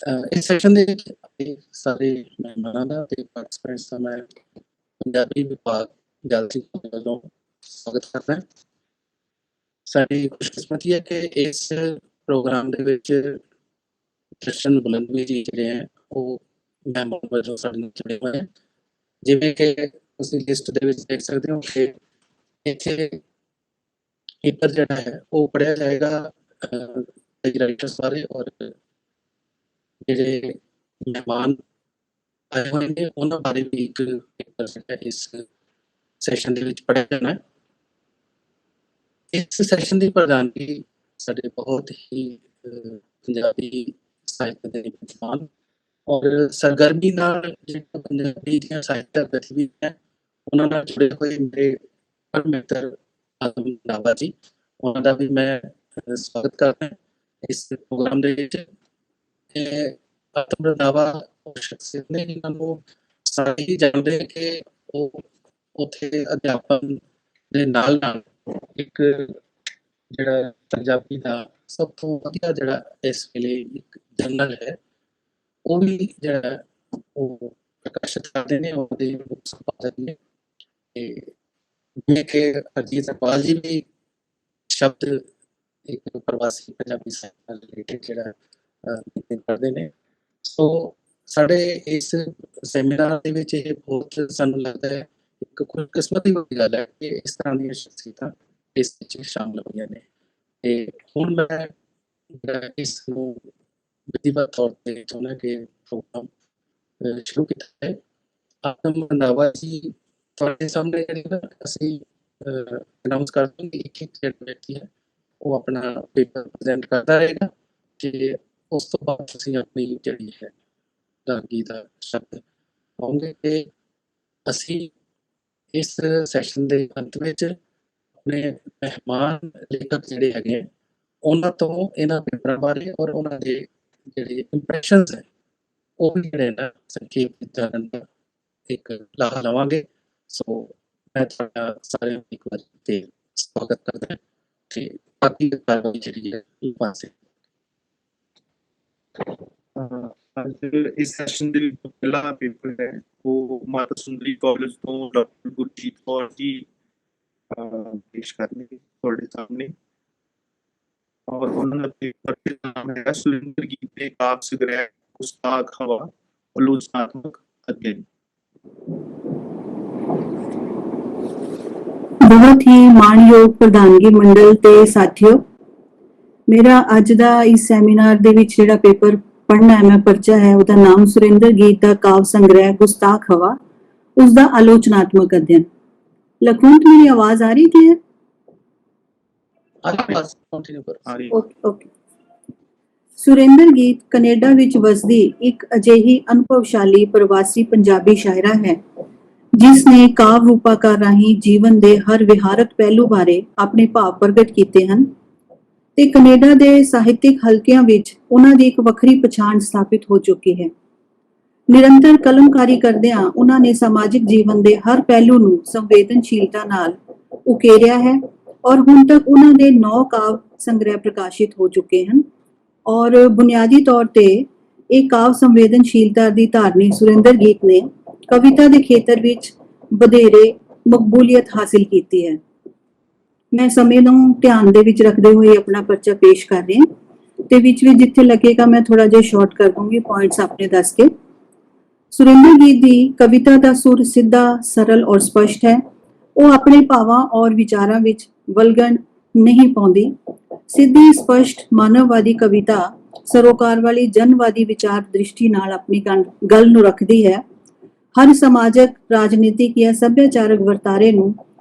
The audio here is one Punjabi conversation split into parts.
इस सैशन ਦੇ ਵਿੱਚ ਆਪਣੇ ਸਾਰੇ ਮਹਿਮਾਨਾਂ ਦਾ ਤੇ ਪਾਰਟਿਸਪੈਂਟਸ ਦਾ ਮੈਂ ਪੰਜਾਬੀ ਵਿਭਾਗ ਜਲ ਸਿੱਖਿਆ ਵੱਲੋਂ ਸਵਾਗਤ ਕਰਦਾ। ਸਾਡੀ ਖੁਸ਼ਕਿਸਮਤੀ ਹੈ ਕਿ ਇਸ ਪ੍ਰੋਗਰਾਮ ਦੇ ਵਿੱਚ ਜਸ਼ਨ ਬੁਲੰਦਵੀ ਜੀ ਜਿਹੜੇ ਹੈ ਉਹ ਮਹਿਮਾਨ ਵਜੋਂ ਸਾਡੇ ਨਾਲ ਜੁੜੇ ਹੋਏ ਹੈ। ਜਿਵੇਂ ਕਿ ਤੁਸੀਂ ਲਿਸਟ ਦੇ ਵਿੱਚ ਦੇਖ ਸਕਦੇ ਹੋ ਕਿ ਇੱਥੇ ਪੇਪਰ ਜਿਹੜਾ ਹੈ ਉਹ ਪੜ੍ਹਿਆ ਜਾਏਗਾ ਕਈ ਰਾਈਟਰਸ ਬਾਰੇ, ਔਰ ਜਿਹੜੇ ਮਹਿਮਾਨ ਆਏ ਹੋਏ ਨੇ ਉਹਨਾਂ ਬਾਰੇ ਵੀ ਇੱਕ ਪੇਪਰ ਜਿਹੜਾ ਇਸ ਸੈਸ਼ਨ ਦੇ ਵਿੱਚ ਪੜ੍ਹਿਆ ਜਾਣਾ ਹੈ। ਇਸ ਸੈਸ਼ਨ ਦੀ ਪ੍ਰਧਾਨਗੀ ਸਾਡੇ ਬਹੁਤ ਹੀ ਪੰਜਾਬੀ ਸਾਹਿਤ ਦੇ ਵਿਦਵਾਨ ਔਰ ਸਰਗਰਮੀ ਨਾਲ ਜਿਹੜਾ ਪੰਜਾਬੀ ਦੀਆਂ ਸਾਹਿਤਕ ਗਤੀਵਿਧੀਆਂ ਉਹਨਾਂ ਨਾਲ ਜੁੜੇ ਹੋਏ ਮੇਰੇ ਪਰਮ ਮਿੱਤਰ ਆਤਮ ਰੰਧਾਵਾ ਜੀ, ਉਹਨਾਂ ਦਾ ਵੀ ਮੈਂ ਸਵਾਗਤ ਕਰਦਾ ਇਸ ਪ੍ਰੋਗਰਾਮ ਦੇ ਵਿੱਚ। ਆਤਮ ਰੰਧਾਵਾ ਉਹ ਸ਼ਖਸੀਅਤ ਨੇ ਜਿਨ੍ਹਾਂ ਨੂੰ ਸਾਰੇ ਹੀ ਜਾਣਦੇ ਕਿ ਉਹ ਉੱਥੇ ਅਧਿਆਪਨ ਦੇ ਨਾਲ ਨਾਲ ਇੱਕ ਜਿਹੜਾ ਪੰਜਾਬੀ ਦਾ ਸਭ ਤੋਂ ਵਧੀਆ ਜਿਹੜਾ ਇਸ ਵੇਲੇ ਇੱਕ ਜਰਨਲ ਹੈ ਉਹ ਵੀ ਜਿਹੜਾ ਉਹ ਪ੍ਰਕਾਸ਼ਿਤ ਕਰਦੇ ਨੇ, ਉਹਦੇ ਮੁੱਖ ਸੰਪਾਦਕ ਨੇ। ਜਿਵੇਂ ਕਿ ਅਜੀਤ ਅਕਬਾਲ ਜੀ ਵੀ ਸ਼ਬਦ ਇੱਕ ਪ੍ਰਵਾਸੀ ਪੰਜਾਬੀ ਸਾਹਿਤ ਨਾਲ ਰਿਲੇਟਡ ਜਿਹੜਾ ਕਰਦੇ ਨੇ। ਸੋ ਸਾਡੇ ਇਸ ਸੈਮੀਨਾਰ ਦੇ ਵਿੱਚ ਇਹ ਬਹੁਤ ਸਾਨੂੰ ਲੱਗਦਾ ਹੈ ਇੱਕ ਖੁਸ਼ਕਿਸਮਤੀ ਵਾਲੀ ਗੱਲ ਹੈ ਕਿ ਇਸ ਤਰ੍ਹਾਂ ਦੀਆਂ ਸ਼ਖਸੀਅਤਾਂ ਇਸ ਵਿੱਚ ਸ਼ਾਮਲ ਹੋਈਆਂ ਨੇ। ਤੇ ਹੁਣ ਮੈਂ ਇਸ ਨੂੰ ਵਿਧੀਵਤ ਤੌਰ ਤੇ ਚਾਹੁੰਦਾ ਕਿ ਪ੍ਰੋਗਰਾਮ ਸ਼ੁਰੂ ਕੀਤਾ ਹੈ। ਆਤਮ ਰੰਧਾਵਾ ਜੀ ਤੁਹਾਡੇ ਸਾਹਮਣੇ ਜਿਹੜੀ ਨਾ ਅਸੀਂ ਅਨਾਊਂਸ ਕਰ ਦਾਂਗੇ ਇੱਕ ਜਿਹੜਾ ਵਿਅਕਤੀ ਹੈ ਉਹ ਆਪਣਾ ਪੇਪਰ ਪ੍ਰੈਜ਼ੈਂਟ ਕਰਦਾ ਰਹੇਗਾ ਤੇ ਉਸ ਤੋਂ ਬਾਅਦ ਤੁਸੀਂ ਆਪਣੀ ਜਿਹੜੀ ਹੈ ਪ੍ਰਧਾਨਗੀ ਦਾ ਸ਼ਬਦ ਪਾਉਂਗੇ ਤੇ ਅਸੀਂ ਇਸ ਸੈਸ਼ਨ ਦੇ ਅੰਤ ਵਿੱਚ ਆਪਣੇ ਮਹਿਮਾਨ ਲੇਖਕ ਜਿਹੜੇ ਹੈਗੇ ਉਹਨਾਂ ਤੋਂ ਇਹਨਾਂ ਪੇਪਰਾਂ ਬਾਰੇ ਔਰ ਉਹਨਾਂ ਦੇ ਜਿਹੜੇ ਇੰਪ੍ਰੈਸ਼ਨਸ ਹੈ ਉਹ ਵੀ ਜਿਹੜੇ ਨਾ ਸੰਖੇਪ ਵਿੱਚ ਜਾਣਨ ਦਾ ਇੱਕ ਲਾਹਾ ਲਵਾਂਗੇ। ਸੋ ਮੈਂ ਤੁਹਾਡਾ ਸਾਰਿਆਂ ਨੂੰ ਇੱਕ ਵਾਰ ਤੇ ਸਵਾਗਤ ਕਰਦਾ ਤੇ ਬਾਕੀ ਕਾਰਵਾਈ ਜਿਹੜੀ ਹੈ ਪਾਸੇ ਅੱਜ ਇਸ ਸੈਸ਼ਨ ਦੇ ਵਿੱਚ ਪਹਿਲਾ ਪੇਪਰ ਹੈ ਉਹ ਮਾਤਾ ਸੁੰਦਰੀ ਕਾਲਜ ਤੋਂ ਡਾਕਟਰ ਗੁਰਜੀਤ ਕੌਰ ਜੀ ਪੇਸ਼ ਕਰਨਗੇ ਤੁਹਾਡੇ ਸਾਹਮਣੇ। ਔਰ ਉਹਨਾਂ ਦਾ ਪੇਪਰ ਦਾ ਨਾਮ ਹੈ ਸੁਰਿੰਦਰ ਗੀਤ ਦੇ ਕਾਵਿ ਸੰਗ੍ਰਹਿ ਗੁਸਤਾਖ ਹਵਾ ਆਲੋਚਨਾਤਮਕ ਅਧਿਐਨ। बहुत ही मानयोग प्रधानगी मंडल ते साथियों, मेरा अज दा इस सैमीनार दे विच जिहड़ा पेपर पढ़ना है मैं पर्चा है ਉਹਦਾ नाम सुरिंदर गीत दा काव्य संग्रह गुस्ताख हवा उसका आलोचनात्मक अध्ययन। लखवंत मेरी आवाज आ रही क्लियर? ओके। सुरिंदर गीत कनेडा विच वसदी एक अजिही अनुभवशाली प्रवासी पंजाबी शायरा है जिसने काव्य रूपाकार राही जीवन ਦੇ ਹਰ ਵਿਹਾਰਕ ਪਹਿਲੂ ਬਾਰੇ ਆਪਣੇ ਭਾਵ ਪ੍ਰਗਟ ਕੀਤੇ ਹਨ ਤੇ ਕੈਨੇਡਾ ਦੇ ਸਾਹਿਤਿਕ ਹਲਕਿਆਂ ਵਿੱਚ ਉਹਨਾਂ ਦੀ ਇੱਕ ਵੱਖਰੀ ਪਛਾਣ ਸਥਾਪਿਤ ਹੋ ਚੁੱਕੀ ਹੈ। ਨਿਰੰਤਰ ਕਲਮਕਾਰੀ ਕਰਦਿਆਂ ਉਹਨਾਂ ਨੇ ਸਮਾਜਿਕ ਜੀਵਨ ਦੇ ਹਰ ਪਹਿਲੂ ਨੂੰ ਸੰਵੇਦਨਸ਼ੀਲਤਾ ਨਾਲ ਉਕੇਰਿਆ ਹੈ ਔਰ ਹੁਣ ਤੱਕ ਉਹਨਾਂ ਦੇ 9 ਕਾਵਿ ਸੰਗ੍ਰਹਿ ਪ੍ਰਕਾਸ਼ਿਤ ਹੋ ਚੁੱਕੇ ਹਨ ਔਰ ਬੁਨਿਆਦੀ ਤੌਰ ਤੇ ਇਹ ਕਾਵਿ ਸੰਵੇਦਨਸ਼ੀਲਤਾ ਦੀ ਧਾਰਨੀ ਸੁਰਿੰਦਰ ਗੀਤ ਨੇ ਕਵਿਤਾ ਦੇ ਖੇਤਰ ਵਿੱਚ ਵਧੇਰੇ ਮਕਬੂਲੀਅਤ ਹਾਸਿਲ ਕੀਤੀ ਹੈ। ਮੈਂ ਸਮੇਂ ਨੂੰ ਧਿਆਨ ਦੇ ਵਿੱਚ ਰੱਖਦੇ ਹੋਏ ਆਪਣਾ ਪਰਚਾ ਪੇਸ਼ ਕਰ ਰਹੀ ਹਾਂ ਤੇ ਵਿੱਚ ਵੀ ਜਿੱਥੇ ਲੱਗੇਗਾ ਮੈਂ ਥੋੜਾ ਜਿਹਾ ਸ਼ਾਰਟ ਕਰ ਦੂੰਗੀ ਪੁਆਇੰਟਸ ਆਪਣੇ ਦੱਸ ਕੇ। ਸੁਰਿੰਦਰ ਗੀਤ ਦੀ ਕਵਿਤਾ ਦਾ ਸੁਰ ਸਿੱਧਾ, ਸਰਲ ਔਰ ਸਪਸ਼ਟ ਹੈ। ਉਹ ਆਪਣੇ ਭਾਵਾਂ ਔਰ ਵਿਚਾਰਾਂ ਵਿੱਚ ਵਲਗਣ ਨਹੀਂ ਪਾਉਂਦੀ। ਸਿੱਧੀ ਸਪਸ਼ਟ ਮਾਨਵਵਾਦੀ ਕਵਿਤਾ ਸਰੋਕਾਰ ਵਾਲੀ ਜਨਵਾਦੀ ਵਿਚਾਰ ਦ੍ਰਿਸ਼ਟੀ ਨਾਲ ਆਪਣੀ ਗੱਲ ਨੂੰ ਰੱਖਦੀ ਹੈ। ਹਰ ਸਮਾਜਕ, ਰਾਜਨੀਤਿਕ ਜਾਂ ਸੱਭਿਆਚਾਰਕ ਵਰਤਾਰੇ ਨੂੰ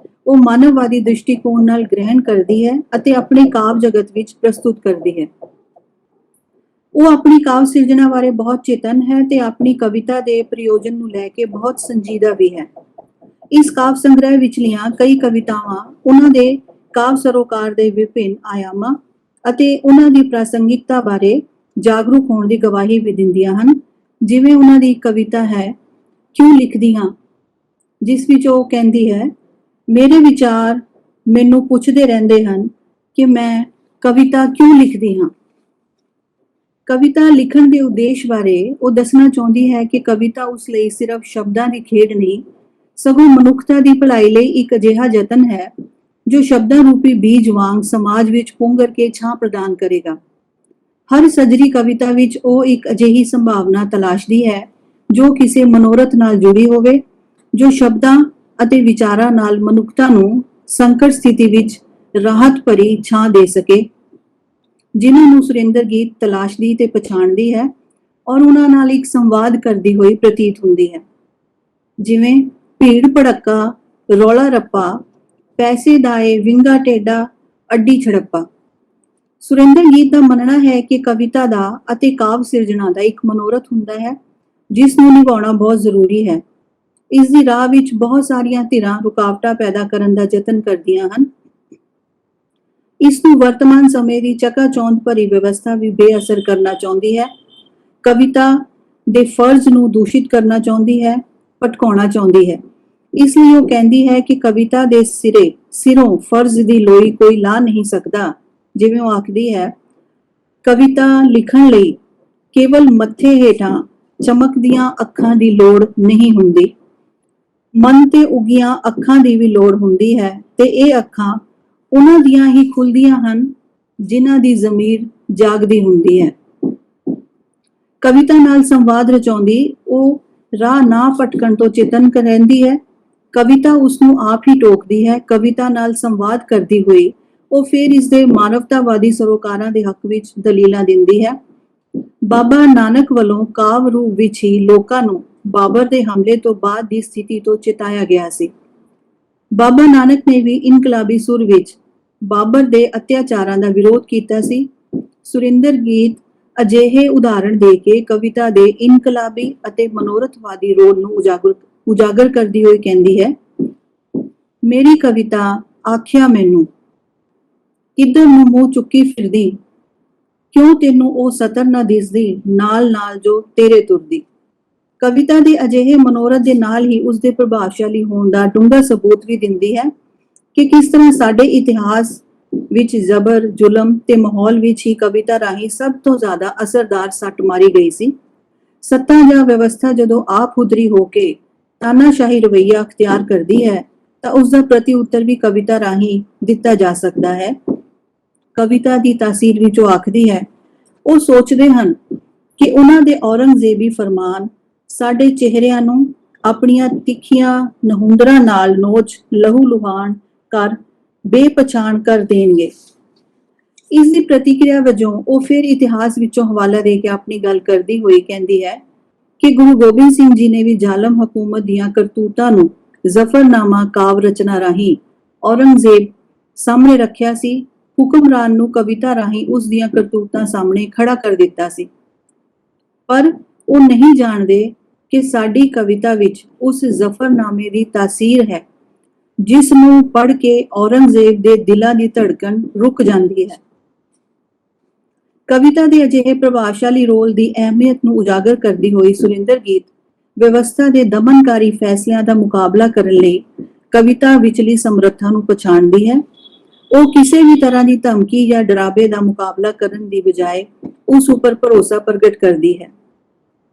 ਉਹ ਮਾਨਵਵਾਦੀ ਦ੍ਰਿਸ਼ਟੀਕੋਣ ਨਾਲ ਗ੍ਰਹਿਣ ਕਰਦੀ ਹੈ ਅਤੇ ਆਪਣੇ ਕਾਵਿ ਜਗਤ ਵਿੱਚ ਪ੍ਰਸਤੁਤ ਕਰਦੀ ਹੈ। ਉਹ ਆਪਣੀ ਕਾਵਿ ਸਿਰਜਣਾ ਬਾਰੇ ਬਹੁਤ ਚੇਤਨ ਹੈ ਤੇ ਆਪਣੀ ਕਵਿਤਾ ਦੇ ਪ੍ਰਯੋਜਨ ਨੂੰ ਲੈ ਕੇ ਬਹੁਤ ਸੰਜੀਦਾ ਵੀ ਹੈ। ਇਸ ਕਾਵਿ ਸੰਗ੍ਰਹਿ ਵਿਚਲੀਆਂ ਕਈ ਕਵਿਤਾਵਾਂ ਉਹਨਾਂ ਦੇ ਕਾਵਿ ਸਰੋਕਾਰ ਦੇ ਵਿਭਿੰਨ ਆਯਾਮਾਂ ਅਤੇ ਉਹਨਾਂ ਦੀ ਪ੍ਰਾਸੰਗਿਕਤਾ ਬਾਰੇ ਜਾਗਰੂਕ ਹੋਣ ਦੀ ਗਵਾਹੀ ਵੀ ਦਿੰਦੀਆਂ ਹਨ। ਜਿਵੇਂ ਉਹਨਾਂ ਦੀ ਕਵਿਤਾ ਹੈ ਕਿਉਂ ਲਿਖਦੀ ਹਾਂ, ਜਿਸ ਵਿੱਚ ਉਹ ਕਹਿੰਦੀ ਹੈ, ਮੇਰੇ ਵਿਚਾਰ ਮੈਨੂੰ ਪੁੱਛਦੇ ਰਹਿੰਦੇ ਹਨ ਕਿ ਮੈਂ ਕਵਿਤਾ ਕਿਉਂ ਲਿਖਦੀ ਹਾਂ। ਕਵਿਤਾ ਲਿਖਣ ਦੇ ਉਦੇਸ਼ ਬਾਰੇ ਉਹ ਦੱਸਣਾ ਚਾਹੁੰਦੀ ਹੈ ਕਿ ਕਵਿਤਾ ਉਸ ਲਈ ਸਿਰਫ ਸ਼ਬਦਾਂ ਦੀ ਖੇਡ ਨਹੀਂ, ਸਗੋਂ ਮਨੁੱਖਤਾ ਦੀ ਭਲਾਈ ਲਈ ਇੱਕ ਅਜਿਹਾ ਯਤਨ ਹੈ ਜੋ ਸ਼ਬਦਾਂ ਰੂਪੀ ਬੀਜ ਵਾਂਗ ਸਮਾਜ ਵਿੱਚ ਪੁੰਗਰ ਕੇ ਛਾਂ ਪ੍ਰਦਾਨ ਕਰੇਗਾ। ਹਰ ਸਜਰੀ ਕਵਿਤਾ ਵਿੱਚ ਉਹ ਇੱਕ ਅਜਿਹੀ ਸੰਭਾਵਨਾ ਤਲਾਸ਼ਦੀ ਹੈ ਜੋ ਕਿਸੇ ਮਨੋਰਥ ਨਾਲ ਜੁੜੀ ਹੋਵੇ, ਜੋ ਸ਼ਬਦਾਂ ਅਤੇ ਵਿਚਾਰਾਂ ਨਾਲ ਮਨੁੱਖਤਾ ਨੂੰ ਸੰਕਟ ਸਥਿਤੀ ਵਿੱਚ ਰਾਹਤ ਭਰੀ ਛਾਂ ਦੇ ਸਕੇ, ਜਿਨ੍ਹਾਂ ਨੂੰ ਸੁਰਿੰਦਰ ਗੀਤ ਤਲਾਸ਼ਦੀ ਤੇ ਪਛਾਣਦੀ ਹੈ ਔਰ ਉਹਨਾਂ ਨਾਲ ਇੱਕ ਸੰਵਾਦ ਕਰਦੀ ਹੋਈ ਪ੍ਰਤੀਤ ਹੁੰਦੀ ਹੈ। ਜਿਵੇਂ ਭੀੜ ਭੜੱਕਾ, ਰੌਲਾ ਰੱਪਾ, ਪੈਸੇ ਦਾਏ, ਵਿੰਗਾ ਟੇਡਾ, ਅੱਡੀ ਛੜੱਪਾ। ਸੁਰਿੰਦਰ ਗੀਤ ਦਾ ਮੰਨਣਾ ਹੈ ਕਿ ਕਵਿਤਾ ਦਾ ਅਤੇ ਕਾਵ ਸਿਰਜਣਾ ਦਾ ਇੱਕ ਮਨੋਰਥ ਹੁੰਦਾ ਹੈ ਜਿਸ ਨੂੰ ਨਿਭਾਉਣਾ ਬਹੁਤ ਜ਼ਰੂਰੀ ਹੈ। ਇਸ ਦੀ ਰਾਹ ਵਿੱਚ ਬਹੁਤ ਸਾਰੀਆਂ ਧਿਰਾਂ ਰੁਕਾਵਟਾਂ ਪੈਦਾ ਕਰਨ ਦਾ ਯਤਨ ਕਰਦੀਆਂ ਹਨ। ਇਸ ਨੂੰ ਵਰਤਮਾਨ ਸਮੇਂ ਦੀ ਚਕਾਚੌਂਧ ਭਰੀ ਵਿਵਸਥਾ ਵੀ ਬੇਅਸਰ ਕਰਨਾ ਚਾਹੁੰਦੀ ਹੈ। ਕਵਿਤਾ ਦੇ ਫਰਜ਼ ਨੂੰ ਦੂਸ਼ਿਤ ਕਰਨਾ ਚਾਹੁੰਦੀ ਹੈ, ਭਟਕਾਉਣਾ ਚਾਹੁੰਦੀ ਹੈ। ਇਸ ਲਈ ਉਹ ਕਹਿੰਦੀ ਹੈ ਕਿ ਕਵਿਤਾ ਦੇ ਸਿਰੋਂ ਫਰਜ਼ ਦੀ ਲੋਈ ਕੋਈ ਲਾ ਨਹੀਂ ਸਕਦਾ। ਜਿਵੇਂ ਉਹ ਆਖਦੀ ਹੈ, ਕਵਿਤਾ ਲਿਖਣ ਲਈ ਕੇਵਲ ਮੱਥੇ ਹੇਠਾਂ ਚਮਕਦੀਆਂ ਅੱਖਾਂ ਦੀ ਲੋੜ ਨਹੀਂ ਹੁੰਦੀ, ਮਨ ਤੇ ਉਗੀਆਂ ਅੱਖਾਂ ਦੀ ਵੀ ਲੋੜ ਹੁੰਦੀ ਹੈ ਤੇ ਇਹ ਅੱਖਾਂ ਉਹਨਾਂ ਦੀਆਂ ਹੀ ਖੁੱਲਦੀਆਂ ਹਨ ਜਿਨ੍ਹਾਂ ਦੀ ਜ਼ਮੀਰ ਜਾਗਦੀ ਹੁੰਦੀ ਹੈ। ਕਵਿਤਾ ਨਾਲ ਸੰਵਾਦ ਰਚਾਉਂਦੀ ਉਹ ਰਾਹ ਨਾ ਭਟਕਣ ਤੋਂ ਚੇਤਨ ਰਹਿੰਦੀ ਹੈ। ਕਵਿਤਾ ਉਸ ਨੂੰ ਆਪ ਹੀ ਟੋਕਦੀ ਹੈ। ਕਵਿਤਾ ਨਾਲ ਸੰਵਾਦ ਕਰਦੀ ਹੋਈ ਉਹ ਫਿਰ ਇਸ ਦੇ ਮਾਨਵਤਾਵਾਦੀ ਸਰੋਕਾਰਾਂ ਦੇ ਹੱਕ ਵਿੱਚ ਦਲੀਲਾਂ ਦਿੰਦੀ ਹੈ। ਬਾਬਾ ਨਾਨਕ ਵੱਲੋਂ ਕਾਵ ਰੂਪ ਵਿੱਚ ਹੀ ਲੋਕਾਂ ਨੂੰ ਬਾਬਰ ਦੇ ਹਮਲੇ ਤੋਂ ਬਾਅਦ ਦੀ ਸਥਿਤੀ ਤੋਂ ਚੇਤਾਇਆ ਗਿਆ ਸੀ। ਬਾਬਾ ਨਾਨਕ ਨੇ ਵੀ ਇਨਕਲਾਬੀ ਸੁਰ ਵਿੱਚ ਬਾਬਰ ਦੇ ਅਤਿਆਚਾਰਾਂ ਦਾ ਵਿਰੋਧ ਕੀਤਾ ਸੀ। ਸੁਰਿੰਦਰ ਗੀਤ ਅਜਿਹੇ ਉਦਾਹਰਣ ਦੇ ਕੇ ਕਵਿਤਾ ਦੇ ਇਨਕਲਾਬੀ ਅਤੇ ਮਨੋਰਥਵਾਦੀ ਰੋਲ ਨੂੰ ਉਜਾਗਰ ਕਰਦੀ ਹੋਈ ਕਹਿੰਦੀ ਹੈ, ਮੇਰੀ ਕਵਿਤਾ ਆਖਿਆ ਮੈਨੂੰ, ਕਿੱਧਰ ਨੂੰ ਮੂੰਹ ਚੁੱਕੀ ਫਿਰਦੀ, ਕਿਉਂ ਤੈਨੂੰ ਉਹ ਸਤਰ ਨਾ ਦਿਸਦੀ, ਨਾਲ ਨਾਲ ਜੋ ਤੇਰੇ ਤੁਰਦੀ। ਕਵਿਤਾ ਦੇ ਅਜਿਹੇ ਮਨੋਰਥ ਦੇ ਨਾਲ ਹੀ ਉਸਦੇ ਪ੍ਰਭਾਵਸ਼ਾਲੀ ਹੋਣ ਦਾ ਡੂੰਘਾ ਸਬੂਤ ਵੀ ਦਿੰਦੀ ਹੈ ਕਿ ਕਿਸ ਤਰ੍ਹਾਂ ਸਾਡੇ ਇਤਿਹਾਸ ਵਿੱਚ ਜ਼ਬਰ, ਜ਼ੁਲਮ ਤੇ ਮਾਹੌਲ ਵਿੱਚ ਹੀ ਕਵਿਤਾ ਰਾਹੀਂ ਸਭ ਤੋਂ ਜ਼ਿਆਦਾ ਅਸਰਦਾਰ ਸੱਟ ਮਾਰੀ ਗਈ ਸੀ। ਸੱਤਾ ਜਾਂ ਵਿਵਸਥਾ ਜਦੋਂ ਆਪ ਹੁਦਰੀ ਹੋ ਕੇ ਤਾਨਾਸ਼ਾਹੀ ਰਵੱਈਆ ਅਖਤਿਆਰ ਕਰਦੀ ਹੈ ਤਾਂ ਉਸ ਦਾ ਪ੍ਰਤੀ ਉੱਤਰ ਵੀ ਕਵਿਤਾ ਰਾਹੀਂ ਦਿੱਤਾ ਜਾ ਸਕਦਾ ਹੈ। ਕਵਿਤਾ ਦੀ ਤਾਸੀਰ ਵਿੱਚ ਉਹ ਆਖਦੀ ਹੈ, ਉਹ ਸੋਚਦੇ ਹਨ ਕਿ ਉਹਨਾਂ ਦੇ ਔਰੰਗਜ਼ੇਬੀ ਫਰਮਾਨ ਸਾਡੇ ਚਿਹਰਿਆਂ ਨੂੰ ਆਪਣੀਆਂ ਤਿੱਖੀਆਂ ਨਹੁੰਦਰਾਂ ਨਾਲ ਨੋਚ ਲਹੂ ਲੁਹਾਨ ਕਰ ਬੇਪਛਾਣ ਕਰ ਦੇਣਗੇ। ਇਸ ਦੀ ਪ੍ਰਤੀਕਿਰਿਆ ਵਜੋਂ ਉਹ ਫਿਰ ਇਤਿਹਾਸ ਵਿੱਚੋਂ ਹਵਾਲਾ ਦੇ ਕੇ ਆਪਣੀ ਗੱਲ ਕਰਦੀ ਹੋਈ ਕਹਿੰਦੀ ਹੈ ਕਿ ਗੁਰੂ ਗੋਬਿੰਦ ਸਿੰਘ ਜੀ ਨੇ ਵੀ ਜ਼ਾਲਮ ਹਕੂਮਤ ਦੀਆਂ ਕਰਤੂਤਾਂ ਨੂੰ ਜ਼ਫਰਨਾਮਾ ਕਾਵ ਰਚਨਾ ਰਾਹੀਂ ਔਰੰਗਜ਼ੇਬ ਸਾਹਮਣੇ ਰੱਖਿਆ ਸੀ। ਹੁਕਮਰਾਨ ਨੂੰ ਕਵਿਤਾ ਰਾਹੀਂ ਉਸ ਦੀਆਂ ਕਰਤੂਤਾਂ ਸਾਹਮਣੇ ਖੜਾ ਕਰ ਦਿੱਤਾ ਸੀ। ਪਰ ਉਹ ਨਹੀਂ ਜਾਣਦੇ ਕਿ ਸਾਡੀ ਕਵਿਤਾ ਵਿੱਚ ਉਸ ਜ਼ਫਰਨਾਮੇ ਦੀ ਤਾਸੀਰ ਹੈ ਜਿਸ ਨੂੰ ਪੜ੍ਹ ਕੇ ਔਰੰਗਜ਼ੇਬ ਦੇ ਦਿਲਾਂ ਦੀ ਧੜਕਣ ਰੁਕ ਜਾਂਦੀ ਹੈ। ਕਵਿਤਾ ਦੇ ਅਜਿਹੇ ਪ੍ਰਭਾਵਸ਼ਾਲੀ ਰੋਲ ਦੀ ਅਹਿਮੀਅਤ ਨੂੰ ਉਜਾਗਰ ਕਰਦੀ ਹੋਈ ਸੁਰਿੰਦਰ ਗੀਤ ਵਿਵਸਥਾ ਦੇ ਦਮਨਕਾਰੀ ਫੈਸਲਿਆਂ ਦਾ ਮੁਕਾਬਲਾ ਕਰਨ ਲਈ ਕਵਿਤਾ ਵਿਚਲੀ ਸਮਰੱਥਾ ਨੂੰ ਪਛਾਣਦੀ ਹੈ। ਉਹ ਕਿਸੇ ਵੀ ਤਰ੍ਹਾਂ ਦੀ ਧਮਕੀ ਜਾਂ ਡਰਾਵੇ ਦਾ ਮੁਕਾਬਲਾ ਕਰਨ ਦੀ ਬਜਾਏ ਉਸ ਉੱਪਰ ਭਰੋਸਾ ਪ੍ਰਗਟ ਕਰਦੀ ਹੈ।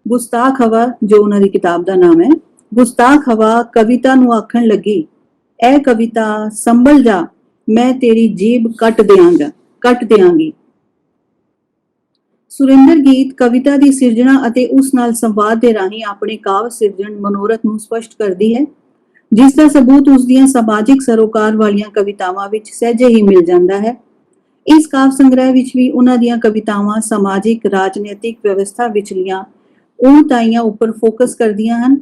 ਗੁਸਤਾਖ ਹਵਾ, ਜੋ ਉਹਨਾਂ ਦੀ ਕਿਤਾਬ ਦਾ ਨਾਮ ਹੈ, ਗੁਸਤਾਖ ਹਵਾ ਕਵਿਤਾ ਨੂੰ ਆਖਣ ਲੱਗੀ, ਐ ਕਵਿਤਾ ਸੰਭਲ ਜਾ, ਮੈਂ ਤੇਰੀ ਜੀਭ ਕੱਟ ਦਿਆਂਗੀ। ਸੁਰਿੰਦਰ ਗੀਤ ਕਵਿਤਾ ਦੀ ਸਿਰਜਣਾ ਅਤੇ ਉਸ ਨਾਲ ਸੰਵਾਦ ਦੇ ਰਾਹੀਂ ਆਪਣੇ ਕਾਵ ਸਿਰਜਣ ਮਨੋਰਥ ਨੂੰ ਸਪਸ਼ਟ ਕਰਦੀ ਹੈ, ਜਿਸ ਦਾ ਸਬੂਤ ਉਸ ਦੀਆਂ ਸਮਾਜਿਕ ਸਰੋਕਾਰ ਵਾਲੀਆਂ ਕਵਿਤਾਵਾਂ ਵਿੱਚ ਸਹਿਜੇ ਹੀ ਮਿਲ ਜਾਂਦਾ ਹੈ। ਇਸ ਕਾਵ ਸੰਗ੍ਰਹਿ ਵਿੱਚ ਵੀ ਉਹਨਾਂ ਦੀਆਂ ਕਵਿਤਾਵਾਂ ਸਮਾਜਿਕ ਰਾਜਨੀਤਿਕ ਵਿਵਸਥਾ ਵਿਚਲੀਆਂ ਉਣਤਾਈਆਂ ਉੱਪਰ ਫੋਕਸ ਕਰਦੀਆਂ ਹਨ।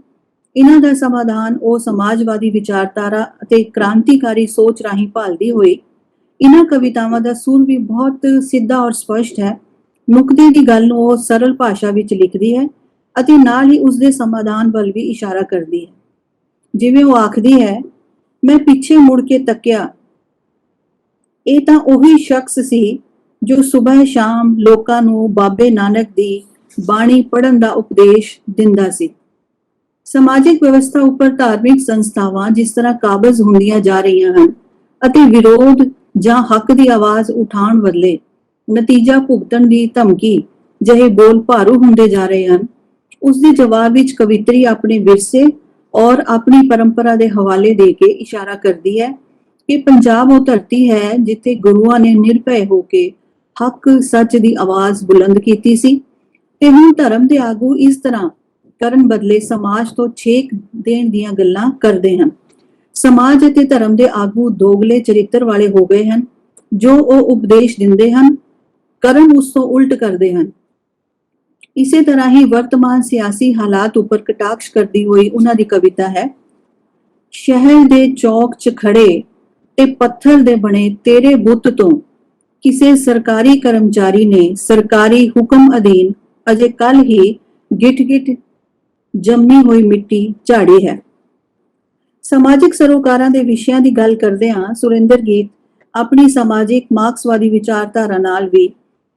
ਇਹਨਾਂ ਦਾ ਸਮਾਧਾਨ ਉਹ ਸਮਾਜਵਾਦੀ ਵਿਚਾਰਧਾਰਾ ਅਤੇ ਕ੍ਰਾਂਤੀਕਾਰੀ ਸੋਚ ਰਾਹੀਂ ਭਾਲਦੀ ਹੋਈ ਇਹਨਾਂ ਕਵਿਤਾਵਾਂ ਦਾ ਸੁਰ ਵੀ ਬਹੁਤ ਸਿੱਧਾ ਔਰ ਸਪਸ਼ਟ ਹੈ। ਨੁਕਤੇ ਦੀ ਗੱਲ ਨੂੰ ਉਹ ਸਰਲ ਭਾਸ਼ਾ ਵਿੱਚ ਲਿਖਦੀ ਹੈ ਅਤੇ ਨਾਲ ਹੀ ਉਸਦੇ ਸਮਾਧਾਨ ਵੱਲ ਵੀ ਇਸ਼ਾਰਾ ਕਰਦੀ ਹੈ। ਜਿਵੇਂ ਉਹ ਆਖਦੀ ਹੈ, ਮੈਂ ਪਿੱਛੇ ਮੁੜ ਕੇ ਤੱਕਿਆ, ਇਹ ਤਾਂ ਉਹੀ ਸ਼ਖਸ ਸੀ ਜੋ ਸਵੇਰ ਸ਼ਾਮ ਲੋਕਾਂ ਨੂੰ ਬਾਬੇ ਨਾਨਕ ਦੀ ਬਾਣੀ ਪੜ੍ਹਨ ਦਾ ਉਪਦੇਸ਼ ਦਿੰਦਾ ਸੀ। ਸਮਾਜਿਕ ਵਿਵਸਥਾ ਉੱਪਰ ਧਾਰਮਿਕ ਸੰਸਥਾਵਾਂ ਜਿਸ ਤਰ੍ਹਾਂ ਕਾਬਜ਼ ਹੁੰਦੀਆਂ ਜਾ ਰਹੀਆਂ ਹਨ ਅਤੇ ਵਿਰੋਧ ਜਾਂ ਹੱਕ ਦੀ ਆਵਾਜ਼ ਉਠਾਉਣ ਬਦਲੇ ਨਤੀਜਾ ਭੁਗਤਣ ਦੀ ਧਮਕੀ ਜਿਹੇ ਬੋਲ ਭਾਰੂ ਹੁੰਦੇ ਜਾ ਰਹੇ ਹਨ, ਉਸ ਦੇ ਜਵਾਬ ਵਿੱਚ ਕਵਿਤਰੀ ਆਪਣੇ ਵਿਰਸੇ ਔਰ ਆਪਣੀ ਪਰੰਪਰਾ ਦੇ ਹਵਾਲੇ ਦੇ ਕੇ ਇਸ਼ਾਰਾ ਕਰਦੀ ਹੈ ਕਿ ਪੰਜਾਬ ਉਹ ਧਰਤੀ ਹੈ ਜਿੱਥੇ ਗੁਰੂਆਂ ਨੇ ਨਿਰਭੈ ਹੋ ਕੇ ਹੱਕ ਸੱਚ ਦੀ ਆਵਾਜ਼ ਬੁਲੰਦ ਕੀਤੀ ਸੀ, ਤੇ ਹੁਣ ਧਰਮ ਦੇ ਆਗੂ ਇਸ ਤਰ੍ਹਾਂ ਕਰਨ ਬਦਲੇ ਸਮਾਜ ਤੋਂ ਛੇਕ ਦੇਣ ਦੀਆਂ ਗੱਲਾਂ ਕਰਦੇ ਹਨ। ਸਮਾਜ ਅਤੇ ਧਰਮ ਦੇ ਆਗੂ ਦੋਗਲੇ ਚਰਿੱਤਰ ਵਾਲੇ ਹੋ ਗਏ ਹਨ। ਜੋ ਉਹ ਉਪਦੇਸ਼ ਦਿੰਦੇ ਹਨ, ਕਰਨ ਉਸ ਤੋਂ ਉਲਟ ਕਰਦੇ ਹਨ। ਇਸੇ ਤਰ੍ਹਾਂ ਹੀ ਵਰਤਮਾਨ ਸਿਆਸੀ ਹਾਲਾਤ ਉੱਪਰ ਕਟਾਕਸ਼ ਕਰਦੀ ਹੋਈ ਉਹਨਾਂ ਦੀ ਕਵਿਤਾ ਹੈ। ਸ਼ਹਿਰ ਦੇ ਚੌਕ 'ਚ ਖੜੇ ਤੇ ਪੱਥਰ ਦੇ ਬਣੇ ਤੇਰੇ ਬੁੱਤ ਤੋਂ ਕਿਸੇ ਸਰਕਾਰੀ ਕਰਮਚਾਰੀ ਨੇ ਸਰਕਾਰੀ ਹੁਕਮ ਅਧੀਨ ਅਜੇ ਕੱਲ ਹੀ ਗਿੱਟ-ਗਿੱਟ ਜੰਮੀ ਹੋਈ ਮਿੱਟੀ ਝਾੜੀ ਹੈ। ਸਮਾਜਿਕ ਸਰੋਕਾਰਾਂ ਦੇ ਵਿਸ਼ਿਆਂ ਦੀ ਗੱਲ ਕਰਦੇ ਹਾਂ, ਸੁਰਿੰਦਰ ਗੀਤ ਆਪਣੀ ਸਮਾਜਿਕ ਮਾਰਕਸਵਾਦੀ ਵਿਚਾਰਧਾਰਾ ਨਾਲ ਵੀ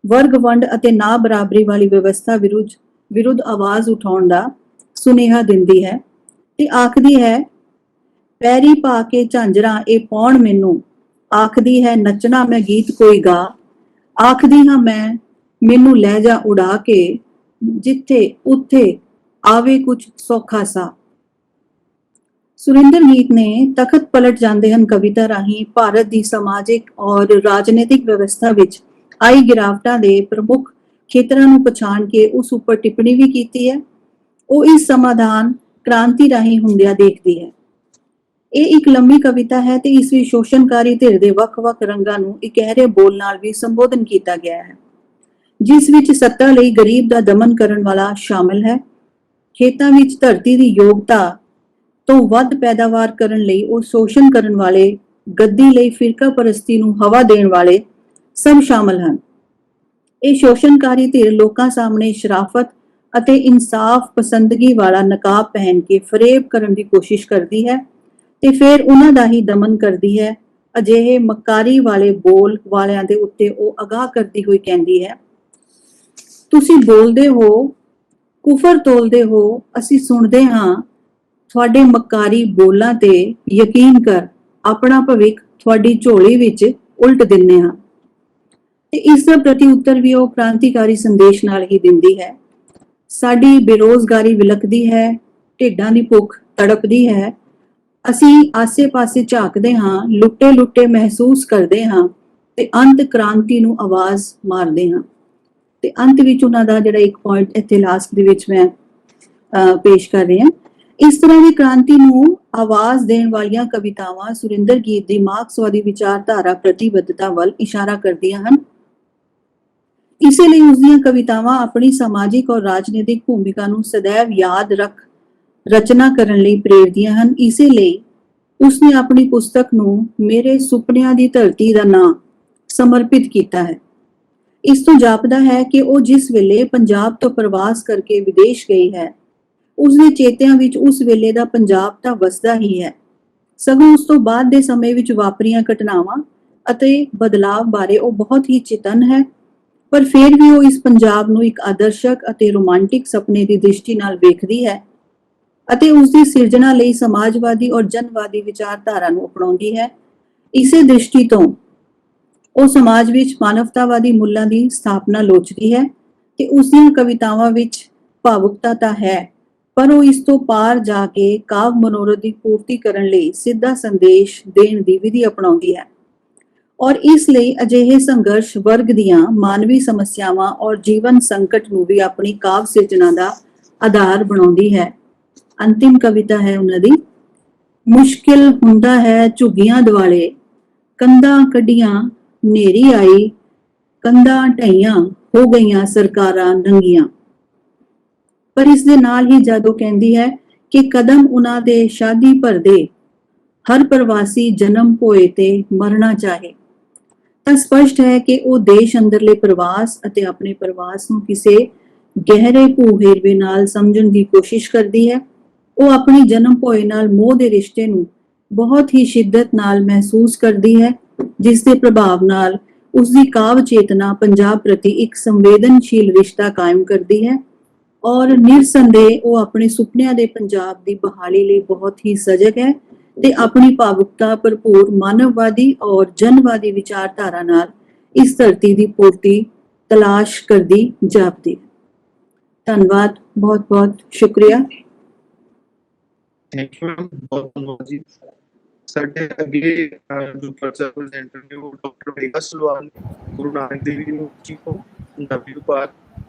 ਵਰਗ ਵੰਡ ਅਤੇ ਨਾ ਬਰਾਬਰੀ ਵਾਲੀ ਵਿਵਸਥਾ ਵਿਰੁੱਧ ਆਵਾਜ਼ ਉਠਾਉਣ ਦਾ ਸੁਨੇਹਾ ਦਿੰਦੀ ਹੈ ਤੇ ਆਖਦੀ ਹੈ, ਪੈਰੀ ਪਾ ਕੇ ਝਾਂਜਰਾਂ ਇਹ ਪਾਉਣ ਮੈਨੂੰ, ਆਖਦੀ ਹੈ ਨੱਚਣਾ ਮੈਂ ਗੀਤ ਕੋਈ ਗਾ, ਆਖਦੀ ਹਾਂ ਮੈਂ ਮੈਨੂੰ ਲੈ ਜਾ ਉਡਾ ਕੇ, ਜਿੱਥੇ ਉੱਥੇ ਆਵੇ ਕੁਝ ਸੌਖਾ ਸਾ। ਸੁਰਿੰਦਰ ਗੀਤ ਨੇ ਤਖਤ ਪਲਟ ਜਾਂਦੇ ਹਨ ਕਵਿਤਾ ਰਾਹੀਂ ਭਾਰਤ ਦੀ ਸਮਾਜਿਕ ਔਰ ਰਾਜਨੀਤਿਕ ਵਿਵਸਥਾ ਵਿੱਚ ਆਈ ਗਿਰਾਵਟਾਂ ਦੇ ਪ੍ਰਮੁੱਖ ਖੇਤਰਾਂ ਨੂੰ ਪਛਾਣ ਕੇ ਉਸ ਉੱਪਰ ਟਿੱਪਣੀ ਵੀ ਕੀਤੀ ਹੈ। ਉਹ ਇਸ ਸਮਾਧਾਨ ਕ੍ਰਾਂਤੀ ਰਾਹੀਂ ਹੁੰਦਿਆਂ ਦੇਖਦੀ ਹੈ। ਇਹ ਇੱਕ ਲੰਮੀ ਕਵਿਤਾ ਹੈ ਤੇ ਇਸ ਵਿੱਚ ਸ਼ੋਸ਼ਣਕਾਰੀ ਧਿਰ ਦੇ ਵੱਖ-ਵੱਖ ਰੰਗਾਂ ਨੂੰ ਇਕਹਿਰੇ ਬੋਲ ਨਾਲ ਵੀ ਸੰਬੋਧਨ ਕੀਤਾ ਗਿਆ ਹੈ, ਜਿਸ ਵਿੱਚ ਸੱਤਾ ਲਈ ਗਰੀਬ ਦਾ ਦਮਨ ਕਰਨ ਵਾਲਾ ਸ਼ਾਮਿਲ ਹੈ। ਖੇਤਾਂ ਵਿੱਚ ਧਰਤੀ ਦੀ ਯੋਗਤਾ ਤੋਂ ਵੱਧ ਪੈਦਾਵਾਰ ਕਰਨ ਲਈ ਉਹ ਸ਼ੋਸ਼ਣ ਕਰਨ ਵਾਲੇ, ਗੱਦੀ ਲਈ ਫਿਰਕਾ ਪਰਸਤੀ ਨੂੰ ਹਵਾ ਦੇਣ ਵਾਲੇ ਸਭ ਸ਼ਾਮਲ ਹਨ। ਇਹ ਸ਼ੋਸ਼ਣਕਾਰੀ ਧਿਰ ਲੋਕਾਂ ਸਾਹਮਣੇ ਸ਼ਰਾਫਤ ਅਤੇ ਇਨਸਾਫ ਪਸੰਦਗੀ ਵਾਲਾ ਨਕਾਬ ਪਹਿਨ ਕੇ ਫਰੇਬ ਕਰਨ ਦੀ ਕੋਸ਼ਿਸ਼ ਕਰਦੀ ਹੈ ਤੇ ਫਿਰ ਉਹਨਾਂ ਦਾ ਹੀ ਦਮਨ ਕਰਦੀ ਹੈ। ਅਜਿਹੇ ਮੱਕਾਰੀ ਵਾਲੇ ਬੋਲ ਵਾਲਿਆਂ ਦੇ ਉੱਤੇ ਉਹ ਅਗਾਹ ਕਰਦੀ ਹੋਈ ਕਹਿੰਦੀ ਹੈ, ਤੁਸੀਂ ਬੋਲਦੇ ਹੋ, ਕੁਫਰ ਤੋਲਦੇ ਹੋ, ਅਸੀਂ ਸੁਣਦੇ ਹਾਂ, ਤੁਹਾਡੇ ਮੱਕਾਰੀ ਬੋਲਾਂ ਤੇ ਯਕੀਨ ਕਰ, ਆਪਣਾ ਭਵਿੱਖ ਤੁਹਾਡੀ ਝੋਲੀ ਵਿੱਚ ਉਲਟ ਦਿੰਨੇ ਹਾਂ। ਤੇ ਇਸ ਦਾ ਪ੍ਰਤੀ ਉੱਤਰ ਵੀ ਉਹ ਕ੍ਰਾਂਤੀਕਾਰੀ ਸੰਦੇਸ਼ ਨਾਲ ਹੀ ਦਿੰਦੀ ਹੈ। ਸਾਡੀ ਬੇਰੋਜ਼ਗਾਰੀ ਵਿਲਕਦੀ ਹੈ, ਢਿੱਡਾਂ ਦੀ ਭੁੱਖ ਤੜਪਦੀ ਹੈ, ਅਸੀਂ ਆਸੇ-ਪਾਸੇ ਝਾਕਦੇ ਹਾਂ, ਲੁੱਟੇ ਮਹਿਸੂਸ ਕਰਦੇ ਹਾਂ ਤੇ ਅੰਤ ਕ੍ਰਾਂਤੀ ਨੂੰ ਆਵਾਜ਼ ਮਾਰਦੇ ਹਾਂ। ਤੇ ਅੰਤ ਵਿੱਚ ਉਹਨਾਂ ਦਾ ਜਿਹੜਾ ਇੱਕ ਪੁਆਇੰਟ ਇੱਥੇ ਲਾਸਟ ਦੇ ਵਿੱਚ ਮੈਂ ਪੇਸ਼ ਕਰ ਰਹੀ ਹਾਂ। ਇਸ ਤਰ੍ਹਾਂ ਦੀ ਕ੍ਰਾਂਤੀ ਨੂੰ ਆਵਾਜ਼ ਦੇਣ ਵਾਲੀਆਂ ਕਵਿਤਾਵਾਂ ਸੁਰਿੰਦਰ ਗੀਤ ਦੀ ਮਾਰਕਸਵਾਦੀ ਵਿਚਾਰਧਾਰਾ ਪ੍ਰਤੀਬੱਧਤਾ ਵੱਲ ਇਸ਼ਾਰਾ ਕਰਦੀਆਂ ਹਨ। ਇਸੇ ਲਈ ਉਸਦੀਆਂ ਕਵਿਤਾਵਾਂ ਆਪਣੀ ਸਮਾਜਿਕ ਔਰ ਰਾਜਨੀਤਿਕ ਭੂਮਿਕਾ ਨੂੰ ਸदैव ਯਾਦ ਰੱਖ ਰਚਨਾ ਕਰਨ ਲਈ ਪ੍ਰੇਰਦੀਆਂ ਹਨ। ਇਸੇ ਲਈ ਉਸਨੇ ਆਪਣੀ ਪੁਸਤਕ ਨੂੰ ਮੇਰੇ ਸੁਪਨਿਆਂ ਦੀ ਧਰਤੀ ਦਾ ਨਾਂ ਸਮਰਪਿਤ ਕੀਤਾ ਹੈ। ਇਸ ਤੋਂ ਜਾਪਦਾ ਹੈ ਕਿ ਉਹ ਜਿਸ ਵੇਲੇ ਪੰਜਾਬ ਤੋਂ ਪ੍ਰਵਾਸ ਕਰਕੇ ਵਿਦੇਸ਼ ਗਈ ਹੈ, ਉਸਦੇ ਚੇਤਿਆਂ ਵਿੱਚ ਉਸ ਵੇਲੇ ਦਾ ਪੰਜਾਬ ਤਾਂ ਵਸਦਾ ਹੀ ਹੈ, ਸਗੋਂ ਉਸ ਤੋਂ ਬਾਅਦ ਦੇ ਸਮੇਂ ਵਿੱਚ ਵਾਪਰੀਆਂ ਘਟਨਾਵਾਂ ਅਤੇ ਬਦਲਾਵ ਬਾਰੇ ਉਹ ਬਹੁਤ ਹੀ ਚੇਤਨ ਹੈ। ਪਰ ਫਿਰ ਵੀ ਉਹ ਇਸ ਪੰਜਾਬ ਨੂੰ ਇੱਕ ਆਦਰਸ਼ਕ ਅਤੇ ਰੋਮਾਂਟਿਕ ਸੁਪਨੇ ਦੀ ਦ੍ਰਿਸ਼ਟੀ ਨਾਲ ਵੇਖਦੀ ਹੈ ਅਤੇ ਉਸਦੀ ਸਿਰਜਣਾ ਲਈ ਸਮਾਜਵਾਦੀ ਔਰ ਜਨਵਾਦੀ ਵਿਚਾਰਧਾਰਾ ਨੂੰ ਅਪਣਾਉਂਦੀ ਹੈ। ਇਸੇ ਦ੍ਰਿਸ਼ਟੀ ਤੋਂ ਉਹ ਸਮਾਜ ਵਿੱਚ ਮਾਨਵਤਾਵਾਦੀ ਮੁੱਲਾਂ ਦੀ ਸਥਾਪਨਾ ਲੋਚਦੀ ਹੈ ਤੇ ਉਸਦੀਆਂ ਕਵਿਤਾਵਾਂ ਵਿੱਚ ਭਾਵੁਕਤਾ ਤਾਂ ਹੈ, ਪਰ ਉਹ ਇਸ ਤੋਂ ਪਾਰ ਜਾ ਕੇ ਕਾਵ ਮਨੋਰਥ ਦੀ ਪੂਰਤੀ ਕਰਨ ਲਈ ਸਿੱਧਾ ਸੰਦੇਸ਼ ਦੇਣ ਦੀ ਵਿਧੀ ਅਪਣਾਉਂਦੀ ਹੈ ਔਰ ਇਸ ਲਈ ਅਜਿਹੇ ਸੰਘਰਸ਼ ਵਰਗ ਦੀਆਂ ਮਾਨਵੀ ਸਮੱਸਿਆਵਾਂ ਔਰ ਜੀਵਨ ਸੰਕਟ ਨੂੰ ਵੀ ਆਪਣੀ ਕਾਵ ਸਿਰਜਣਾ ਦਾ ਆਧਾਰ ਬਣਾਉਂਦੀ ਹੈ। ਅੰਤਿਮ ਕਵਿਤਾ ਹੈ ਉਹਨਾਂ ਦੀ, ਮੁਸ਼ਕਿਲ ਹੁੰਦਾ ਹੈ ਝੁੱਗੀਆਂ ਦੁਆਲੇ, ਕੰਧਾਂ ਕੱਢੀਆਂ ਨੇਰੀ ਆਈ, ਕੰਧਾਂ ਢਾਈਆਂ ਹੋ ਗਈਆਂ ਸਰਕਾਰਾਂ ਨੰਗੀਆਂ। ਪਰ ਇਸ ਦੇ ਨਾਲ ਹੀ ਜਦੋਂ ਕਹਿੰਦੀ ਹੈ ਕਿ ਕਦਮ ਉਹਨਾਂ ਦੇ ਸ਼ਾਦੀ ਭਰਦੇ, ਹਰ ਪ੍ਰਵਾਸੀ ਜਨਮ ਭੋਏ ਤੇ ਮਰਨਾ ਚਾਹੇ, ਤਾਂ ਸਪਸ਼ਟ ਹੈ ਕਿ ਉਹ ਦੇਸ਼ ਅੰਦਰਲੇ ਪ੍ਰਵਾਸ ਅਤੇ ਆਪਣੇ ਪ੍ਰਵਾਸ ਨੂੰ ਕਿਸੇ ਗਹਿਰੇ ਭੂ-ਵੇਰਵੇ ਨਾਲ ਸਮਝਣ ਦੀ ਕੋਸ਼ਿਸ਼ ਕਰਦੀ ਹੈ। ਉਹ ਆਪਣੀ ਜਨਮ ਭੋਏ ਨਾਲ ਮੋਹ ਦੇ ਰਿਸ਼ਤੇ ਨੂੰ ਬਹੁਤ ਹੀ ਸ਼ਿੱਦਤ ਨਾਲ ਮਹਿਸੂਸ ਕਰਦੀ ਹੈ, ਜਿਸ ਦੇ ਪ੍ਰਭਾਵ ਨਾਲ ਉਸਦੀ ਕਾਵ ਚੇਤਨਾ ਪੰਜਾਬ ਪ੍ਰਤੀ ਇੱਕ ਸੰਵੇਦਨਸ਼ੀਲ ਰਿਸ਼ਤਾ ਕਾਇਮ ਕਰਦੀ ਹੈ ਔਰ ਨਿਰਸੰਦੇਹ ਉਹ ਆਪਣੇ ਸੁਪਨਿਆਂ ਦੇ ਪੰਜਾਬ ਦੀ ਬਹਾਲੀ ਲਈ ਬਹੁਤ ਹੀ ਸਜਗ ਹੈ ਤੇ ਆਪਣੀ ਭਾਵੁਕਤਾ ਭਰਪੂਰ ਮਾਨਵਵਾਦੀ ਔਰ ਜਨਵਾਦੀ ਵਿਚਾਰਧਾਰਾ ਨਾਲ ਇਸ ਧਰਤੀ ਦੀ ਪੂਰਤੀ तलाश करदी जापदी। धन्नवाद, बहुत बहुत शुक्रिया। थैंक यू मैम, बहुत धन्यवाद जी। ਸਾਡੇ ਅੱਗੇ ਜੋ ਪਰਚਾ ਪ੍ਰੈਜ਼ੈਂਟਰ ਨੇ ਉਹ ਡਾਕਟਰ ਮੇਘਾ ਸਲਵਾਨ ਗੁਰੂ ਨਾਨਕ ਦੇਵ ਯੂਨੀਵਰਸਿਟੀ ਤੋਂ ਪੰਜਾਬੀ ਵਿਭਾਗ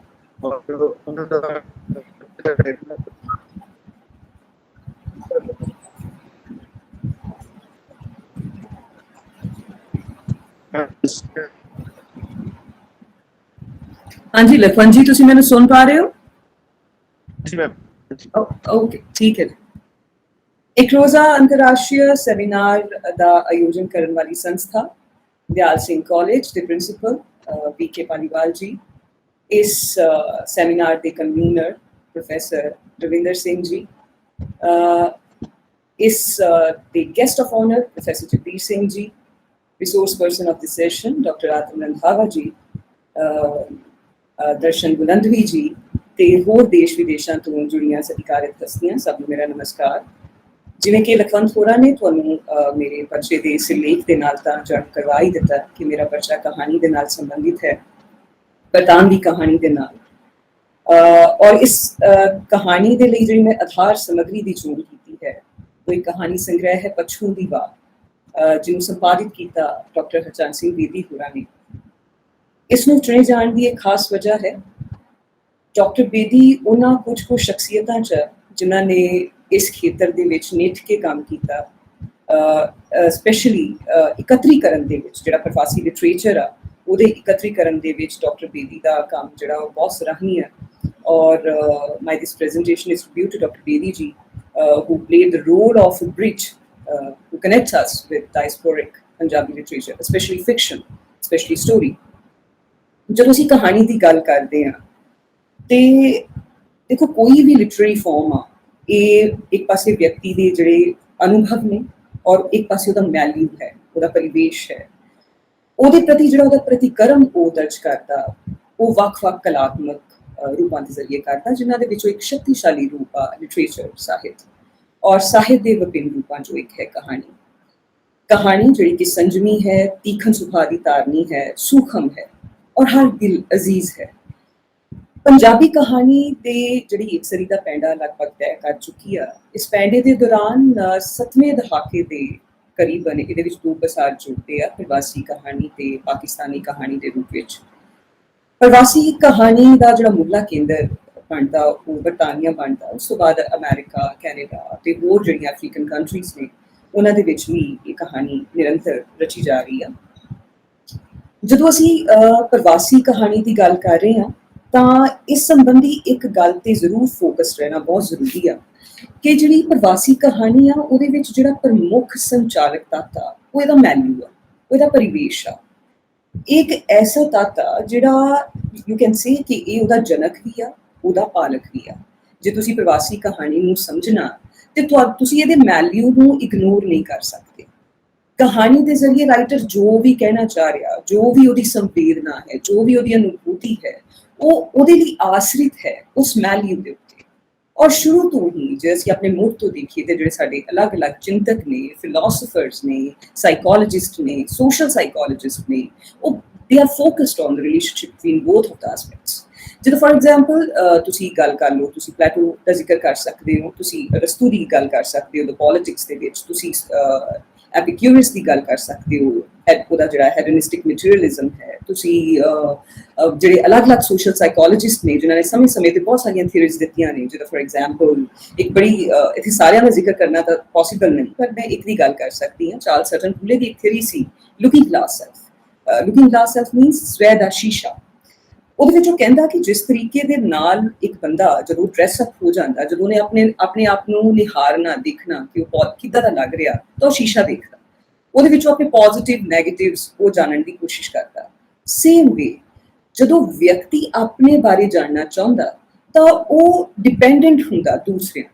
ਔਰ ਉਹਨਾਂ ਦਾ हाँ जी लखवन जी, तुसी मैंने सुन पा रहे हो? जी मैम। ओके, ठीक है। एक रोज़ा अंतरराष्ट्रीय सैमीनार ਦਾ ਆਯੋਜਨ ਕਰਨ ਵਾਲੀ ਸੰਸਥਾ ਦਿਆਲ ਸਿੰਘ ਕਾਲਜ ਦੇ ਪ੍ਰਿੰਸੀਪਲ ਵੀਕੇ ਪਾਲੀਵਾਲ ਜੀ, ਇਸ ਸੈਮੀਨਾਰ ਦੇ ਕਨਵੀਨਰ ਪ੍ਰੋਫੈਸਰ ਰਵਿੰਦਰ ਸਿੰਘ ਜੀ, ਇਸ ਦੇ guest of honour professor Jagdeep Singh ji, resource person of the session doctor Atam Randhawa ਜੀ, ਦਰਸ਼ਨ ਬੁਲੰਦਵੀ ਜੀ ਤੇ ਹੋਰ ਦੇਸ਼ ਵਿਦੇਸ਼ਾਂ ਤੋਂ ਜੁੜੀਆਂ ਸਤਿਕਾਰਤ ਹਸਤੀਆਂ, ਸਭ ਨੂੰ ਮੇਰਾ ਨਮਸਕਾਰ। ਜਿਵੇਂ ਕਿ ਲਖਵੰਤ ਹੋਰਾਂ ਨੇ ਤੁਹਾਨੂੰ ਮੇਰੇ ਪਰਚੇ ਦੇ ਸਿਰਲੇਖ ਦੇ ਨਾਲ ਤਾਂ ਜਾਣ ਕਰਵਾ ਹੀ ਦਿੱਤਾ ਕਿ ਮੇਰਾ ਪਰਚਾ ਕਹਾਣੀ ਦੇ ਨਾਲ ਸੰਬੰਧਿਤ ਹੈ, ਬਰਤਾਨਵੀ ਕਹਾਣੀ ਦੇ ਨਾਲ। ਔਰ ਇਸ ਕਹਾਣੀ ਦੇ ਲਈ ਜਿਹੜੀ ਮੈਂ ਆਧਾਰ ਸਮੱਗਰੀ ਦੀ ਚੋਣ ਕੀਤੀ ਹੈ ਉਹ ਇੱਕ ਕਹਾਣੀ ਸੰਗ੍ਰਹਿ ਹੈ ਪਛੂ ਦੀ ਵਾਰ, ਜਿਹਨੂੰ ਸੰਪਾਦਿਤ ਕੀਤਾ ਡਾਕਟਰ ਹਰਚਰਨ ਸਿੰਘ ਬੇਦੀ ਹੋਰਾਂ ਨੇ। ਇਸ ਨੂੰ ਚੁਣੇ ਜਾਣ ਦੀ ਇੱਕ ਖਾਸ ਵਜ੍ਹਾ ਹੈ ਡਾਕਟਰ ਬੇਦੀ ਉਹਨਾਂ ਕੁਝ ਸ਼ਖਸੀਅਤਾਂ 'ਚ ਜਿਨ੍ਹਾਂ ਨੇ ਇਸ ਖੇਤਰ ਦੇ ਵਿੱਚ ਨਿੱਠ ਕੇ ਕੰਮ ਕੀਤਾ, ਸਪੈਸ਼ਲੀ ਇਕੱਤਰੀਕਰਨ ਦੇ ਵਿੱਚ, ਜਿਹੜਾ ਪ੍ਰਵਾਸੀ ਲਿਟਰੇਚਰ ਆ ਉਹਦੇ ਇਕੱਤਰੀਕਰਨ ਦੇ ਵਿੱਚ ਡਾਕਟਰ ਬੇਦੀ ਦਾ ਕੰਮ ਜਿਹੜਾ ਉਹ ਬਹੁਤ ਸਰਾਹਨੀय ਹੈ। ਔਰ my this presentation is tribute to doctor Bedi ji, who played the role of a bridge who connects us with diasporic Punjabi literature, especially fiction, especially story. ਜਦੋਂ ਅਸੀਂ ਕਹਾਣੀ ਦੀ ਗੱਲ ਕਰਦੇ ਹਾਂ ਤੇ ਦੇਖੋ ਕੋਈ ਵੀ ਲਿਟਰੇਰੀ ਫਾਰਮ ਆ, ਇਹ ਇੱਕ ਪਾਸੇ ਵਿਅਕਤੀ ਦੇ ਜਿਹੜੇ ਅਨੁਭਵ ਨੇ ਔਰ ਇੱਕ ਪਾਸੇ ਉਹਦਾ ਮੈਲਿਊ ਹੈ, ਉਹਦਾ ਪਰਿਵੇਸ਼ ਹੈ, ਉਹਦੇ ਪ੍ਰਤੀ ਜਿਹੜਾ ਉਹਦਾ ਪ੍ਰਤੀਕਰਮ ਉਹ ਦਰਜ ਕਰਦਾ, ਉਹ ਵੱਖ-ਵੱਖ ਕਲਾਤਮਕ ਰੂਪਾਂ ਦੇ ਜ਼ਰੀਏ ਕਰਦਾ, ਜਿਨ੍ਹਾਂ ਦੇ ਵਿੱਚੋਂ ਇੱਕ ਸ਼ਕਤੀਸ਼ਾਲੀ ਰੂਪ ਆ ਲਿਟਰੇਚਰ, ਸਾਹਿਤ, ਔਰ ਸਾਹਿਤ ਦੇ ਵਿਭਿੰਨ ਰੂਪਾਂ ਚੋਂ ਇੱਕ ਹੈ ਕਹਾਣੀ। ਕਹਾਣੀ ਜਿਹੜੀ ਕਿ ਸੰਜਮੀ ਹੈ, ਤੀਖਣ ਸੁਭਾਅ ਦੀ ਧਾਰਨੀ ਹੈ, ਸੂਖਮ ਹੈ ਔਰ ਹਰ ਦਿਲ ਅਜ਼ੀਜ਼ ਹੈ। ਪੰਜਾਬੀ ਕਹਾਣੀ ਦੇ ਜਿਹੜੀ ਇੱਕ ਸਰੀ ਦਾ ਪੈਂਡਾ ਲਗਭਗ ਤੈਅ ਕਰ ਚੁੱਕੀ ਆ। ਇਸ ਪੈਂਡੇ ਦੇ ਦੌਰਾਨ 7ਵੇਂ ਦਹਾਕੇ ਦੇ ਕਰੀਬਨ ਇਹਦੇ ਵਿੱਚ ਦੋ ਪਸਾਰ ਜੁੜਦੇ ਆ, ਪ੍ਰਵਾਸੀ ਕਹਾਣੀ ਤੇ ਪਾਕਿਸਤਾਨੀ ਕਹਾਣੀ ਦੇ ਰੂਪ ਵਿੱਚ। ਪ੍ਰਵਾਸੀ ਕਹਾਣੀ ਦਾ ਜਿਹੜਾ ਮੁੱਢਲਾ ਕੇਂਦਰ ਬਣਦਾ ਉਹ ਬਰਤਾਨੀਆ ਬਣਦਾ, ਉਸ ਤੋਂ ਬਾਅਦ ਅਮਰੀਕਾ, ਕੈਨੇਡਾ ਤੇ ਹੋਰ ਜਿਹੜੀਆਂ ਅਫਰੀਕਨ ਕੰਟਰੀਜ਼ ਨੇ ਉਹਨਾਂ ਦੇ ਵਿੱਚ ਵੀ ਇਹ ਕਹਾਣੀ ਨਿਰੰਤਰ ਰਚੀ ਜਾ ਰਹੀ ਆ। ਜਦੋਂ ਅਸੀਂ ਪ੍ਰਵਾਸੀ ਕਹਾਣੀ ਦੀ ਗੱਲ ਕਰ ਰਹੇ ਹਾਂ ਤਾਂ ਇਸ ਸੰਬੰਧੀ ਇੱਕ ਗੱਲ ਤੇ ਜ਼ਰੂਰ ਫੋਕਸ ਰਹਿਣਾ ਬਹੁਤ ਜ਼ਰੂਰੀ ਆ ਕਿ ਜਿਹੜੀ ਪ੍ਰਵਾਸੀ ਕਹਾਣੀ ਆ ਉਹਦੇ ਵਿੱਚ ਜਿਹੜਾ ਪ੍ਰਮੁੱਖ ਸੰਚਾਲਕ ਤੱਤ ਆ ਉਹ ਇਹਦਾ ਮੈਲਿਊ ਆ, ਉਹ ਇਹਦਾ ਪਰਿਵੇਸ਼ ਆ। ਇੱਕ ਐਸਾ ਤੱਤ ਆ ਜਿਹੜਾ ਯੂ ਕੈਨ ਸੇ ਕਿ ਇਹ ਉਹਦਾ ਜਨਕ ਵੀ ਆ, ਉਹਦਾ ਪਾਲਕ ਵੀ ਆ। ਜੇ ਤੁਸੀਂ ਪ੍ਰਵਾਸੀ ਕਹਾਣੀ ਨੂੰ ਸਮਝਣਾ ਤੇ ਤੁਸੀਂ ਇਹਦੇ ਮੈਲਿਊ ਨੂੰ ਇਗਨੋਰ ਨਹੀਂ ਕਰ ਸਕਦੇ। ਕਹਾਣੀ ਦੇ ਜ਼ਰੀਏ ਰਾਈਟਰ ਜੋ ਵੀ ਕਹਿਣਾ ਚਾਹ ਰਿਹਾ, ਜੋ ਵੀ ਉਹਦੀ ਸੰਵੇਦਨਾ ਹੈ, ਜੋ ਵੀ ਉਹਦੀ ਅਨੁਭੂਤੀ ਹੈ, ਉਹ ਉਹਦੇ ਲਈ ਆਸਰਿਤ ਹੈ ਉਸ ਮੈਲਿਊ ਦੇ ਉੱਤੇ। ਔਰ ਸ਼ੁਰੂ ਤੋਂ ਹੀ ਜੇ ਅਸੀਂ ਆਪਣੇ ਮੁੱਢ ਤੋਂ ਦੇਖੀਏ ਤੇ ਜਿਹੜੇ ਸਾਡੇ ਅਲੱਗ-ਅਲੱਗ ਚਿੰਤਕ ਨੇ, ਫਿਲਾਸਫਰਸ ਨੇ, ਸਾਈਕੋਲੋਜਿਸਟ ਨੇ, ਸੋਸ਼ਲ ਸਾਈਕੋਲੋਜਿਸਟ ਨੇ, ਉਹ they are focused on the relationship between both of the aspects. ਜਦੋਂ ਫॉर ਐਗਜ਼ਾਮਪਲ ਤੁਸੀਂ ਗੱਲ ਕਰ ਲਓ, ਤੁਸੀਂ ਪਲੈਟੋ ਦਾ ਜ਼ਿਕਰ ਕਰ ਸਕਦੇ ਹੋ, ਤੁਸੀਂ ਅਰਸਤੂ ਦੀ ਗੱਲ ਕਰ ਸਕਦੇ ਹੋ ਦ ਪੋਲਿਟਿਕਸ ਦੇ ਵਿੱਚ, ਤੁਸੀਂ ਐਪੀਕਿਊਰਸ ਦੀ ਗੱਲ ਕਰ ਸਕਦੇ ਹੋ, ਉਹਦਾ ਜਿਹੜਾ ਹੈਡੋਨਿਸਟਿਕ ਮਟੀਰੀਅਲਿਜ਼ਮ ਹੈ, ਤੁਸੀਂ ਜਿਹੜੇ ਅਲੱਗ-ਅਲੱਗ ਸੋਸ਼ਲ ਸਾਈਕੋਲੋਜਿਸਟ ਨੇ ਜਿਨ੍ਹਾਂ ਨੇ ਸਮੇਂ-ਸਮੇਂ ਤੇ ਬਹੁਤ ਸਾਰੀਆਂ ਥਿਊਰੀਜ਼ ਦਿੱਤੀਆਂ ਨੇ, ਜਿੱਦਾਂ ਫॉर ਐਗਜ਼ਾਮਪਲ ਇੱਕ ਬੜੀ ਇੱਥੇ ਸਾਰਿਆਂ ਦਾ ਜ਼ਿਕਰ ਕਰਨਾ ਤਾਂ ਪੋਸੀਬਲ ਨਹੀਂ, ਪਰ ਮੈਂ ਇੱਕ ਦੀ ਗੱਲ ਕਰ ਸਕਦੀ ਹਾਂ। ਚਾਰਲਸ ਸਟਨ ਪੂਲੇ ਦੀ ਇੱਕ ਥਿਊਰੀ ਸੀ looking glass self. Looking glass self means ਸਵੈ ਦਾ ਸ਼ੀਸ਼ਾ। ਉਹਦੇ ਵਿੱਚ ਉਹ ਕਹਿੰਦਾ ਕਿ ਜਿਸ ਤਰੀਕੇ ਦੇ ਨਾਲ ਇੱਕ ਬੰਦਾ ਜਦੋਂ ਡਰੈਸ ਅਪ ਹੋ ਜਾਂਦਾ, ਜਦੋਂ ਉਹਨੇ ਆਪਣੇ ਆਪ ਨੂੰ ਨਿਹਾਰਨਾ, ਦੇਖਣਾ ਕਿ ਉਹ ਕਿੱਦਾਂ ਦਾ ਲੱਗ ਰਿਹਾ, ਤਾਂ ਉਹ ਸ਼ੀਸ਼ਾ ਦੇਖਦਾ, ਉਹਦੇ ਵਿੱਚੋਂ ਆਪਣੇ ਪੋਜ਼ਿਟਿਵ ਨੈਗੇਟਿਵਸ ਉਹ ਜਾਣਨ ਦੀ ਕੋਸ਼ਿਸ਼ ਕਰਦਾ। ਸੇਮ ਵੇ ਜਦੋਂ ਵਿਅਕਤੀ ਆਪਣੇ ਬਾਰੇ ਜਾਣਨਾ ਚਾਹੁੰਦਾ ਤਾਂ ਉਹ ਡਿਪੈਂਡੈਂਟ ਹੁੰਦਾ ਦੂਸਰਿਆਂ ਤੇ।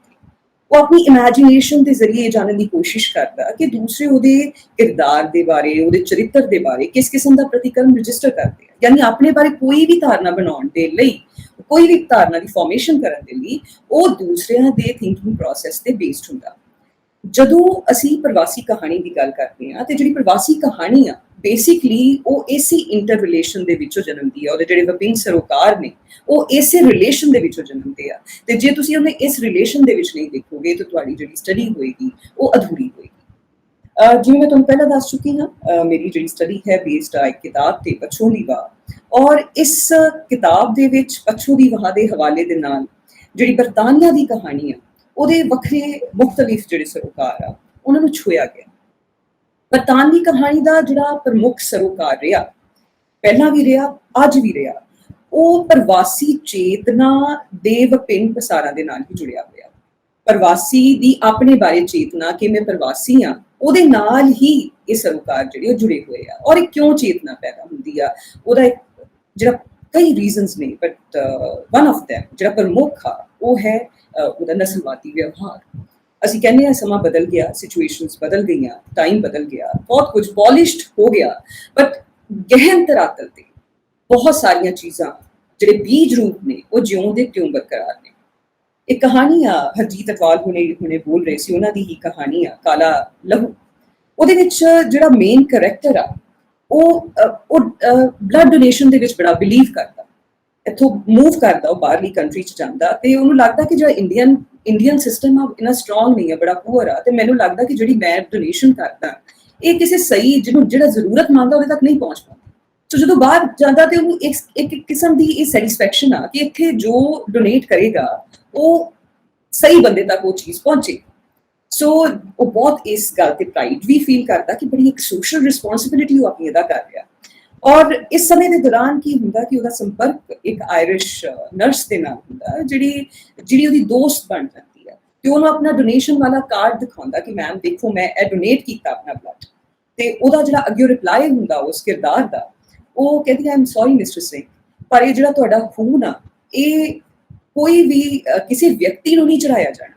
ਉਹ ਆਪਣੀ ਇਮੈਜੀਨੇਸ਼ਨ ਦੇ ਜ਼ਰੀਏ ਇਹ ਜਾਣਨ ਦੀ ਕੋਸ਼ਿਸ਼ ਕਰਦਾ ਕਿ ਦੂਸਰੇ ਉਹਦੇ ਕਿਰਦਾਰ ਦੇ ਬਾਰੇ, ਉਹਦੇ ਚਰਿੱਤਰ ਦੇ ਬਾਰੇ ਕਿਸ ਕਿਸਮ ਦਾ ਪ੍ਰਤੀਕਰਮ ਰਜਿਸਟਰ ਕਰਦੇ ਆ। ਯਾਨੀ ਆਪਣੇ ਬਾਰੇ ਕੋਈ ਵੀ ਧਾਰਨਾ ਬਣਾਉਣ ਦੇ ਲਈ, ਕੋਈ ਵੀ ਧਾਰਨਾ ਦੀ ਫਾਰਮੇਸ਼ਨ ਕਰਨ ਦੇ ਲਈ ਉਹ ਦੂਸਰਿਆਂ ਦੇ ਥਿੰਕਿੰਗ ਪ੍ਰੋਸੈਸ ਤੇ ਬੇਸਡ ਹੁੰਦਾ। ਜਦੋਂ ਅਸੀਂ ਪ੍ਰਵਾਸੀ ਕਹਾਣੀ ਦੀ ਗੱਲ ਕਰਦੇ ਹਾਂ ਤੇ ਜਿਹੜੀ ਪ੍ਰਵਾਸੀ ਕਹਾਣੀ ਆ ਬੇਸਿਕਲੀ ਉਹ ਇਸੇ ਇੰਟਰ ਰਿਲੇਸ਼ਨ ਦੇ ਵਿੱਚੋਂ ਜਨਮਦੀ ਆ। ਉਹਦੇ ਜਿਹੜੇ ਵਿਭਿੰਨ ਸਰੋਕਾਰ ਨੇ ਉਹ ਇਸੇ ਰਿਲੇਸ਼ਨ ਦੇ ਵਿੱਚੋਂ ਜਨਮਦੇ ਆ, ਤੇ ਜੇ ਤੁਸੀਂ ਉਹਨੇ ਇਸ ਰਿਲੇਸ਼ਨ ਦੇ ਵਿੱਚ ਨਹੀਂ ਦੇਖੋਗੇ ਤਾਂ ਤੁਹਾਡੀ ਜਿਹੜੀ ਸਟੱਡੀ ਹੋਏਗੀ ਉਹ ਅਧੂਰੀ ਹੋਏਗੀ। ਜਿਵੇਂ ਮੈਂ ਤੁਹਾਨੂੰ ਪਹਿਲਾਂ ਦੱਸ ਚੁੱਕੀ ਹਾਂ, ਮੇਰੀ ਜਿਹੜੀ ਸਟੱਡੀ ਹੈ ਬੇਸਡ ਆ ਇੱਕ ਕਿਤਾਬ ਤੇ ਪੱਛੋਂ ਦੀ ਵਾਹ, ਔਰ ਇਸ ਕਿਤਾਬ ਦੇ ਵਿੱਚ ਪੱਛੋਂ ਦੀ ਵਾਹ ਦੇ ਹਵਾਲੇ ਦੇ ਨਾਲ ਜਿਹੜੀ ਬਰਤਾਨੀਆ ਦੀ ਕਹਾਣੀ ਆ ਉਹਦੇ ਵੱਖਰੇ ਮੁਖਤਲਿਫ ਜਿਹੜੇ ਸਰੋਕਾਰ ਆ ਉਹਨਾਂ ਨੂੰ ਛੋਇਆ ਗਿਆ। ਬਰਤਾਨਵੀ ਕਹਾਣੀ ਦਾ ਜਿਹੜਾ ਪ੍ਰਮੁੱਖ ਸਰੋਕਾਰ ਰਿਹਾ, ਪਹਿਲਾਂ ਵੀ ਰਿਹਾ, ਅੱਜ ਵੀ ਰਿਹਾ, ਉਹ ਪ੍ਰਵਾਸੀ ਚੇਤਨਾ ਦੇ ਵਿਭਿੰਨ ਪਸਾਰਾਂ ਦੇ ਨਾਲ ਹੀ ਜੁੜਿਆ ਹੋਇਆ। ਪ੍ਰਵਾਸੀ ਦੀ ਆਪਣੇ ਬਾਰੇ ਚੇਤਨਾ ਕਿ ਮੈਂ ਪ੍ਰਵਾਸੀ ਹਾਂ, ਉਹਦੇ ਨਾਲ ਹੀ ਇਹ ਸਰੋਕਾਰ ਜਿਹੜੇ ਉਹ ਜੁੜੇ ਹੋਏ ਆ। ਔਰ ਇਹ ਕਿਉਂ ਚੇਤਨਾ ਪੈਦਾ ਹੁੰਦੀ ਆ, ਉਹਦਾ ਇੱਕ ਜਿਹੜਾ ਕਈ ਰੀਜ਼ਨਸ ਨੇ, ਬਟ ਵਨ ਆਫ ਦੈਮ ਜਿਹੜਾ ਪ੍ਰਮੁੱਖ ਆ ਉਹ ਹੈ ਉਹਦਾ ਨਸਲਵਾਦੀ ਵਿਵਹਾਰ। ਅਸੀਂ ਕਹਿੰਦੇ ਹਾਂ ਸਮਾਂ ਬਦਲ ਗਿਆ, ਸਿਚੁਏਸ਼ਨਸ ਬਦਲ ਗਈਆਂ, ਟਾਈਮ ਬਦਲ ਗਿਆ, ਬਹੁਤ ਕੁਝ ਪੋਲਿਸ਼ਡ ਹੋ ਗਿਆ, ਬਟ ਗਹਿਨ ਧਰਾਤਲ ਤੇ ਬਹੁਤ ਸਾਰੀਆਂ ਚੀਜ਼ਾਂ ਜਿਹੜੇ ਬੀਜ ਰੂਪ ਨੇ ਉਹ ਜਿਉਂ ਦੇ ਤਿਉਂ ਬਰਕਰਾਰ ਨੇ। ਇੱਕ ਕਹਾਣੀ ਆ, ਹਰਜੀਤ ਅਟਵਾਲ ਹੁਣੇ ਬੋਲ ਰਹੇ ਸੀ, ਉਹਨਾਂ ਦੀ ਹੀ ਕਹਾਣੀ ਆ ਕਾਲਾ ਲਹੂ। ਉਹਦੇ ਵਿੱਚ ਜਿਹੜਾ ਮੇਨ ਕਰੈਕਟਰ ਆ ਉਹ ਬਲੱਡ ਡੋਨੇਸ਼ਨ ਦੇ ਵਿੱਚ ਬੜਾ ਬਿਲੀਵ ਕਰਦਾ, ਇੱਥੋਂ ਮੂਵ ਕਰਦਾ, ਉਹ ਬਾਹਰਲੀ ਕੰਟਰੀ 'ਚ ਜਾਂਦਾ ਤੇ ਉਹਨੂੰ ਲੱਗਦਾ ਕਿ ਜਿਹੜਾ ਇੰਡੀਅਨ ਸਿਸਟਮ ਆ ਇੰਨਾ ਸਟਰੋਂਗ ਨਹੀਂ ਹੈ, ਬੜਾ ਪੂਅਰ ਆ, ਤੇ ਮੈਨੂੰ ਲੱਗਦਾ ਕਿ ਜਿਹੜੀ ਮੈਂ ਡੋਨੇਸ਼ਨ ਕਰਦਾ ਇਹ ਕਿਸੇ ਸਹੀ ਜਿਹਨੂੰ ਜਿਹੜਾ ਜ਼ਰੂਰਤ ਮੰਗਦਾ ਉਹਦੇ ਤੱਕ ਨਹੀਂ ਪਹੁੰਚ ਪਾਉਂਦਾ। ਸੋ ਜਦੋਂ ਬਾਹਰ ਜਾਂਦਾ ਤੇ ਉਹਨੂੰ ਇੱਕ ਕਿਸਮ ਦੀ ਇਹ ਸੈਟੀਸਫੈਕਸ਼ਨ ਆ ਕਿ ਇੱਥੇ ਜੋ ਡੋਨੇਟ ਕਰੇਗਾ ਉਹ ਸਹੀ ਬੰਦੇ ਤੱਕ ਉਹ ਚੀਜ਼ ਪਹੁੰਚੇ। ਸੋ ਉਹ ਬਹੁਤ ਇਸ ਗੱਲ ਤੇ ਪ੍ਰਾਈਡ ਵੀ ਫੀਲ ਕਰਦਾ ਕਿ ਬੜੀ ਇੱਕ ਸੋਸ਼ਲ ਰਿਸਪੌਂਸਿਬਿਲਿਟੀ ਉਹ ਆਪਣੀ ਅਦਾ ਕਰ ਰਿਹਾ। ਔਰ ਇਸ ਸਮੇਂ ਦੇ ਦੌਰਾਨ ਕੀ ਹੁੰਦਾ ਕਿ ਉਹਦਾ ਸੰਪਰਕ ਇੱਕ ਆਇਰਿਸ਼ ਨਰਸ ਦੇ ਨਾਲ ਹੁੰਦਾ, ਜਿਹੜੀ ਉਹਦੀ ਦੋਸਤ ਬਣ ਜਾਂਦੀ ਹੈ ਤੇ ਉਹਨੂੰ ਆਪਣਾ ਡੋਨੇਸ਼ਨ ਵਾਲਾ ਕਾਰਡ ਦਿਖਾਉਂਦਾ ਕਿ ਮੈਮ ਦੇਖੋ ਮੈਂ ਇਹ ਡੋਨੇਟ ਕੀਤਾ ਆਪਣਾ ਬਲੱਡ। ਤੇ ਉਹਦਾ ਜਿਹੜਾ ਅੱਗੇ ਰਿਪਲਾਈ ਹੁੰਦਾ ਉਸ ਕਿਰਦਾਰ ਦਾ, ਉਹ ਕਹਿੰਦੀ I am sorry mister Singh, ਪਰ ਇਹ ਜਿਹੜਾ ਤੁਹਾਡਾ ਖੂਨ ਆ ਇਹ ਕੋਈ ਵੀ ਕਿਸੇ ਵਿਅਕਤੀ ਨੂੰ ਨਹੀਂ ਚੜਾਇਆ ਜਾਣਾ,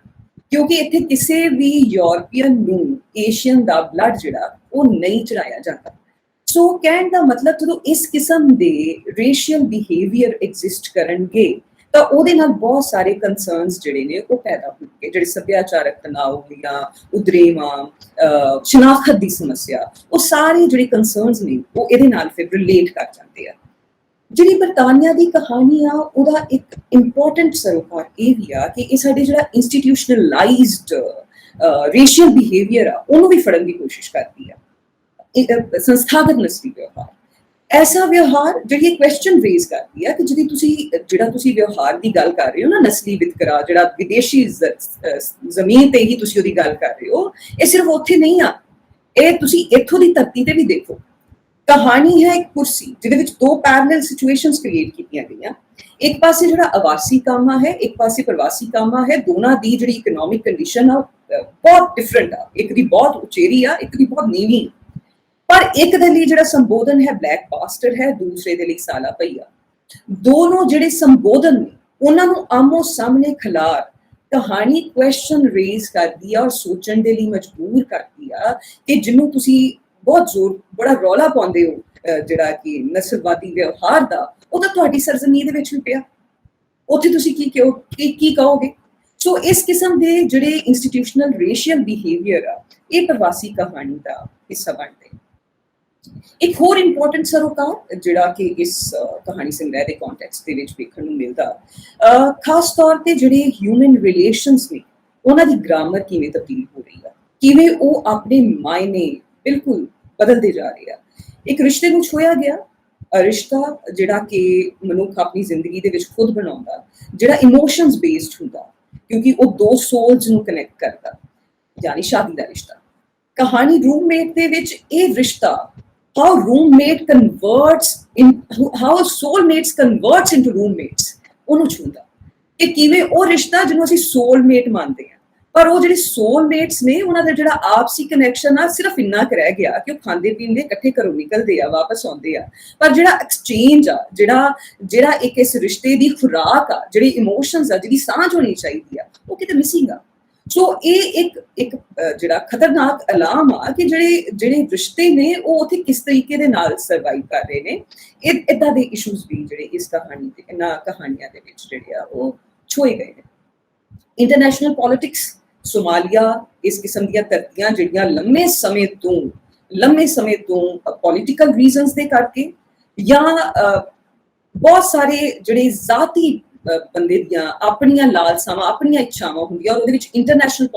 ਕਿਉਂਕਿ ਇੱਥੇ ਕਿਸੇ ਵੀ ਯੂਰਪੀਅਨ ਨੂੰ ਏਸ਼ੀਅਨ ਦਾ ਬਲੱਡ ਜਿਹੜਾ ਉਹ ਨਹੀਂ ਚੜਾਇਆ ਜਾਂਦਾ। ਸੋ ਕਹਿਣ ਦਾ ਮਤਲਬ ਜਦੋਂ ਇਸ ਕਿਸਮ ਦੇ ਰੇਸ਼ੀਅਲ ਬਿਹੇਵੀਅਰ ਐਗਜ਼ਿਸਟ ਕਰਨਗੇ ਤਾਂ ਉਹਦੇ ਨਾਲ ਬਹੁਤ ਸਾਰੇ ਕੰਸਰਨਸ ਜਿਹੜੇ ਨੇ ਉਹ ਪੈਦਾ ਹੋਣਗੇ, ਜਿਹੜੇ ਸੱਭਿਆਚਾਰਕ ਤਣਾਅ ਜਾਂ ਉਦਰੇਵਾਂ, ਸ਼ਨਾਖਤ ਦੀ ਸਮੱਸਿਆ, ਉਹ ਸਾਰੇ ਜਿਹੜੇ ਕੰਸਰਨਸ ਨੇ ਉਹ ਇਹਦੇ ਨਾਲ ਫਿਰ ਰਿਲੇਟ ਕਰ ਜਾਂਦੇ ਆ। ਜਿਹੜੀ ਬਰਤਾਨੀਆ ਦੀ ਕਹਾਣੀ ਆ ਉਹਦਾ ਇੱਕ ਇੰਪੋਰਟੈਂਟ ਸਰੋਕਾਰ ਇਹ ਵੀ ਆ ਕਿ ਇਹ ਸਾਡੇ ਜਿਹੜਾ ਇੰਸਟੀਟਿਊਸ਼ਨਲਾਈਜ਼ਡ ਰੇਸ਼ੀਅਲ ਬਿਹੇਵੀਅਰ ਆ ਉਹਨੂੰ ਵੀ ਫੜਨ ਦੀ ਕੋਸ਼ਿਸ਼ ਕਰਦੀ ਆ। ਸੰਸਥਾਗਤ ਨਸਲੀ ਵਿਵਹਾਰ, ਐਸਾ ਵਿਵਹਾਰ ਜਿਹੜੀ ਇਹ ਕੁਐਸਚਨ ਰੇਜ਼ ਕਰਦੀ ਆ ਕਿ ਜਿਹੜਾ ਤੁਸੀਂ ਵਿਵਹਾਰ ਦੀ ਗੱਲ ਕਰ ਰਹੇ ਹੋ ਨਾ, ਨਸਲੀ ਵਿਤਕਰਾ ਜਿਹੜਾ ਵਿਦੇਸ਼ੀ ਜ਼ਮੀਨ ਤੇ ਹੀ ਤੁਸੀਂ ਉਹਦੀ ਗੱਲ ਕਰ ਰਹੇ ਹੋ, ਇਹ ਸਿਰਫ ਉੱਥੇ ਨਹੀਂ ਆ, ਇਹ ਤੁਸੀਂ ਇੱਥੋਂ ਦੀ ਧਰਤੀ ਤੇ ਵੀ ਦੇਖੋ। ਕਹਾਣੀ ਹੈ ਇੱਕ ਕੁਰਸੀ ਜਿਹਦੇ ਵਿੱਚ ਦੋ ਪੈਰਲਲ ਸਿਚੁਏਸ਼ਨਸ ਕ੍ਰੀਏਟ ਕੀਤੀਆਂ ਗਈਆਂ। ਇੱਕ ਪਾਸੇ ਜਿਹੜਾ ਆਵਾਸੀ ਕਾਮਾ ਹੈ, ਇੱਕ ਪਾਸੇ ਪ੍ਰਵਾਸੀ ਕਾਮਾ ਹੈ। ਦੋਨਾਂ ਦੀ ਜਿਹੜੀ ਇਕਨੋਮਿਕ ਕੰਡੀਸ਼ਨ ਆ ਬਹੁਤ ਡਿਫਰੈਂਟ ਆ, ਇੱਕ ਦੀ ਬਹੁਤ ਉਚੇਰੀ ਆ, ਇੱਕ ਦੀ ਬਹੁਤ ਨੀਵੀਂ। ਪਰ ਇੱਕ ਦੇ ਲਈ ਜਿਹੜਾ ਸੰਬੋਧਨ ਹੈ ਬਲੈਕ ਬਾਸਟਰ ਹੈ, ਦੂਸਰੇ ਦੇ ਲਈ ਸਾਲਾ ਭਈਆ। ਦੋਨੋਂ ਜਿਹੜੇ ਸੰਬੋਧਨ ਨੇ ਉਹਨਾਂ ਨੂੰ ਆਮੋ ਸਾਹਮਣੇ ਖਿਲਾਰ ਕਹਾਣੀ ਕੁਐਸਚਨ ਰੇਜ਼ ਕਰਦੀ ਆ ਔਰ ਸੋਚਣ ਦੇ ਲਈ ਮਜਬੂਰ ਕਰਦੀ ਆ ਕਿ ਜਿਹਨੂੰ ਤੁਸੀਂ ਬਹੁਤ ਬੜਾ ਰੌਲਾ ਪਾਉਂਦੇ ਹੋ ਜਿਹੜਾ ਕਿ ਨਸਲਵਾਦੀ ਵਿਵਹਾਰ ਦਾ, ਉਹ ਤਾਂ ਤੁਹਾਡੀ ਸਰਜ਼ਮੀਨ ਦੇ ਵਿੱਚ ਵੀ ਪਿਆ, ਉੱਥੇ ਤੁਸੀਂ ਕੀ ਕਹੋਗੇ। ਸੋ ਇਸ ਕਿਸਮ ਦੇ ਜਿਹੜੇ ਇੰਸਟੀਟਿਊਸ਼ਨਲ ਰੇਸ਼ੀਅਲ ਬਿਹੇਵੀਅਰ ਆ ਇਹ ਪ੍ਰਵਾਸੀ ਕਹਾਣੀ ਦਾ ਹਿੱਸਾ ਬਣਦੇ। ਇੱਕ ਹੋਰ ਇੰਪੋਰਟੈਂਟ ਸਰੋਕਾਰ ਜਿਹੜਾ ਕਿ ਇਸ ਕਹਾਣੀ ਸੰਗ੍ਰਹਿ ਦੇ ਕੰਟੈਕਸਟ ਦੇ ਵਿੱਚ ਵੇਖਣ ਨੂੰ ਮਿਲਦਾ, ਖਾਸ ਤੌਰ ਤੇ ਜਿਹੜੇ ਹਿਊਮਨ ਰਿਲੇਸ਼ਨਸ ਨੇ ਉਹਨਾਂ ਦੀ ਗ੍ਰਾਮਰ ਕਿਵੇਂ ਤਬਦੀਲ ਹੋ ਰਹੀ ਆ, ਕਿਵੇਂ ਉਹ ਆਪਣੇ ਮਾਇਨੇ ਬਿਲਕੁਲ ਬਦਲਦੇ ਜਾ ਰਹੇ ਆ। ਇੱਕ ਰਿਸ਼ਤੇ ਨੂੰ ਛੋਇਆ ਗਿਆ, ਰਿਸ਼ਤਾ ਜਿਹੜਾ ਕਿ ਮਨੁੱਖ ਆਪਣੀ ਜ਼ਿੰਦਗੀ ਦੇ ਵਿੱਚ ਖੁਦ ਬਣਾਉਂਦਾ, ਜਿਹੜਾ ਇਮੋਸ਼ਨਸ ਬੇਸਡ ਹੁੰਦਾ ਕਿਉਂਕਿ ਉਹ ਦੋ ਸੋਲਸ ਨੂੰ ਕਨੈਕਟ ਕਰਦਾ, ਯਾਨੀ ਸ਼ਾਦੀ ਦਾ ਰਿਸ਼ਤਾ। ਕਹਾਣੀ ਰੂਮਮੇਟ ਦੇ ਵਿੱਚ ਇਹ ਰਿਸ਼ਤਾ how soulmates converts into roommates ਉਹਨੂੰ ਛੂੰਦਾ ਕਿ ਕਿਵੇਂ ਉਹ ਰਿਸ਼ਤਾ ਜਿਹਨੂੰ ਅਸੀਂ soulmate ਮੰਨਦੇ ਹਾਂ, ਪਰ ਉਹ ਜਿਹੜੇ soulmates ਨੇ ਉਹਨਾਂ ਦਾ ਜਿਹੜਾ ਆਪਸੀ ਕਨੈਕਸ਼ਨ ਆ ਸਿਰਫ ਇੰਨਾ ਕੁ ਰਹਿ ਗਿਆ ਕਿ ਉਹ ਖਾਂਦੇ ਪੀਂਦੇ ਇਕੱਠੇ ਘਰੋਂ ਨਿਕਲਦੇ ਆ, ਵਾਪਸ ਆਉਂਦੇ ਆ, ਪਰ ਜਿਹੜਾ ਐਕਸਚੇਂਜ ਆ, ਜਿਹੜਾ ਇੱਕ ਇਸ ਰਿਸ਼ਤੇ ਦੀ ਖੁਰਾਕ ਆ, ਜਿਹੜੀ ਇਮੋਸ਼ਨਸ ਆ, ਜਿਹੜੀ ਸਾਂਝ ਹੋਣੀ ਚਾਹੀਦੀ ਆ, ਉਹ ਕਿਤੇ ਮਿਸਿੰਗ ਆ। ਸੋ ਇਹ ਇੱਕ ਜਿਹੜਾ ਖਤਰਨਾਕ ਅਲਾਮ ਆ ਕਿ ਜਿਹੜੇ ਰਿਸ਼ਤੇ ਨੇ ਉਹ ਉੱਥੇ ਕਿਸ ਤਰੀਕੇ ਦੇ ਨਾਲ ਸਰਵਾਈਵ ਕਰ ਰਹੇ ਨੇ। ਏਦਾਂ ਦੇ ਇਸ਼ੂਜ਼ ਵੀ ਜਿਹੜੇ ਇਸ ਕਹਾਣੀ ਤੇ ਇਹਨਾਂ ਕਹਾਣੀਆਂ ਦੇ ਵਿੱਚ ਜਿਹੜੇ ਆ ਉਹ ਛੋਏ ਗਏ ਨੇ। ਇੰਟਰਨੈਸ਼ਨਲ ਪੋਲਿਟਿਕਸ सोमालिया इस किस्म ਦੀਆਂ ਧਰਤੀਆਂ ਜਿਹੜੀਆਂ ਲੰਮੇ ਸਮੇਂ ਤੋਂ ਪੋਲੀਟੀਕਲ ਰੀਜ਼ਨਸ ਦੇ ਕਰਕੇ ਜਾਂ ਬਹੁਤ ਸਾਰੇ ਜਿਹੜੇ ਜ਼ਾਤੀ ਬੰਦੇ ਦੀਆਂ ਆਪਣੀਆਂ ਲਾਲਸਾਵਾਂ ਆਪਣੀਆਂ ਇੱਛਾਵਾਂ ਹੁੰਦੀਆਂ ਔਰ ਉਹਦੇ ਵਿੱਚ ਇੰਟਰਨੈਸ਼ਨਲ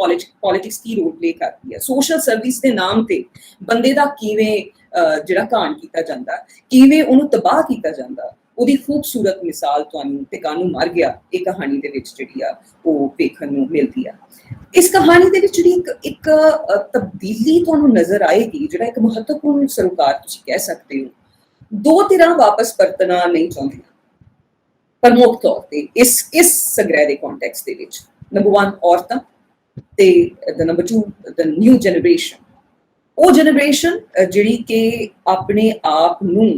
ਪੋਲਿਟਿਕਸ ਕੀ ਰੋਲ ਪਲੇ ਕਰਦੀ ਹੈ। ਸੋਸ਼ਲ ਸਰਵਿਸ ਦੇ ਨਾਮ ਤੇ ਬੰਦੇ ਦਾ ਕਿਵੇਂ ਜਿਹੜਾ ਘਾਣ ਕੀਤਾ ਜਾਂਦਾ, ਕਿਵੇਂ ਉਹਨੂੰ ਤਬਾਹ ਕੀਤਾ ਜਾਂਦਾ, ਉਹਦੀ ਖੂਬਸੂਰਤ ਮਿਸਾਲ ਤੁਹਾਨੂੰ ਟਿਕਾਣੂ ਮਰ ਗਿਆ ਇਹ ਕਹਾਣੀ ਦੇ ਵਿੱਚ ਜਿਹੜੀ ਆ ਉਹ ਵੇਖਣ ਨੂੰ ਮਿਲਦੀ ਆ। ਇਸ ਕਹਾਣੀ ਦੇ ਵਿੱਚ ਜਿਹੜੀ ਇੱਕ ਤਬਦੀਲੀ ਤੁਹਾਨੂੰ ਨਜ਼ਰ ਆਏਗੀ, ਜਿਹੜਾ ਇੱਕ ਮਹੱਤਵਪੂਰਨ ਸਰੋਕਾਰ ਤੁਸੀਂ ਕਹਿ ਸਕਦੇ ਹੋ। ਦੋ ਧਿਰਾਂ ਵਾਪਸ ਪਰਤਣਾ ਨਹੀਂ ਚਾਹੁੰਦੀਆਂ ਪ੍ਰਮੁੱਖ ਤੌਰ ਤੇ ਇਸ ਸੰਗ੍ਰਹਿ ਦੇ ਕੰਟੈਕਸਟ ਦੇ ਵਿੱਚ। ਨੰਬਰ 1 ਔਰਤਾਂ ਤੇ ਨੰਬਰ 2 ਦ ਨਿਊ ਜਨਰੇਸ਼ਨ, ਉਹ ਜਨਰੇਸ਼ਨ ਜਿਹੜੀ ਕਿ ਆਪਣੇ ਆਪ ਨੂੰ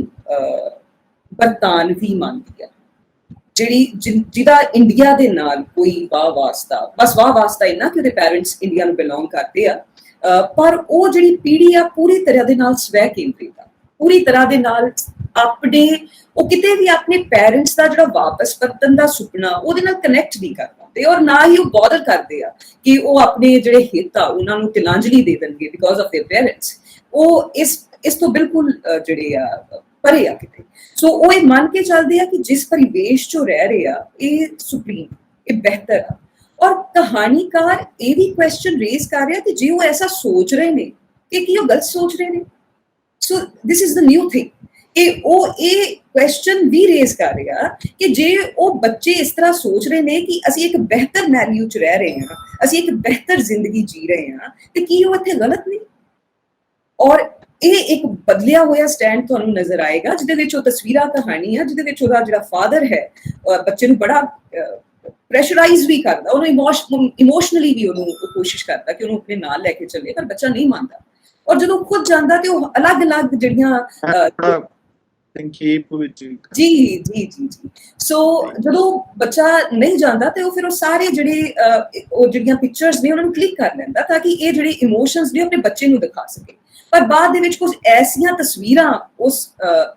ਬਰਤਾਨਵੀ ਮੰਨਦੀ ਹੈ, ਜਿਹਦਾ ਇੰਡੀਆ ਦੇ ਨਾਲ ਕੋਈ ਵਾਹ ਵਾਸਤਾ ਇੰਨਾ ਕਿ ਉਹਦੇ ਪੈਰੈਂਟਸ ਇੰਡੀਆ ਨੂੰ ਬਿਲੋਂਗ ਕਰਦੇ ਆ, ਪਰ ਉਹ ਜਿਹੜੀ ਪੀੜ੍ਹੀ ਆ ਪੂਰੀ ਤਰ੍ਹਾਂ ਦੇ ਨਾਲ ਸਵੈ ਕੇਂਦਰਿਤ ਆ, ਪੂਰੀ ਤਰ੍ਹਾਂ ਦੇ ਨਾਲ ਉਹ ਕਿਤੇ ਵੀ ਆਪਣੇ ਪੈਰੈਂਟਸ ਦਾ ਜਿਹੜਾ ਵਾਪਸ ਪਰਤਣ ਦਾ ਸੁਪਨਾ ਉਹਦੇ ਨਾਲ ਕਨੈਕਟ ਨਹੀਂ ਕਰ ਪਾਉਂਦੇ, ਔਰ ਨਾ ਹੀ ਉਹ ਬੋਦਰ ਕਰਦੇ ਆ ਕਿ ਉਹ ਆਪਣੇ ਜਿਹੜੇ ਹਿੱਤ ਆ ਉਹਨਾਂ ਨੂੰ ਤਿਲਾਂਜਲੀ ਦੇ ਦੇਣਗੇ ਬਿਕੋਜ਼ ਆਫ देयर ਪੈਰੈਂਟਸ। ਉਹ ਇਸ ਤੋਂ ਬਿਲਕੁਲ ਜਿਹੜੇ ਆ ਪਰੇ ਆ ਕਿਤੇ। ਸੋ ਉਹ ਇਹ ਮੰਨ ਕੇ ਚੱਲਦੇ ਆ ਕਿ ਜਿਸ ਪਰਿਵੇਸ਼ ਚੋਂ ਰਹਿ ਰਹੇ ਆ ਇਹ ਸੁਪਰੀਮ, ਇਹ ਬਿਹਤਰ ਆ। ਔਰ ਕਹਾਣੀਕਾਰ ਇਹ ਵੀ ਕੁਐਸਚਨ ਰੇਜ਼ ਕਰ ਰਿਹਾ ਕਿ ਜੇ ਉਹ ਐਸਾ ਸੋਚ ਰਹੇ ਨੇ ਕਿ ਕੀ ਉਹ ਗਲਤ ਸੋਚ ਰਹੇ ਨੇ। So this is the new thing ਕਿ ਉਹ ਇਹ ਕੁਐਸਚਨ ਵੀ ਰੇਜ਼ ਕਰ ਰਿਹਾ ਕਿ ਜੇ ਉਹ ਬੱਚੇ ਇਸ ਤਰ੍ਹਾਂ ਸੋਚ ਰਹੇ ਨੇ ਕਿ ਅਸੀਂ ਇੱਕ ਬਿਹਤਰ ਮੈਲਿਊ 'ਚ ਰਹਿ ਰਹੇ ਹਾਂ, ਅਸੀਂ ਇੱਕ ਬਿਹਤਰ ਜ਼ਿੰਦਗੀ ਜੀ ਰਹੇ ਹਾਂ, ਤੇ ਕੀ ਉਹ ਇੱਥੇ ਗਲਤ ਨਹੀਂ। ਔਰ ਇਹ ਇੱਕ ਬਦਲਿਆ ਹੋਇਆ ਸਟੈਂਡ ਤੁਹਾਨੂੰ ਨਜ਼ਰ ਆਏਗਾ ਜਿਹਦੇ ਵਿੱਚ ਉਹ ਤਸਵੀਰਾਂ ਕਹਾਣੀ ਆ, ਜਿਹਦੇ ਵਿੱਚ ਉਹਦਾ ਜਿਹੜਾ ਫਾਦਰ ਹੈ ਬੱਚੇ ਨੂੰ ਬੜਾ ਪ੍ਰੈਸ਼ਰਾਈਜ਼ ਵੀ ਕਰਦਾ, ਉਹਨੂੰ ਇਮੋਸ਼ਨਲੀ ਵੀ ਉਹਨੂੰ ਕੋਸ਼ਿਸ਼ ਕਰਦਾ ਕਿ ਉਹਨੂੰ ਆਪਣੇ ਨਾਲ ਲੈ ਕੇ ਚੱਲੇ, ਪਰ ਬੱਚਾ ਨਹੀਂ ਮੰਨਦਾ। ਔਰ ਜਦੋਂ ਖੁਦ ਜਾਂਦਾ ਤੇ ਉਹ ਅਲੱਗ-ਅਲੱਗ ਜਿਹੜੀਆਂ ਸੰਖੇਪ ਵਿੱਚ ਜੀ ਸੋ ਜਦੋਂ ਬੱਚਾ ਨਹੀਂ ਜਾਂਦਾ ਤੇ ਉਹ ਫਿਰ ਉਹ ਸਾਰੇ ਜਿਹੜੀਆਂ ਪਿਕਚਰਸ ਨੇ ਉਹਨਾਂ ਨੂੰ ਕਲਿੱਕ ਕਰ ਲੈਂਦਾ ਤਾਂ ਕਿ ਇਹ ਜਿਹੜੇ ਇਮੋਸ਼ਨਸ ਨੇ ਆਪਣੇ ਬੱਚੇ ਨੂੰ ਦਿਖਾ ਸਕੇ। ਪਰ ਬਾਅਦ ਦੇ ਵਿੱਚ ਕੁਝ ਐਸੀਆਂ ਤਸਵੀਰਾਂ ਉਸ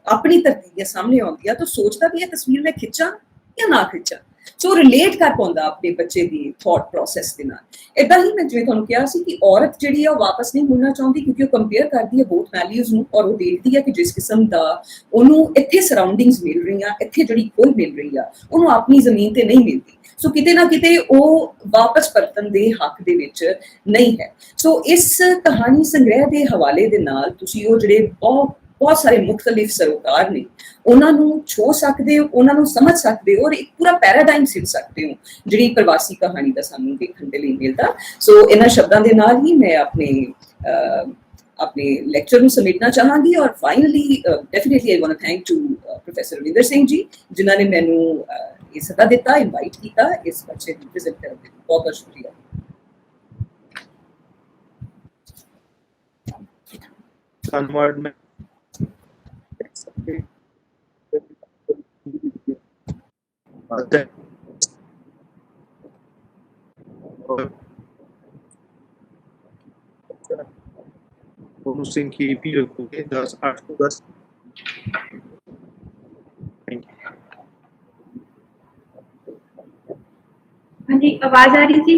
ਆਪਣੀ ਧਰਤੀ ਦੇ ਸਾਹਮਣੇ ਆਉਂਦੀਆਂ ਤਾਂ ਸੋਚਦਾ ਵੀ ਇਹ ਤਸਵੀਰ ਮੈਂ ਖਿੱਚਾਂ ਜਾਂ ਨਾ ਖਿੱਚਾਂ। ਸੋ ਰਿਲੇਟ ਕਰ ਪਾਉਂਦਾ ਆਪਣੇ ਬੱਚੇ ਦੀ ਥਾਟ ਪ੍ਰੋਸੈਸ ਦੇ ਨਾਲ। ਏਦਾਂ ਹੀ ਮੈਂ ਜਿਵੇਂ ਤੁਹਾਨੂੰ ਕਿਹਾ ਸੀ ਕਿ ਔਰਤ ਜਿਹੜੀ ਆ ਉਹ ਵਾਪਸ ਨਹੀਂ ਮੁੜਨਾ ਚਾਹੁੰਦੀ ਕਿਉਂਕਿ ਉਹ ਕੰਪੇਅਰ ਕਰਦੀ ਹੈ ਬੋਥ ਵੈਲਿਊਜ਼ ਨੂੰ, ਔਰ ਉਹ ਦੇਖਦੀ ਹੈ ਕਿ ਜਿਸ ਕਿਸਮ ਦਾ ਉਹਨੂੰ ਇੱਥੇ ਸਰਾਊਂਡਿੰਗਸ ਮਿਲ ਰਹੀਆਂ, ਇੱਥੇ ਜਿਹੜੀ ਖੋਲ ਮਿਲ ਰਹੀ ਆ, ਉਹਨੂੰ ਆਪਣੀ ਜ਼ਮੀਨ ਤੇ ਨਹੀਂ ਮਿਲਦੀ। ਸੋ ਕਿਤੇ ਨਾ ਕਿਤੇ ਉਹ ਵਾਪਸ ਪਰਤਣ ਦੇ ਹੱਕ ਦੇ ਵਿੱਚ ਨਹੀਂ ਹੈ। ਸੋ ਇਸ ਕਹਾਣੀ ਸੰਗ੍ਰਹਿ ਦੇ ਹਵਾਲੇ ਦੇ ਨਾਲ ਤੁਸੀਂ ਉਹ ਜਿਹੜੇ ਬਹੁਤ ਸਾਰੇ ਮੁਖਤਲਿਫ ਸਰੋਕਾਰ ਨੇ ਉਹਨਾਂ ਨੂੰ ਛੋ ਸਕਦੇ ਹੋ, ਉਹਨਾਂ ਨੂੰ ਸਮਝ ਸਕਦੇ ਹੋ, ਔਰ ਇੱਕ ਪੂਰਾ ਪੈਰਾਡਾਈਮ ਸਿੱਟ ਸਕਦੇ ਹੋ ਜਿਹੜੀ ਪ੍ਰਵਾਸੀ ਕਹਾਣੀ ਦਾ ਸਾਨੂੰ ਦੇਖਣ ਦੇ ਲਈ ਮਿਲਦਾ। ਸੋ ਇਹਨਾਂ ਸ਼ਬਦਾਂ ਦੇ ਨਾਲ ਹੀ ਮੈਂ ਆਪਣੇ ਲੈਕਚਰ ਨੂੰ ਸਮੇਟਣਾ ਚਾਹਾਂਗੀ। ਔਰ finally definitely I want to thank to professor Ravinder Singh ji ਜਿਨ੍ਹਾਂ ਨੇ ਮੈਨੂੰ ਇਹ ਸੱਦਾ ਦਿੱਤਾ, ਇਨਵਾਈਟ ਕੀਤਾ ਇਸ ਬੱਚੇ ਨੂੰ ਵਿਜ਼ਿਟ ਕਰਨ ਲਈ। ਬਹੁਤ ਬਹੁਤ ਸ਼ੁਕਰੀਆ। ਧੰਨਵਾਦ। ਮੈਂ ਉਹਨੂੰ ਸੰਖੇਪ ਹੀ ਰੱਖੋਗੇ 10 8 ਤੋਂ 10। हाँ जी, आवाज आ रही थी?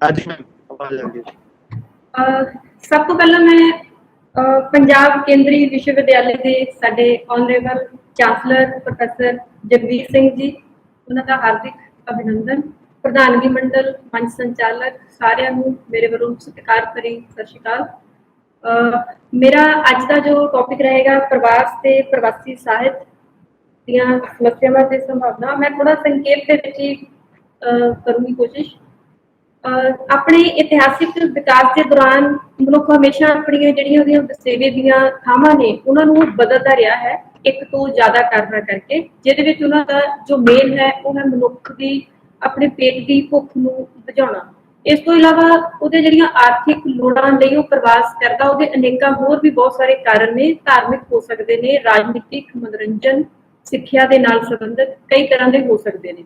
हाँ जी मैम, आवाज आ रही है। सब तो पहला मैं पंजाब केंद्रीय विश्वविद्यालय के साडे honourable chancellor professor Jagvir Singh ji उन्हां दा हार्दिक अभिनंदन, प्रधानगी मंडल, मंच संचालक सारिਆਂ ਨੂੰ मेरे ਵੱਲੋਂ सत्कार भरी सत श्री अकाल। मेरा अज का जो टॉपिक रहेगा प्रवास ते प्रवासी साहित्य दीयां समस्यावां ते संभावना, मैं थोड़ा संक्षेप दे विच ही करूंगी कोशिश। अपने इतिहासिक विकास के दौरान मनुख हमेशा अपनी जिहड़ियां वसेवे दीयां थावां ने उन्हां नूं बदलदा रहा है एक तो ज्यादा करना करके, जिहदे विच उन्हां दा जो मेन है वो है मनुख दी अपने पेट की भुख नूं बुझाउणा। इस तो इलावा उहदे जिहड़ियां आर्थिक लोड़ां लई वो प्रवास करदा, उहदे अनेकां होर भी बहुत सारे कारण ने, धार्मिक हो सकते ने, राजनीतिक, मनोरंजन, सिक्ख्या दे नाल संबंधित कई तरह के हो सकते हैं।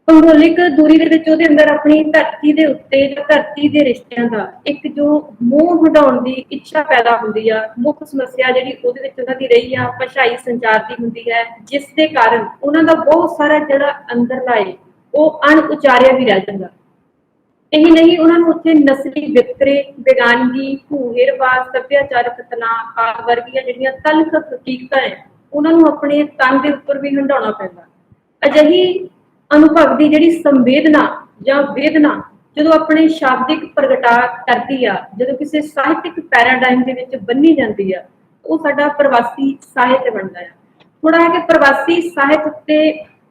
भूगोलिक दूरी दे विच उहदे अंदर अपनी धरती दे उत्ते जां धरती दे रिश्तिਆਂ ਦਾ एक जो मोह हटाउण दी इच्छा पैदा हुंदी आ। मुख समस्या जिहड़ी उहदे विच उहनां दी रही आ भाषाई संचार दी हुंदी है, जिस दे कारण उहनां दा बहुत सारा जिहड़ा अंदरला है वो अण उचारिया भी रह जांदा। ਇਹੀ ਨਹੀਂ, ਉਹਨਾਂ ਨੂੰ ਉੱਥੇ ਨਸਲੀ ਵਿਤਕਰੇ, ਬੇਗਾਨਗੀ, ਭੂ-ਹੇਰਵਾਦ, ਸੱਭਿਆਚਾਰਕ ਤਣਾਅ ਆਦਿ ਵਰਗੀਆਂ ਜਿਹੜੀਆਂ ਤਲਖ ਹਕੀਕਤਾਂ ਹੈ ਉਹਨਾਂ ਨੂੰ ਆਪਣੇ ਤਨ ਦੇ ਉੱਪਰ ਵੀ ਹੰਢਾਉਣਾ ਪੈਂਦਾ। ਅਜਿਹੀ ਅਨੁਭਵ ਦੀ ਜਿਹੜੀ ਸੰਵੇਦਨਾ ਜਾਂ ਵੇਦਨਾ ਜਦੋਂ ਆਪਣੇ ਸ਼ਾਬਦਿਕ ਪ੍ਰਗਟਾ ਕਰਦੀ ਆ, ਜਦੋਂ ਕਿਸੇ ਸਾਹਿਤਿਕ ਪੈਰਾਡਾਈਮ ਦੇ ਵਿੱਚ ਬੰਨੀ ਜਾਂਦੀ ਆ, ਉਹ ਸਾਡਾ ਪ੍ਰਵਾਸੀ ਸਾਹਿਤ ਬਣਦਾ ਆ। ਥੋੜਾ ਹੈ ਕਿ ਪ੍ਰਵਾਸੀ ਸਾਹਿਤ ਉੱਤੇ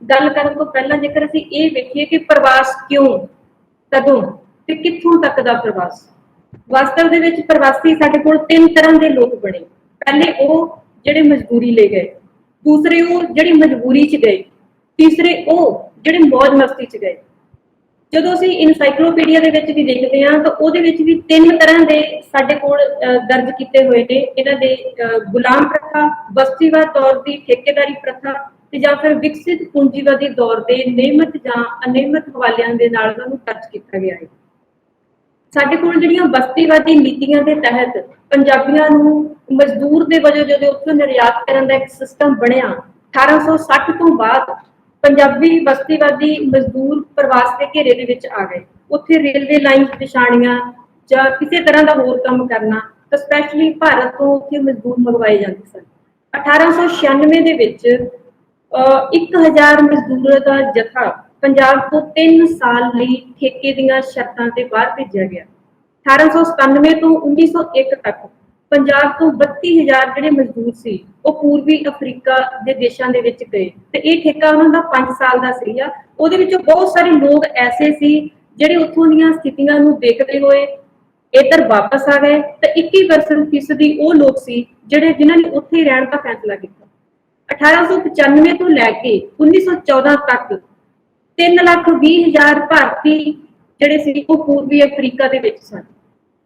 ਗੱਲ ਕਰਨ ਤੋਂ ਪਹਿਲਾਂ ਜੇਕਰ ਅਸੀਂ ਇਹ ਵੇਖੀਏ ਕਿ ਪ੍ਰਵਾਸ ਕਿਉਂ, ਕਦੋਂ ਤੇ ਕਿੱਥੋਂ ਤੱਕ ਦਾ ਪ੍ਰਵਾਸ। ਵਾਸਤਵ ਦੇ ਵਿੱਚ ਪ੍ਰਵਾਸੀ ਸਾਡੇ ਕੋਲ 3 ਤਰ੍ਹਾਂ ਦੇ ਲੋਕ ਬਣੇ। ਪਹਿਲੇ ਉਹ ਜਿਹੜੇ ਮਜਬੂਰੀ ਲੈ ਗਏ, ਦੂਸਰੇ ਉਹ ਜਿਹੜੀ ਮਜਬੂਰੀ 'ਚ ਗਏ, ਤੀਸਰੇ ਉਹ ਜਿਹੜੇ ਮੌਜ ਮਸਤੀ 'ਚ ਗਏ। ਜਦੋਂ ਅਸੀਂ ਇਨਸਾਈਕਲੋਪੀਡੀਆ ਦੇ ਵਿੱਚ ਵੀ ਦੇਖਦੇ ਹਾਂ ਤਾਂ ਉਹਦੇ ਵਿੱਚ ਵੀ 3 ਤਰ੍ਹਾਂ ਦੇ ਸਾਡੇ ਕੋਲ ਦਰਜ ਕੀਤੇ ਹੋਏ ਨੇ ਇਹਨਾਂ ਦੇ, ਗੁਲਾਮ ਪ੍ਰਥਾ, ਬਸਤੀਵਾਦ ਦੌਰ ਦੀ ਠੇਕੇਦਾਰੀ ਪ੍ਰਥਾ ਤੇ ਜਾਂ ਫਿਰ ਵਿਕਸਿਤ ਪੂੰਜੀਵਾਦੀ ਦੌਰ ਦੇ ਨਿਯਮਿਤ ਜਾਂ ਅਨਿਯਮਿਤ ਹਵਾਲਿਆਂ ਦੇ ਨਾਲ ਉਹਨਾਂ ਨੂੰ ਦਰਜ ਕੀਤਾ ਗਿਆ ਹੈ। ਸਾਡੇ ਕੋਲ ਜਿਹੜੀਆਂ ਬਸਤੀਵਾਦੀ ਨੀਤੀਆਂ ਦੇ ਤਹਿਤ ਪੰਜਾਬੀਆਂ ਨੂੰ ਮਜ਼ਦੂਰ ਦੇ ਵਜੋਂ ਜਦੋਂ ਉੱਥੋਂ ਨਿਰਯਾਤ ਕਰਨ ਦਾ ਇੱਕ ਸਿਸਟਮ ਬਣਿਆ 1860 ਤੋਂ ਬਾਅਦ, ਪੰਜਾਬੀ ਬਸਤੀਵਾਦੀ ਮਜ਼ਦੂਰ ਪ੍ਰਵਾਸ ਦੇ ਘੇਰੇ ਦੇ ਵਿੱਚ ਆ ਗਏ। ਉੱਥੇ ਰੇਲਵੇ ਲਾਈਨ ਵਿਛਾਣੀਆਂ ਜਾਂ ਕਿਸੇ ਤਰ੍ਹਾਂ ਦਾ ਹੋਰ ਕੰਮ ਕਰਨਾ, ਤਾਂ ਸਪੈਸ਼ਲੀ ਭਾਰਤ ਤੋਂ ਉੱਥੇ ਮਜ਼ਦੂਰ ਮੰਗਵਾਏ ਜਾਂਦੇ ਸਨ। 1896 ਦੇ ਵਿੱਚ 1000 ਮਜ਼ਦੂਰਾਂ ਦਾ ਜਥਾ ਪੰਜਾਬ ਤੋਂ 3 ਸਾਲ ਲਈ ਠੇਕੇ ਦੀਆਂ ਸ਼ਰਤਾਂ ਤੇ ਬਾਹਰ ਭੇਜਿਆ ਗਿਆ। 1897 ਤੋਂ 1901 ਤੱਕ ਪੰਜਾਬ ਤੋਂ 32000 ਜਿਹੜੇ ਮਜ਼ਦੂਰ ਸੀ ਉਹ ਪੂਰਬੀ ਅਫਰੀਕਾ ਦੇ ਦੇਸ਼ਾਂ ਦੇ ਵਿੱਚ ਗਏ ਤੇ ਇਹ ਠੇਕਾ ਉਹਨਾਂ ਦਾ 5 ਸਾਲ ਦਾ ਸੀਗਾ। ਉਹਦੇ ਵਿੱਚੋਂ ਬਹੁਤ ਸਾਰੇ ਲੋਕ ਐਸੇ ਸੀ ਜਿਹੜੇ ਉੱਥੋਂ ਦੀਆਂ ਸਥਿਤੀਆਂ ਨੂੰ ਦੇਖਦੇ ਹੋਏ ਇੱਧਰ ਵਾਪਸ ਆ ਗਏ ਤੇ 21% ਉਹ ਲੋਕ ਸੀ ਜਿਨ੍ਹਾਂ ਨੇ ਉੱਥੇ ਹੀ ਰਹਿਣ ਦਾ ਫੈਸਲਾ ਕੀਤਾ। 1895 ਤੋਂ ਲੈ ਕੇ 1914 ਤੱਕ 3,20,000 ਭਾਰਤੀ ਜਿਹੜੇ ਸੀ ਉਹ ਪੂਰਬੀ ਅਫਰੀਕਾ ਦੇ ਵਿੱਚ ਸਨ।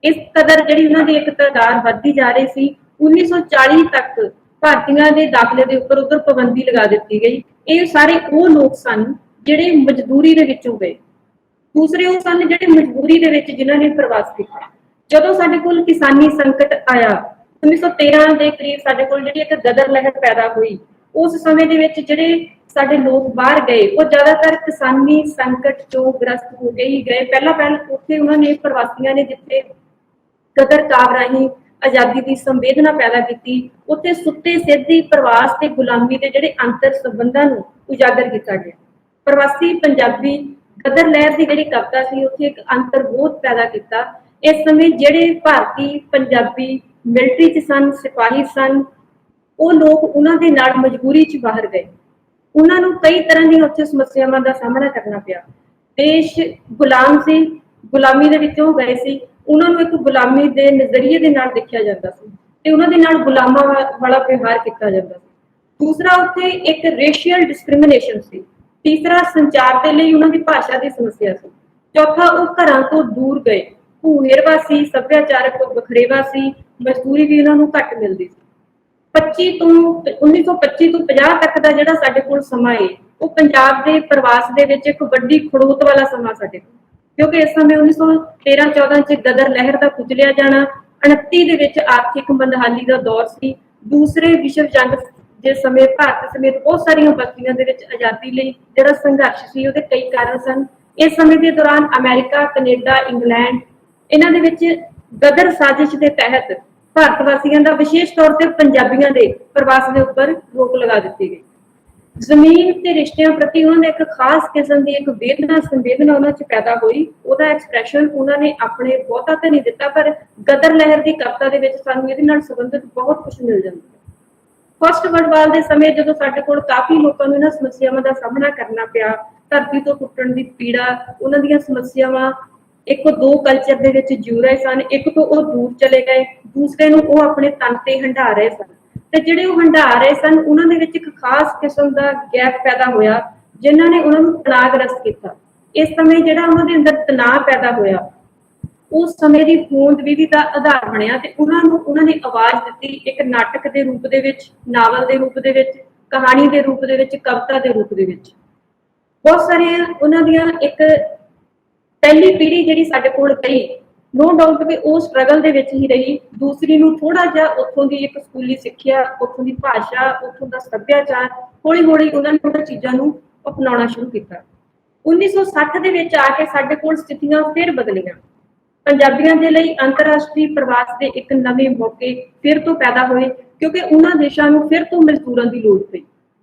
ਇਸ ਕਦਰ ਜਿਹੜੀ ਉਹਨਾਂ ਦੀ ਇੱਕ ਤਾਦਾਦ ਵੱਧਦੀ ਜਾ ਰਹੀ ਸੀ। 1940 ਤੱਕ ਭਾਰਤੀਆਂ ਦੇ ਦਾਖਲੇ ਦੇ ਉੱਪਰ ਉਧਰ ਪਾਬੰਦੀ ਲਗਾ ਦਿੱਤੀ ਗਈ। ਇਹ ਸਾਰੇ ਉਹ ਲੋਕ ਸਨ ਜਿਹੜੇ ਮਜ਼ਦੂਰੀ ਦੇ ਵਿੱਚੋਂ ਗਏ। ਦੂਸਰੇ ਉਹ ਸਨ ਜਿਹੜੇ ਮਜਬੂਰੀ ਦੇ ਵਿੱਚ ਜਿਨ੍ਹਾਂ ਨੇ ਪ੍ਰਵਾਸ ਕੀਤਾ। ਜਦੋਂ ਸਾਡੇ ਕੋਲ ਕਿਸਾਨੀ ਸੰਕਟ ਆਇਆ 1913 ਦੇ ਕਰੀਬ, ਸਾਡੇ ਕੋਲ ਜਿਹੜੀ ਇੱਕ ਗਦਰ ਲਹਿਰ ਪੈਦਾ ਹੋਈ, ਉਸ ਸਮੇਂ ਦੇ ਵਿੱਚ ਜਿਹੜੇ ਸਾਡੇ ਲੋਕ ਬਾਹਰ ਗਏ ਉਹ ਜ਼ਿਆਦਾਤਰ ਕਿਸਾਨੀ ਸੰਕਟ ਤੋਂ ਗ੍ਰਸਤ ਹੋ ਕੇ ਹੀ ਗਏ। ਪਹਿਲਾਂ ਉੱਥੇ ਉਹਨਾਂ ਨੇ ਪ੍ਰਵਾਸੀਆਂ ਨੇ ਜਿੱਥੇ ਗਦਰ ਕਾਵਿ ਰਾਹੀਂ ਆਜ਼ਾਦੀ ਦੀ ਸੰਵੇਦਨਾ ਪੈਦਾ ਕੀਤੀ, ਉੱਥੇ ਸੁੱਤੇ ਸਿੱਧੀ ਪ੍ਰਵਾਸ ਤੇ ਗੁਲਾਮੀ ਦੇ ਜਿਹੜੇ ਅੰਤਰ ਸੰਬੰਧਾਂ ਨੂੰ ਉਜਾਗਰ ਕੀਤਾ ਗਿਆ। ਪ੍ਰਵਾਸੀ ਪੰਜਾਬੀ ਗਦਰ ਲਹਿਰ ਦੀ ਜਿਹੜੀ ਕਵਿਤਾ ਸੀ ਉੱਥੇ ਇੱਕ ਅੰਤਰਬੋਧ ਪੈਦਾ ਕੀਤਾ। ਇਸ ਸਮੇਂ ਜਿਹੜੇ ਭਾਰਤੀ ਪੰਜਾਬੀ ਮਿਲਟਰੀ 'ਚ ਸਨ, ਸਿਪਾਹੀ ਸਨ, ਉਹ ਲੋਕ ਉਹਨਾਂ ਦੇ ਨਾਲ ਮਜਬੂਰੀ 'ਚ ਬਾਹਰ ਗਏ। ਉਹਨਾਂ ਨੂੰ ਕਈ ਤਰ੍ਹਾਂ ਦੀਆਂ ਉੱਥੇ ਸਮੱਸਿਆਵਾਂ ਦਾ ਸਾਹਮਣਾ ਕਰਨਾ ਪਿਆ। ਦੇਸ਼ ਗੁਲਾਮ ਸੀ, ਗੁਲਾਮੀ ਦੇ ਵਿੱਚੋਂ ਗਏ ਸੀ, ਉਹਨਾਂ ਨੂੰ ਇੱਕ ਗੁਲਾਮੀ ਦੇ ਨਜ਼ਰੀਏ ਦੇ ਨਾਲ ਦੇਖਿਆ ਜਾਂਦਾ ਸੀ ਤੇ ਉਹਨਾਂ ਦੇ ਨਾਲ ਗੁਲਾਮਾਂ ਵਾਲਾ ਵਿਵਹਾਰ ਕੀਤਾ ਜਾਂਦਾ ਸੀ। ਦੂਸਰਾ ਉੱਥੇ ਇੱਕ ਰੇਸ਼ੀਅਲ ਡਿਸਕ੍ਰਿਮੀਨੇਸ਼ਨ ਸੀ। ਤੀਸਰਾ ਸੰਚਾਰ ਦੇ ਲਈ ਉਹਨਾਂ ਦੀ ਭਾਸ਼ਾ ਦੀ ਸਮੱਸਿਆ ਸੀ। ਚੌਥਾ ਉਹ ਘਰਾਂ ਤੋਂ ਦੂਰ ਗਏ, ਭੂ-ਹੇਰਵਾ ਸੀ, ਸੱਭਿਆਚਾਰਕ ਵਖਰੇਵਾ ਸੀ, ਮਜ਼ਦੂਰੀ ਵੀ ਉਹਨਾਂ ਨੂੰ ਘੱਟ ਮਿਲਦੀ ਸੀ। 1925 ਤੋਂ 50 ਤੱਕ ਦਾ ਜਿਹੜਾ ਸਾਡੇ ਕੋਲ ਸਮਾਂ ਹੈ ਉਹ ਪੰਜਾਬ ਦੇ ਪ੍ਰਵਾਸ ਦੇ ਵਿੱਚ ਇੱਕ ਵੱਡੀ ਖੜੋਤ ਵਾਲਾ ਸਮਾਂ ਸਾਡੇ ਕੋਲ, ਕਿਉਂਕਿ ਇਸ ਸਮੇਂ 1913-14 ਚ ਗਦਰ ਲਹਿਰ ਦਾ ਕੁਚਲਿਆ ਜਾਣਾ, 29 ਦੇ ਵਿੱਚ ਆਰਥਿਕ ਮੰਦਹਾਲੀ ਦਾ ਦੌਰ ਸੀ। ਦੂਸਰੇ ਵਿਸ਼ਵ ਜੰਗ ਦੇ ਸਮੇਂ ਭਾਰਤ ਸਮੇਤ ਬਹੁਤ ਸਾਰੀਆਂ ਬਸਤੀਆਂ ਦੇ ਵਿੱਚ ਆਜ਼ਾਦੀ ਲਈ ਜਿਹੜਾ ਸੰਘਰਸ਼ ਸੀ ਉਹਦੇ ਕਈ ਕਾਰਨ ਸਨ। ਇਸ ਸਮੇਂ ਦੇ ਦੌਰਾਨ ਅਮਰੀਕਾ, ਕੈਨੇਡਾ, ਇੰਗਲੈਂਡ, ਇਹਨਾਂ ਦੇ ਵਿੱਚ ਗਦਰ ਸਾਜ਼ਿਸ਼ ਦੇ ਤਹਿਤ ਭਾਰਤ ਵਾਸੀਆਂ ਦਾ ਵਿਸ਼ੇਸ਼ ਤੌਰ ਤੇ ਪੰਜਾਬੀਆਂ ਦੇ ਪ੍ਰਵਾਸ ਦੇ ਉੱਪਰ ਰੋਕ ਲਗਾ ਦਿੱਤੀ ਗਈ। ਜ਼ਮੀਨ ਤੇ ਰਿਸ਼ਤਿਆਂ ਪ੍ਰਤੀ ਉਹਨਾਂ ਨੇ ਇੱਕ ਖਾਸ ਕਿਸਮ ਦੀ ਇੱਕ ਸੰਵੇਦਨਾ ਉਹਨਾਂ 'ਚ ਪੈਦਾ ਹੋਈ। ਉਹਦਾ ਐਕਸਪ੍ਰੈਸ਼ਨ ਉਹਨਾਂ ਨੇ ਆਪਣੇ ਬਹੁਤਾ ਤਾਂ ਨਹੀਂ ਦਿੱਤਾ, ਪਰ ਗਦਰ ਲਹਿਰ ਦੀ ਕਵਿਤਾ ਦੇ ਵਿੱਚ ਸਾਨੂੰ ਇਹਦੇ ਨਾਲ ਸੰਬੰਧਿਤ ਬਹੁਤ ਕੁਝ ਮਿਲ ਜਾਂਦਾ ਹੈ। ਫਸਟ ਵਰਲਡ ਵਾਰ ਦੇ ਸਮੇਂ ਜਦੋਂ ਸਾਡੇ ਕੋਲ ਕਾਫੀ ਲੋਕਾਂ ਨੂੰ ਇਹਨਾਂ ਸਮੱਸਿਆਵਾਂ ਦਾ ਸਾਹਮਣਾ ਕਰਨਾ ਪਿਆ, ਧਰਤੀ ਤੋਂ ਟੁੱਟਣ ਦੀ ਪੀੜਾ, ਉਹਨਾਂ ਦੀਆਂ ਸਮੱਸਿਆਵਾਂ, ਇੱਕ ਦੋ ਕਲਚਰ ਦੇ ਵਿੱਚ ਜਿਉ ਰਹੇ ਸਨ, ਇੱਕ ਤੋਂ ਉਹ ਦੂਰ ਚਲੇ ਗਏ, ਦੂਸਰੇ ਨੂੰ ਉਹ ਆਪਣੇ ਤਨ ਤੇ ਹੰਢਾ ਰਹੇ ਸਨ ਤੇ ਜਿਹੜੇ ਉਹ ਹੰਢਾ ਰਹੇ ਸਨ ਉਹਨਾਂ ਦੇ ਵਿੱਚ ਇੱਕ ਖਾਸ ਕਿਸਮ ਦਾ ਗੈਪ ਪੈਦਾ ਹੋਇਆ ਜਿਨ੍ਹਾਂ ਨੇ ਉਹਨਾਂ ਨੂੰ ਤਣਾਅਗ੍ਰਸਤ ਕੀਤਾ। ਇਸ ਸਮੇਂ ਜਿਹੜਾ ਉਹਨਾਂ ਦੇ ਅੰਦਰ ਤਣਾਅ ਪੈਦਾ ਹੋਇਆ ਉਸ ਸਮੇਂ ਦੀ ਹੋਂਦ-ਵਿਧੀ ਦਾ ਆਧਾਰ ਬਣਿਆ ਤੇ ਉਹਨਾਂ ਨੇ ਆਵਾਜ਼ ਦਿੱਤੀ ਇੱਕ ਨਾਟਕ ਦੇ ਰੂਪ ਦੇ ਵਿੱਚ, ਨਾਵਲ ਦੇ ਰੂਪ ਦੇ ਵਿੱਚ, ਕਹਾਣੀ ਦੇ ਰੂਪ ਦੇ ਵਿੱਚ, ਕਵਿਤਾ ਦੇ ਰੂਪ ਦੇ ਵਿੱਚ। ਬਹੁਤ ਸਾਰੀਆਂ ਉਹਨਾਂ ਦੀਆਂ ਇੱਕ ਪਹਿਲੀ ਪੀੜ੍ਹੀ ਜਿਹੜੀ ਸਾਡੇ ਕੋਲ ਗਈ, ਨੋ ਡਾਊਟ ਕਿ ਉਹ ਸਟਰਗਲ ਦੇ ਵਿੱਚ ਹੀ ਰਹੀ। ਦੂਸਰੀ ਨੂੰ ਥੋੜਾ ਜਿਹਾ ਉੱਥੋਂ ਦੀ ਇੱਕ ਸਕੂਲੀ ਸਿੱਖਿਆ, ਉੱਥੋਂ ਦੀ ਭਾਸ਼ਾ, ਉੱਥੋਂ ਦਾ ਸੱਭਿਆਚਾਰ, ਹੌਲੀ ਹੌਲੀ ਉਹਨਾਂ ਨੇ ਉਹਨਾਂ ਚੀਜ਼ਾਂ ਨੂੰ ਅਪਣਾਉਣਾ ਸ਼ੁਰੂ ਕੀਤਾ। 1960 ਦੇ ਵਿੱਚ ਆ ਕੇ ਸਾਡੇ ਕੋਲ ਸਥਿਤੀਆਂ ਫਿਰ ਬਦਲੀਆਂ। ਪੰਜਾਬੀਆਂ ਦੇ ਲਈ ਅੰਤਰਰਾਸ਼ਟਰੀ ਪ੍ਰਵਾਸ ਦੇ ਇੱਕ ਨਵੇਂ ਮੌਕੇ ਫਿਰ ਤੋਂ ਪੈਦਾ ਹੋਏ, ਕਿਉਂਕਿ ਉਹਨਾਂ ਦੇਸ਼ਾਂ ਨੂੰ ਫਿਰ ਤੋਂ ਮਜ਼ਦੂਰਾਂ ਦੀ ਲੋੜ ਪਈ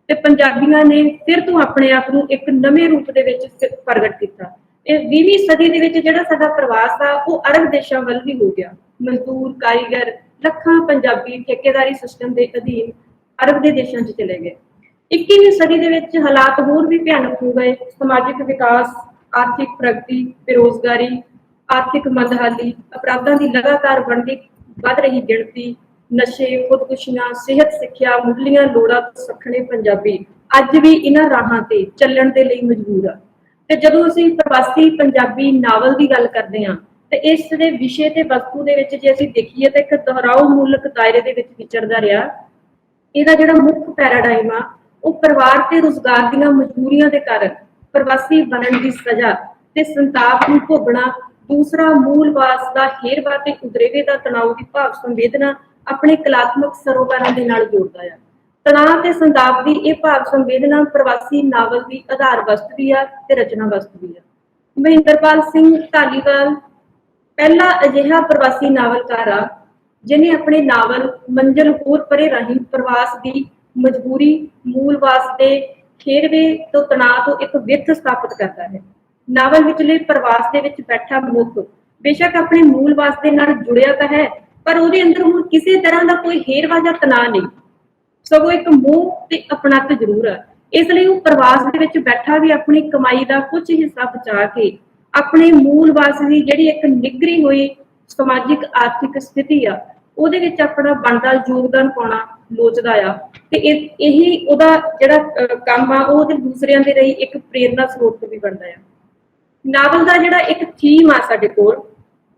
ਤੇ ਪੰਜਾਬੀਆਂ ਨੇ ਫਿਰ ਤੋਂ ਆਪਣੇ ਆਪ ਨੂੰ ਇੱਕ ਨਵੇਂ ਰੂਪ ਦੇ ਵਿੱਚ ਪ੍ਰਗਟ ਕੀਤਾ। ਇਹ 20ਵੀਂ ਸਦੀ ਦੇ ਵਿੱਚ ਜਿਹੜਾ ਸਾਡਾ ਪ੍ਰਵਾਸ ਆ ਉਹ ਅਰਬ ਦੇਸ਼ਾਂ ਵੱਲ ਵੀ ਹੋ ਗਿਆ। ਮਜ਼ਦੂਰ, ਕਾਰੀਗਰ, ਲੱਖਾਂ ਪੰਜਾਬੀ ਠੇਕੇਦਾਰੀ ਸਿਸਟਮ ਦੇ ਅਧੀਨ ਅਰਬ ਦੇ ਦੇਸ਼ਾਂ 'ਚ ਚਲੇ ਗਏ। 21ਵੀਂ ਸਦੀ ਦੇ ਵਿੱਚ ਹਾਲਾਤ ਹੋਰ ਵੀ ਭਿਆਨਕ ਹੋ ਗਏ। ਸਮਾਜਿਕ ਵਿਕਾਸ, ਆਰਥਿਕ ਪ੍ਰਗਤੀ, ਬੇਰੁਜ਼ਗਾਰੀ, ਆਰਥਿਕ ਮੰਦਹਾਲੀ, ਅਪਰਾਧਾਂ ਦੀ ਲਗਾਤਾਰ ਵੱਧ ਰਹੀ ਗਿਣਤੀ, ਨਸ਼ੇ, ਖੁਦਕੁਸ਼ੀਆਂ, ਸਿਹਤ, ਸਿੱਖਿਆ, ਮੁੱਢਲੀਆਂ ਲੋੜਾਂ ਤੋਂ ਸੱਖਣੇ ਪੰਜਾਬੀ ਅੱਜ ਵੀ ਇਹਨਾਂ ਰਾਹਾਂ ਤੇ ਚੱਲਣ ਦੇ ਲਈ ਮਜਬੂਰ ਆ। ਤੇ ਜਦੋਂ ਅਸੀਂ ਪ੍ਰਵਾਸੀ ਪੰਜਾਬੀ ਨਾਵਲ ਦੀ ਗੱਲ ਕਰਦੇ ਹਾਂ ਤੇ ਇਸ ਦੇ ਵਿਸ਼ੇ ਤੇ ਵਸਤੂ ਦੇ ਵਿੱਚ ਜੇ ਅਸੀਂ ਦੇਖੀਏ ਤਾਂ ਇੱਕ ਦੁਹਰਾਓ ਮੂਲਕ ਦਾਇਰੇ ਦੇ ਵਿੱਚ ਵਿਚਰਦਾ ਰਿਹਾ। ਇਹਦਾ ਜਿਹੜਾ ਮੁੱਖ ਪੈਰਾਡਾਈਮ ਆ ਉਹ ਪਰਿਵਾਰ ਤੇ ਰੁਜ਼ਗਾਰ ਦੀਆਂ ਮਜਬੂਰੀਆਂ ਦੇ ਕਾਰਨ ਪ੍ਰਵਾਸੀ ਬਣਨ ਦੀ ਸਜ਼ਾ ਤੇ ਸੰਤਾਪ ਨੂੰ ਭੋਗਣਾ, ਦੂਸਰਾ ਮੂਲਵਾਸ ਦਾ ਹੇਰਵਾ ਤੇ ਉਦਰੇਵੇ ਦਾ ਤਣਾਅ ਦੀ ਭਾਵ ਸੰਵੇਦਨਾ ਆਪਣੇ ਕਲਾਤਮਕ ਸਰੋਕਾਰਾਂ ਦੇ ਨਾਲ ਜੋੜਦਾ ਆ। ਤਣਾਅ ਤੇ ਸੰਤਾਪ ਦੀ ਇਹ ਭਾਵ ਸੰਵੇਦਨਾ ਪ੍ਰਵਾਸੀ ਨਾਵਲ ਦੀ ਆਧਾਰ ਵਸਤ ਵੀ ਆ ਤੇ ਰਚਨਾ ਵਸਤ ਵੀ ਆ। ਮਹਿੰਦਰਪਾਲ ਸਿੰਘ ਧਾਲੀਵਾਲ ਪਹਿਲਾ ਅਜਿਹਾ ਪ੍ਰਵਾਸੀ ਨਾਵਲਕਾਰ ਆ ਜਿਨੇ ਆਪਣੇ ਨਾਵਲ ਮੰਜ਼ਿਲ ਹੋਰ ਪਰੇ ਰਾਹੀਂ ਪ੍ਰਵਾਸ ਦੀ ਮਜਬੂਰੀ, ਮੂਲਵਾਸ ਦੇ ਖੇਰਵੇ ਤੋਂ ਤਣਾਅ ਤੋਂ ਇੱਕ ਵਿੱਥ ਸਥਾਪਿਤ ਕਰਦਾ ਹੈ। ਨਾਵਲ ਵਿਚਲੇ ਪ੍ਰਵਾਸ ਦੇ ਵਿੱਚ ਬੈਠਾ ਮਨੁੱਖ ਬੇਸ਼ੱਕ ਆਪਣੇ ਮੂਲਵਾਸ ਦੇ ਨਾਲ ਜੁੜਿਆ ਤਾਂ ਹੈ, ਪਰ ਉਹਦੇ ਅੰਦਰ ਹੁਣ ਕਿਸੇ ਤਰ੍ਹਾਂ ਦਾ ਕੋਈ ਹੇਰਵਾ ਜਾਂ ਤਣਾਅ ਨਹੀਂ, ਸਗੋਂ ਇੱਕ ਮੋਹ ਤੇ ਅਪਣੱਤ ਜ਼ਰੂਰ ਹੈ। ਇਸ ਲਈ ਉਹ ਪ੍ਰਵਾਸ ਦੇ ਵਿੱਚ ਬੈਠਾ ਵੀ ਆਪਣੀ ਕਮਾਈ ਦਾ ਕੁਝ ਹਿੱਸਾ ਬਚਾ ਕੇ ਆਪਣੇ ਮੂਲਵਾਸ ਦੀ ਜਿਹੜੀ ਇੱਕ ਨਿਗਰੀ ਹੋਈ ਸਮਾਜਿਕ ਆਰਥਿਕ ਸਥਿਤੀ ਆ ਉਹਦੇ ਵਿੱਚ ਆਪਣਾ ਬਣਦਾ ਯੋਗਦਾਨ ਪਾਉਣਾ ਲੋਚਦਾ ਆ। ਤੇ ਇਹੀ ਉਹਦਾ ਜਿਹੜਾ ਕੰਮ ਆ ਉਹ ਉਹਦੇ ਦੂਸਰਿਆਂ ਦੇ ਲਈ ਇੱਕ ਪ੍ਰੇਰਨਾ ਸਰੋਤ ਵੀ ਬਣਦਾ ਆ। ਨਾਵਲ ਦਾ ਜਿਹੜਾ ਇੱਕ ਥੀਮ ਆ ਸਾਡੇ ਕੋਲ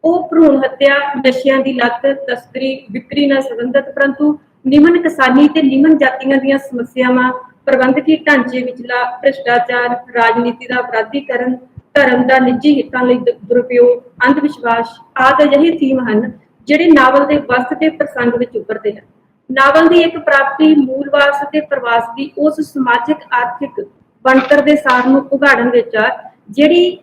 ਉਹ ਭਰੂਣ ਹੱਤਿਆ, ਨਸ਼ਿਆਂ ਦੀ ਲੱਤ, ਤਸਕਰੀ, ਵਿਕਰੀ ਨਾਲ ਸੰਬੰਧਿਤ ਪਰੰਤੂ ਨਿਮਨ ਕਿਸਾਨੀ ਤੇ ਨਿਮਨ ਜਾਤੀਆਂ ਦੀਆਂ ਸਮੱਸਿਆਵਾਂ, ਪ੍ਰਬੰਧਕੀ ਢਾਂਚੇ ਵਿਚਲਾ ਭ੍ਰਿਸ਼ਟਾਚਾਰ, ਰਾਜਨੀਤੀ ਦਾ ਅਪਰਾਧੀਕਰਨ, ਧਰਮ ਦਾ ਨਿੱਜੀ ਹਿੱਤਾਂ ਲਈ ਦੁਰਉਪਯੋਗ, ਅੰਧ ਵਿਸ਼ਵਾਸ ਆਦਿ ਅਜਿਹੇ ਥੀਮ ਹਨ ਜਿਹੜੇ ਨਾਵਲ ਦੇ ਵਸਤ ਤੇ ਪ੍ਰਸੰਗ ਵਿੱਚ ਉੱਭਰਦੇ ਹਨ। ਨਾਵਲ ਦੀ ਇੱਕ ਪ੍ਰਾਪਤੀ ਮੂਲਵਾਸ ਤੇ ਪ੍ਰਵਾਸ ਦੀ ਉਸ ਸਮਾਜਿਕ ਆਰਥਿਕ ਬਣਤਰ ਦੇ ਸਾਰ ਨੂੰ ਉਘਾੜਨ ਵਿੱਚ ਆ ਜਿਹੜੀ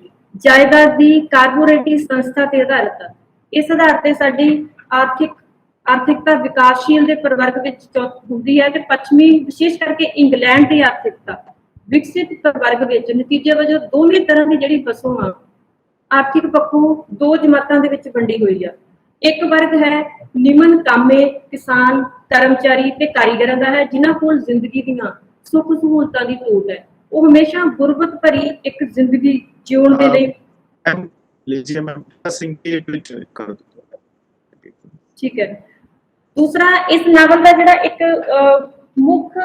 ਜਾਇਦਾਦ ਦੀ ਕਾਰਪੋਰੇਟੀ ਸੰਸਥਾ ਤੇ ਆਧਾਰਿਤ ਹੈ। ਇਸ ਆਧਾਰ ਤੇ ਸਾਡੀ ਆਰਥਿਕਤਾ ਵਿਕਾਸਸ਼ੀਲ ਦੇ ਪ੍ਰਵਰਗ ਵਿੱਚ ਹੁੰਦੀ ਹੈ ਤੇ ਪੱਛਮੀ ਵਿਸ਼ੇਸ਼ ਕਰਕੇ ਇੰਗਲੈਂਡ ਦੀ ਆਰਥਿਕਤਾ ਵਿਕਸਿਤ ਪ੍ਰਵਰਗ ਵਿੱਚ ਨਤੀਜੇ ਵਜੋਂ ਦੋਵੇਂ ਤਰ੍ਹਾਂ ਦੀ ਜਿਹੜੀ ਵਸੋਂ ਆ ਆਰਥਿਕ ਪੱਖੋਂ ਦੋ ਜਮਾਤਾਂ ਦੇ ਵਿੱਚ ਵੰਡੀ ਹੋਈ ਆ। ਇੱਕ ਵਰਗ ਹੈ ਨਿਮਨ ਕਾਮੇ, ਕਿਸਾਨ, ਕਰਮਚਾਰੀ ਤੇ ਕਾਰੀਗਰਾਂ ਦਾ ਹੈ ਜਿਨ੍ਹਾਂ ਕੋਲ ਜ਼ਿੰਦਗੀ ਦੀਆਂ ਸੁੱਖ ਸਹੂਲਤਾਂ ਦੀ ਤੋੜ ਹੈ। ਉਹ ਹਮੇਸ਼ਾ ਗੁਰਬਤ ਭਰੀ ਇੱਕ ਜ਼ਿੰਦਗੀ ਜਿਉਣ ਦੇ ਲਈ ਠੀਕ ਹੈ। ਦੂਸਰਾ ਇਸ ਨਾਵਲ ਦਾ ਜਿਹੜਾ ਇੱਕ ਮੁੱਖ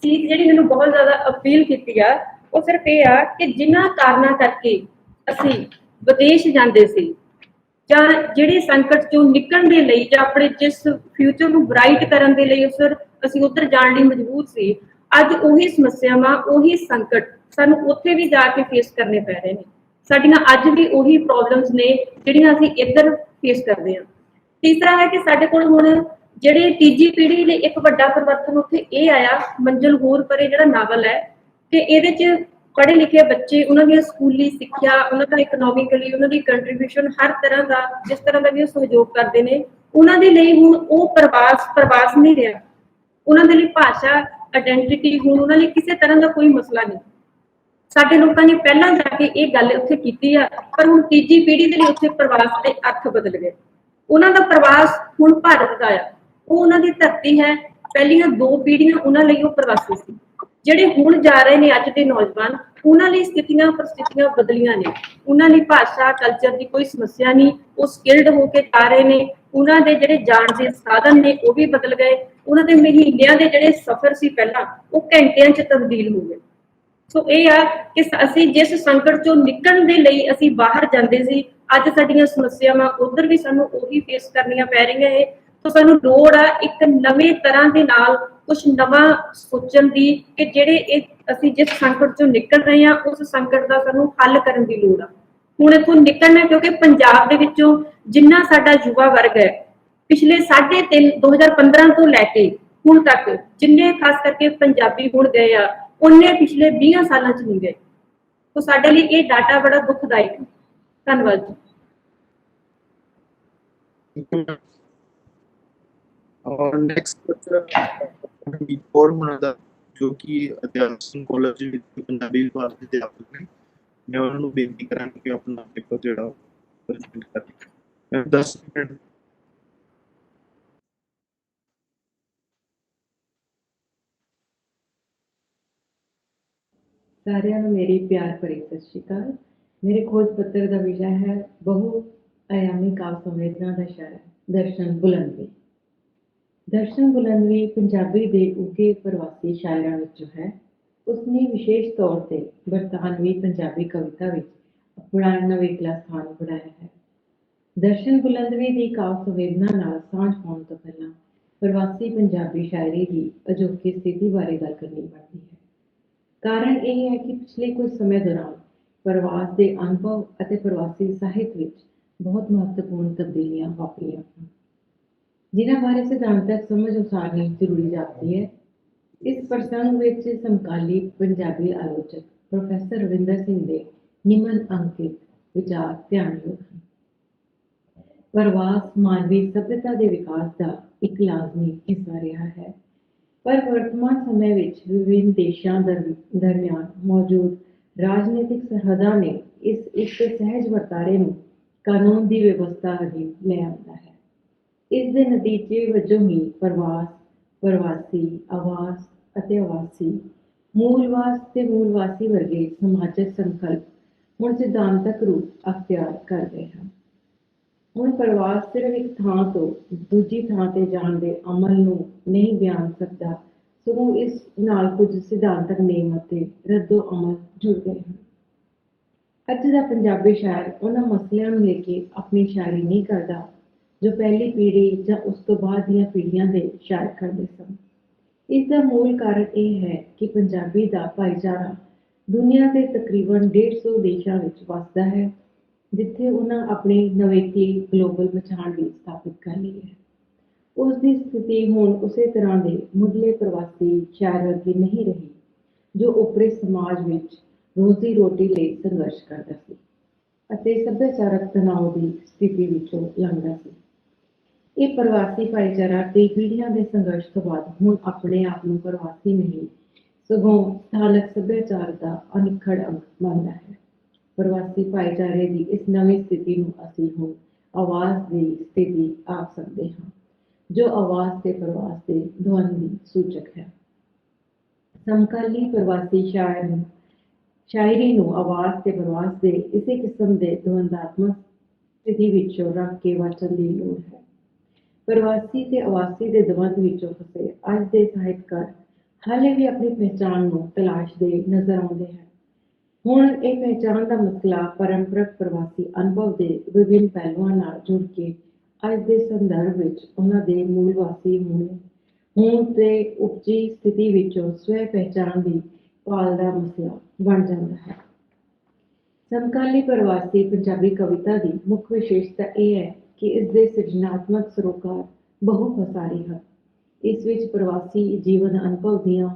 ਚੀਜ਼ ਜਿਹੜੀ ਮੈਨੂੰ ਬਹੁਤ ਜ਼ਿਆਦਾ ਅਪੀਲ ਕੀਤੀ ਆ ਉਹ ਸਿਰਫ ਇਹ ਆ ਕਿ ਜਿਨ੍ਹਾਂ ਕਾਰਨਾਂ ਕਰਕੇ ਅਸੀਂ ਵਿਦੇਸ਼ ਜਾਂਦੇ ਸੀ ਜਾਂ ਜਿਹੜੇ ਸੰਕਟ ਚੋਂ ਨਿਕਲਣ ਦੇ ਲਈ ਜਾਂ ਆਪਣੇ ਜਿਸ ਫਿਊਚਰ ਨੂੰ ਬ੍ਰਾਈਟ ਕਰਨ ਦੇ ਲਈ ਅਸੀਂ ਉੱਧਰ ਜਾਣ ਲਈ ਮਜਬੂਰ ਸੀ, ਅੱਜ ਉਹੀ ਸਮੱਸਿਆਵਾਂ, ਉਹੀ ਸੰਕਟ ਸਾਨੂੰ ਉੱਥੇ ਵੀ ਜਾ ਕੇ ਫੇਸ ਕਰਨੇ ਪੈ ਰਹੇ ਨੇ। ਸਾਡੀਆਂ ਅੱਜ ਵੀ ਉਹੀ ਪ੍ਰੋਬਲਮਸ ਨੇ ਜਿਹੜੀਆਂ ਅਸੀਂ ਇੱਧਰ ਫੇਸ ਕਰਦੇ ਹਾਂ। ਤੀਸਰਾ ਹੈ ਕਿ ਸਾਡੇ ਕੋਲ ਹੁਣ ਜਿਹੜੇ ਤੀਜੀ ਪੀੜ੍ਹੀ ਲਈ ਇੱਕ ਵੱਡਾ ਪਰਿਵਰਤਨ ਉੱਥੇ ਇਹ ਆਇਆ ਮੰਜ਼ਿਲ ਹੋਰ ਪਰੇ ਜਿਹੜਾ ਨਾਵਲ ਹੈ ਕਿ ਇਹਦੇ 'ਚ ਪੜ੍ਹੇ ਲਿਖੇ ਬੱਚੇ, ਉਹਨਾਂ ਦੀਆਂ ਸਕੂਲੀ ਸਿੱਖਿਆ, ਉਹਨਾਂ ਦਾ ਇਕਨੋਮਿਕਲੀ ਉਹਨਾਂ ਦੀ ਕੰਟਰੀਬਿਊਸ਼ਨ ਹਰ ਤਰ੍ਹਾਂ ਦਾ ਜਿਸ ਤਰ੍ਹਾਂ ਦਾ ਵੀ ਉਹ ਸਹਿਯੋਗ ਕਰਦੇ ਨੇ, ਉਹਨਾਂ ਦੇ ਲਈ ਹੁਣ ਉਹ ਪ੍ਰਵਾਸ ਨਹੀਂ ਰਿਹਾ। ਉਹਨਾਂ ਦੇ ਲਈ ਭਾਸ਼ਾ, ਆਇਡੈਂਟੀਟੀ ਹੁਣ ਉਹਨਾਂ ਲਈ ਕਿਸੇ ਤਰ੍ਹਾਂ ਦਾ ਕੋਈ ਮਸਲਾ ਨਹੀਂ। ਸਾਡੇ ਲੋਕਾਂ ਨੇ ਪਹਿਲਾਂ ਜਾ ਕੇ ਇਹ ਗੱਲ ਉੱਥੇ ਕੀਤੀ ਆ, ਪਰ ਹੁਣ ਤੀਜੀ ਪੀੜ੍ਹੀ ਦੇ ਲਈ ਉੱਥੇ ਪ੍ਰਵਾਸ ਦੇ ਅਰਥ ਬਦਲ ਗਏ। ਉਹਨਾਂ ਦਾ ਪ੍ਰਵਾਸ ਹੁਣ ਭਾਰਤ ਦਾ ਆ, ਉਹ ਉਹਨਾਂ ਦੀ ਧਰਤੀ ਹੈ। ਪਹਿਲੀਆਂ ਦੋ ਪੀੜ੍ਹੀਆਂ ਉਹਨਾਂ ਲਈ ਉਹ ਪ੍ਰਵਾਸੀ ਸੀ। ਜਿਹੜੇ ਹੁਣ ਜਾ ਰਹੇ ਨੇ ਅੱਜ ਦੇ ਨੌਜਵਾਨ, ਉਹਨਾਂ ਲਈ ਸਥਿਤੀਆਂ ਪਰਿਸਥਿਤੀਆਂ ਬਦਲੀਆਂ ਨੇ। ਉਹਨਾਂ ਲਈ ਭਾਸ਼ਾ, ਕਲਚਰ ਦੀ ਕੋਈ ਸਮੱਸਿਆ ਨਹੀਂ, ਉਹ ਸਕਿਲਡ ਹੋ ਕੇ ਜਾ ਰਹੇ ਨੇ। ਉਹਨਾਂ ਦੇ ਜਿਹੜੇ ਜਾਣ ਦੇ ਸਾਧਨ ਨੇ ਉਹ ਵੀ ਬਦਲ ਗਏ। ਉਹਨਾਂ ਦੇ ਮਹੀਨਿਆਂ ਦੇ ਜਿਹੜੇ ਸਫ਼ਰ ਸੀ ਪਹਿਲਾਂ, ਉਹ ਘੰਟਿਆਂ 'ਚ ਤਬਦੀਲ ਹੋ ਗਏ। ਸੋ ਇਹ ਆ ਕਿ ਅਸੀਂ ਜਿਸ ਸੰਕਟ ਚੋਂ ਨਿਕਲਣ ਦੇ ਲਈ ਅਸੀਂ ਬਾਹਰ ਜਾਂਦੇ ਸੀ, ਅੱਜ ਸਾਡੀਆਂ ਸਮੱਸਿਆਵਾਂ ਉੱਧਰ ਵੀ ਸਾਨੂੰ ਉਹੀ ਫੇਸ ਕਰਨੀਆਂ ਪੈ ਰਹੀਆਂ ਨੇ। ਤਾਂ ਸਾਨੂੰ ਲੋੜ ਆ ਇੱਕ ਨਵੇਂ ਤਰ੍ਹਾਂ ਦੇ ਨਾਲ ਕੁਝ ਨਵਾਂ ਸੋਚਣ ਦੀ ਕਿ ਜਿਹੜੇ ਅਸੀਂ ਜਿਸ ਸੰਕਟ ਚੋਂ ਨਿਕਲ ਰਹੇ ਹਾਂ ਉਸ ਸੰਕਟ ਦਾ ਸਾਨੂੰ ਹੱਲ ਕਰਨ ਦੀ ਲੋੜ ਆ। ਹੁਣ ਇੱਥੋਂ ਨਿਕਲਣਾ, ਕਿਉਂਕਿ ਪੰਜਾਬ ਦੇ ਵਿੱਚੋਂ ਜਿੰਨਾ ਸਾਡਾ ਯੁਵਾ ਵਰਗ ਹੈ ਪਿਛਲੇ 2015 ਤੋਂ ਲੈ ਕੇ ਹੁਣ ਤੱਕ ਜਿੰਨੇ ਖਾਸ ਕਰਕੇ ਪੰਜਾਬੀ ਹੁਣ ਗਏ ਆ, ਉਹਨੇ ਪਿਛਲੇ 20 ਸਾਲਾਂ 'ਚ ਨਹੀਂ ਗਏ। तो साडे लिए ये डाटा बड़ा दुखदायक है। धन्यवाद जी। और नेक्स्ट क्वेश्चन और मुनादा जो कि अध्यापन कॉलेज ਵਿੱਚ ਪੰਜਾਬੀ ਵਿਭਾਗ ਦੇ ਅਧਿਆਪਕ ਨੇ ਮੈਂ ਉਹਨਾਂ ਨੂੰ ਬੇਨਤੀ ਕਰਾਂਗਾ ਕਿ ਆਪਣਾ ਪੇਪਰ ਜਿਹੜਾ ਪ੍ਰੈਜ਼ੈਂਟ ਕਰਨ 10 ਮਿੰਟ ਸਾਰਿਆਂ ਨੂੰ ਮੇਰੀ ਪਿਆਰ ਭਰੀ ਸਤਿ ਸ਼੍ਰੀ ਅਕਾਲ। ਮੇਰੇ ਖੋਜ ਪੱਤਰ ਦਾ ਵਿਸ਼ਾ ਹੈ ਬਹੁ ਆਯਾਮੀ ਕਾਵਿ ਸੰਵੇਦਨਾ ਦਾ ਇਸ਼ਾਰਾ ਦਰਸ਼ਨ ਬੁਲੰਦਵੀ। ਦਰਸ਼ਨ ਬੁਲੰਦਵੀ ਪੰਜਾਬੀ ਦੇ ਉੱਘੇ ਪ੍ਰਵਾਸੀ ਸ਼ਾਇਰਾਂ ਵਿੱਚੋਂ ਹੈ। ਉਸਨੇ ਵਿਸ਼ੇਸ਼ ਤੌਰ ਤੇ ਬਰਤਾਨਵੀ ਪੰਜਾਬੀ ਕਵਿਤਾ ਵਿੱਚ ਆਪਣਾ ਨਵੇਕਲਾ ਸਥਾਨ ਬਣਾਇਆ ਹੈ। ਦਰਸ਼ਨ ਬੁਲੰਦਵੀ ਦੀ ਕਾਵਿ ਸੰਵੇਦਨਾ ਨਾਲ ਸਾਂਝ ਪਾਉਣ ਤੋਂ ਪਹਿਲਾਂ ਪ੍ਰਵਾਸੀ ਪੰਜਾਬੀ ਸ਼ਾਇਰੀ ਦੀ ਅਜੋਕੀ ਸਥਿਤੀ ਬਾਰੇ ਗੱਲ ਕਰਨੀ ਬਣਦੀ ਹੈ। ਕਾਰਨ ਇਹ ਹੈ ਕਿ ਪਿਛਲੇ ਕੁਝ ਸਮੇਂ ਦੌਰਾਨ ਪ੍ਰਵਾਸ ਦੇ ਅਨੁਭਵ ਅਤੇ ਪ੍ਰਵਾਸੀ ਸਾਹਿਤ ਵਿੱਚ ਬਹੁਤ ਮਹੱਤਵਪੂਰਨ ਤਬਦੀਲੀਆਂ ਵਾਪਰੀਆਂ ਹਨ, ਜਿਨ੍ਹਾਂ ਬਾਰੇ ਸਿਧਾਂਤਕ ਸਮਝ ਉਸਾਰਨੀ ਜ਼ਰੂਰੀ ਜਾਪਦੀ ਹੈ। ਇਸ ਪ੍ਰਸੰਗ ਵਿੱਚ ਸਮਕਾਲੀ ਪੰਜਾਬੀ ਆਲੋਚਕ ਪ੍ਰੋਫੈਸਰ ਰਵਿੰਦਰ ਸਿੰਘ ਦੇ ਨਿਮਨ ਅੰਕਿਤ ਵਿਚਾਰ ਧਿਆਨਯੋਗ ਹਨ। ਪ੍ਰਵਾਸ ਮਾਨਵੀ ਸਭਿਅਤਾ ਦੇ ਵਿਕਾਸ ਦਾ ਇੱਕ ਲਾਜ਼ਮੀ ਹਿੱਸਾ ਰਿਹਾ ਹੈ, ਪਰ ਵਰਤਮਾਨ ਸਮੇਂ ਵਿੱਚ ਵਿਭਿੰਨ ਦੇਸ਼ਾਂ ਦਰਮਿਆਨ ਮੌਜੂਦ ਰਾਜਨੀਤਿਕ ਸਰਹੱਦਾਂ ਨੇ ਇਸ ਇੱਕ ਸਹਿਜ ਵਰਤਾਰੇ ਨੂੰ ਕਾਨੂੰਨ ਦੀ ਵਿਵਸਥਾ ਅਧੀਨ ਲੈ ਆਉਂਦਾ ਹੈ। ਇਸ ਦੇ ਨਤੀਜੇ ਵਜੋਂ ਹੀ ਪ੍ਰਵਾਸ, ਪ੍ਰਵਾਸੀ, ਆਵਾਸ ਅਤੇ ਆਵਾਸੀ, ਮੂਲਵਾਸ ਤੇ ਮੂਲਵਾਸੀ ਵਰਗੇ ਸਮਾਜਿਕ ਸੰਕਲਪ ਹੁਣ ਸਿਧਾਂਤਕ ਰੂਪ ਅਖਤਿਆਰ ਕਰ ਗਏ ਹਨ। ਹੁਣ ਪ੍ਰਵਾਸ ਸਿਰਫ ਇੱਕ ਥਾਂ ਤੋਂ ਦੂਜੀ ਥਾਂ ਤੇ ਜਾਣ ਦੇ ਅਮਲ ਨੂੰ ਨਹੀਂ ਬਿਆਨ ਸਕਦਾ, ਸਗੋਂ ਇਸ ਨਾਲ ਕੁਝ ਸਿਧਾਂਤਕ ਨੇਮ ਅਤੇ ਰੱਦੋ ਅਮਲ ਜੁੜ ਗਏ ਹਨ। ਅੱਜ ਦਾ ਪੰਜਾਬੀ ਸ਼ਾਇਰ ਉਹਨਾਂ ਮਸਲਿਆਂ ਨੂੰ ਲੈ ਕੇ ਆਪਣੀ ਸ਼ਾਇਰੀ ਨਹੀਂ ਕਰਦਾ ਜੋ ਪਹਿਲੀ ਪੀੜ੍ਹੀ ਜਾਂ ਉਸ ਤੋਂ ਬਾਅਦ ਦੀਆਂ ਪੀੜ੍ਹੀਆਂ ਦੇ ਸ਼ਾਇਰ ਕਰਦੇ ਸਨ। ਇਸ ਦਾ ਮੂਲ ਕਾਰਨ ਇਹ ਹੈ ਕਿ ਪੰਜਾਬੀ ਦਾ ਭਾਈਚਾਰਾ ਦੁਨੀਆ ਦੇ ਤਕਰੀਬਨ 150 ਦੇਸ਼ਾਂ ਵਿੱਚ ਵੱਸਦਾ ਹੈ, ਜਿੱਥੇ ਉਹਨਾਂ ਆਪਣੀ ਨਵੇਕਲੀ ਗਲੋਬਲ ਪਛਾਣ ਵੀ ਸਥਾਪਿਤ ਕਰ ਲਈ ਹੈ। ਉਸ ਦੀ ਸਥਿਤੀ ਹੁਣ ਉਸੇ ਤਰ੍ਹਾਂ ਦੇ ਮੁੱਢਲੇ ਪ੍ਰਵਾਸੀ ਸ਼ਾਇਰ ਵਰਗੀ ਨਹੀਂ ਰਹੀ ਜੋ ਉੱਪਰੇ ਸਮਾਜ ਵਿੱਚ ਰੋਜ਼ੀ ਰੋਟੀ ਲਈ ਸੰਘਰਸ਼ ਕਰਦਾ ਸੀ ਅਤੇ ਸੱਭਿਆਚਾਰਕ ਤਣਾਅ ਦੀ ਸਥਿਤੀ ਵਿੱਚੋਂ ਲੰਘਦਾ ਸੀ। ਇਹ ਪ੍ਰਵਾਸੀ ਭਾਈਚਾਰਾ ਕਈ ਪੀੜ੍ਹੀਆਂ ਦੇ ਸੰਘਰਸ਼ ਤੋਂ ਬਾਅਦ ਹੁਣ ਆਪਣੇ ਆਪ ਨੂੰ ਪ੍ਰਵਾਸੀ ਨਹੀਂ, ਸਗੋਂ ਸਥਾਨਕ ਸੱਭਿਆਚਾਰ ਦਾ ਅਨਿੱਖੜ ਅੰਗ ਮੰਨਦਾ ਹੈ। ਪ੍ਰਵਾਸੀ ਭਾਈਚਾਰੇ ਦੀ ਇਸ ਨਵੀਂ ਸਥਿਤੀ ਨੂੰ ਅਸੀਂ ਹੁਣ ਆਵਾਜ਼ ਦੀ ਸਥਿਤੀ ਆਖ ਸਕਦੇ ਹਾਂ, ਜੋ ਆਵਾਜ਼ ਤੇ ਪ੍ਰਵਾਸ ਦੇ ਦਵੰਦ ਦੀ ਸੂਚਕ ਹੈ। ਸਮਕਾਲੀ ਪ੍ਰਵਾਸੀ ਸ਼ਾਇਰੀ ਨੂੰ ਆਵਾਜ਼ ਤੇ ਪ੍ਰਵਾਸ ਦੇ ਇਸੇ ਕਿਸਮ ਦੇ ਦਵੰਦਾਤਮਕ ਸਥਿਤੀ ਵਿੱਚੋਂ ਰੱਖ ਕੇ ਵਾਚਣ ਦੀ ਲੋੜ ਹੈ। ਪ੍ਰਵਾਸੀ ਤੇ ਆਵਾਸੀ ਦੇ ਦਵੰਦ ਵਿੱਚੋਂ ਫਸੇ ਅੱਜ ਦੇ ਸਾਹਿਤਕਾਰ ਹਾਲੇ ਵੀ ਆਪਣੀ ਪਹਿਚਾਣ ਨੂੰ ਤਲਾਸ਼ ਦੇ ਨਜ਼ਰ ਆਉਂਦੇ ਹਨ। ਹੁਣ ਇਹ ਪਹਿਚਾਣ ਦਾ ਮਸਲਾ ਪਰੰਪਰਕ ਪ੍ਰਵਾਸੀ ਅਨੁਭਵ ਦੇ ਵਿਭਿੰਨ ਪਹਿਲੂਆਂ ਨਾਲ ਜੁੜ ਕੇ ਅੱਜ ਦੇ ਸੰਦਰਭ ਵਿੱਚ ਉਹਨਾਂ ਦੇ ਮੂਲ ਵਾਸੀ ਹੋਣ ਤੇ ਉਪਜੀ ਸਥਿਤੀ ਵਿੱਚੋਂ ਸਵੈ ਪਹਿਚਾਣ ਦੀ ਭਾਲ ਦਾ ਮਸਲਾ ਬਣ ਜਾਂਦਾ ਹੈ। ਸਮਕਾਲੀ ਪ੍ਰਵਾਸੀ ਪੰਜਾਬੀ ਕਵਿਤਾ ਦੀ ਮੁੱਖ ਵਿਸ਼ੇਸ਼ਤਾ ਇਹ ਹੈ ਕਿ ਇਸ ਦੇ ਸਿਰਜਣਾਤਮਕ ਸਰੋਕਾਰ ਬਹੁ ਪਸਾਰੀ ਹਨ। ਇਸ ਵਿੱਚ ਪ੍ਰਵਾਸੀ ਜੀਵਨ ਅਨੁਭਵ ਦੀਆਂ